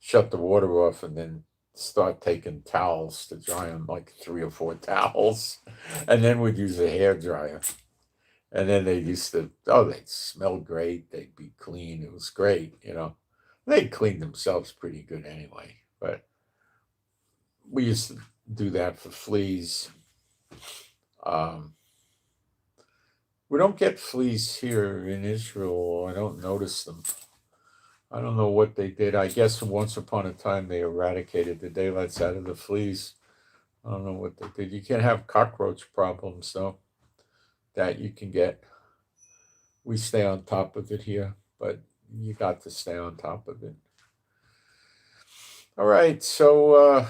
shut the water off and then start taking towels to dry them, like 3 or 4 towels. And then we'd use a hair dryer. And then they'd smell great. They'd be clean. It was great, They'd clean themselves pretty good anyway. But we used to do that for fleas. We don't get fleas here in Israel. I don't notice them. I don't know what they did. I guess once upon a time they eradicated the daylights out of the fleas. I don't know what they did. You can't have cockroach problems, though, that you can get. We stay on top of it here, but you got to stay on top of it. All right, so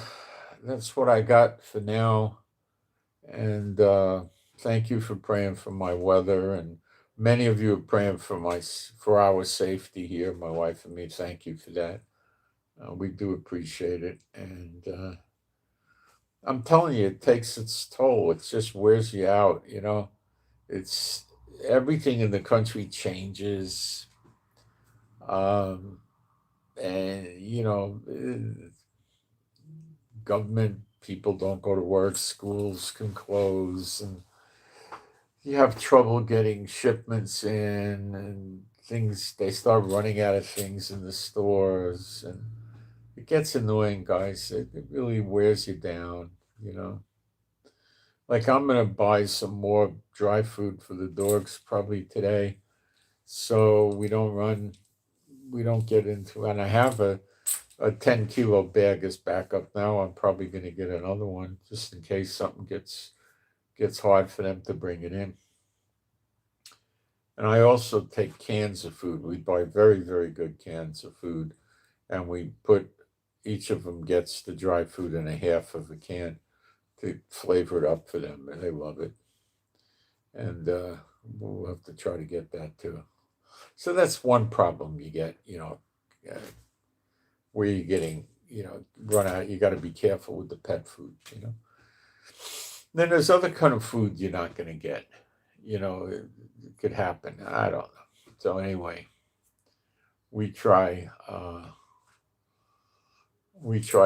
that's what I got for now. And thank you for praying for my weather, and many of you are praying for our safety here, my wife and me. Thank you for that. We do appreciate it, and I'm telling you, it takes its toll. It just wears you out. It's everything in the country changes, and government people don't go to work, schools can close, and you have trouble getting shipments in, and they start running out of things in the stores, and it gets annoying, guys. It really wears you down. Like, I'm going to buy some more dry food for the dogs probably today, so we don't get into, and I have a 10-kilo bag as backup now. I'm probably going to get another one just in case something gets hard for them to bring it in. And I also take cans of food. We buy very, very good cans of food, and we put, each of them gets the dry food in a half of a can to flavor it up for them, and they love it. And we'll have to try to get that too. So that's one problem you get, where you're getting, run out. You got to be careful with the pet food, Then there's other kind of food you're not going to get. It could happen. I don't know. So anyway, we try.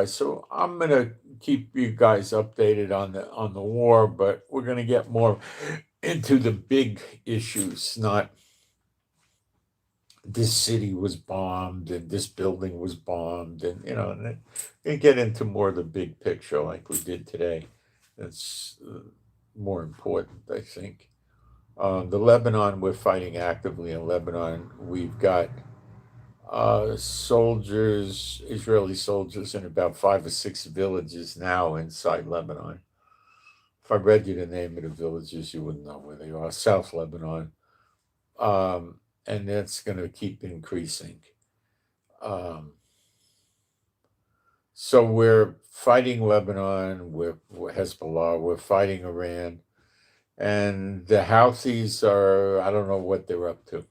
So I'm going to keep you guys updated on the war, but we're going to get more into the big issues, not this city was bombed and this building was bombed, and and get into more of the big picture like we did today. That's more important, I think. The Lebanon, we're fighting actively in Lebanon. We've got soldiers, Israeli soldiers, in about 5 or 6 villages now inside Lebanon. If I read you the name of the villages, you wouldn't know where they are. South Lebanon. And that's going to keep increasing. Um, so we're fighting Lebanon, we're Hezbollah, we're fighting Iran, and the Houthis are, I don't know what they're up to.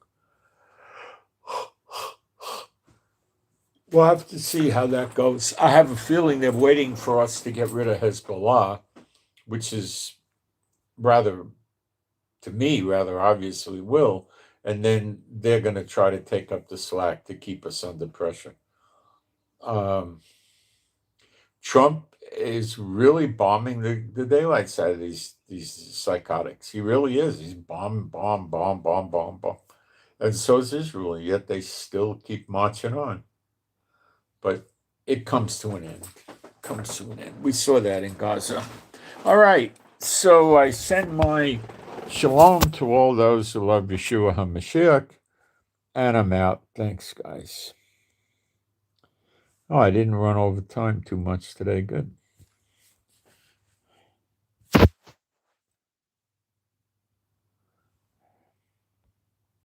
We'll have to see how that goes. I have a feeling they're waiting for us to get rid of Hezbollah, which is rather, to me, rather obviously will, and then they're going to try to take up the slack to keep us under pressure. Trump is really bombing the daylights out of these psychotics. He really is. He's bomb, bomb, bomb, bomb, bomb, bomb. And so is Israel, yet they still keep marching on. But it comes to an end. Comes to an end. We saw that in Gaza. All right. So I send my shalom to all those who love Yeshua HaMashiach. And I'm out. Thanks, guys. Oh, I didn't run over time too much today. Good.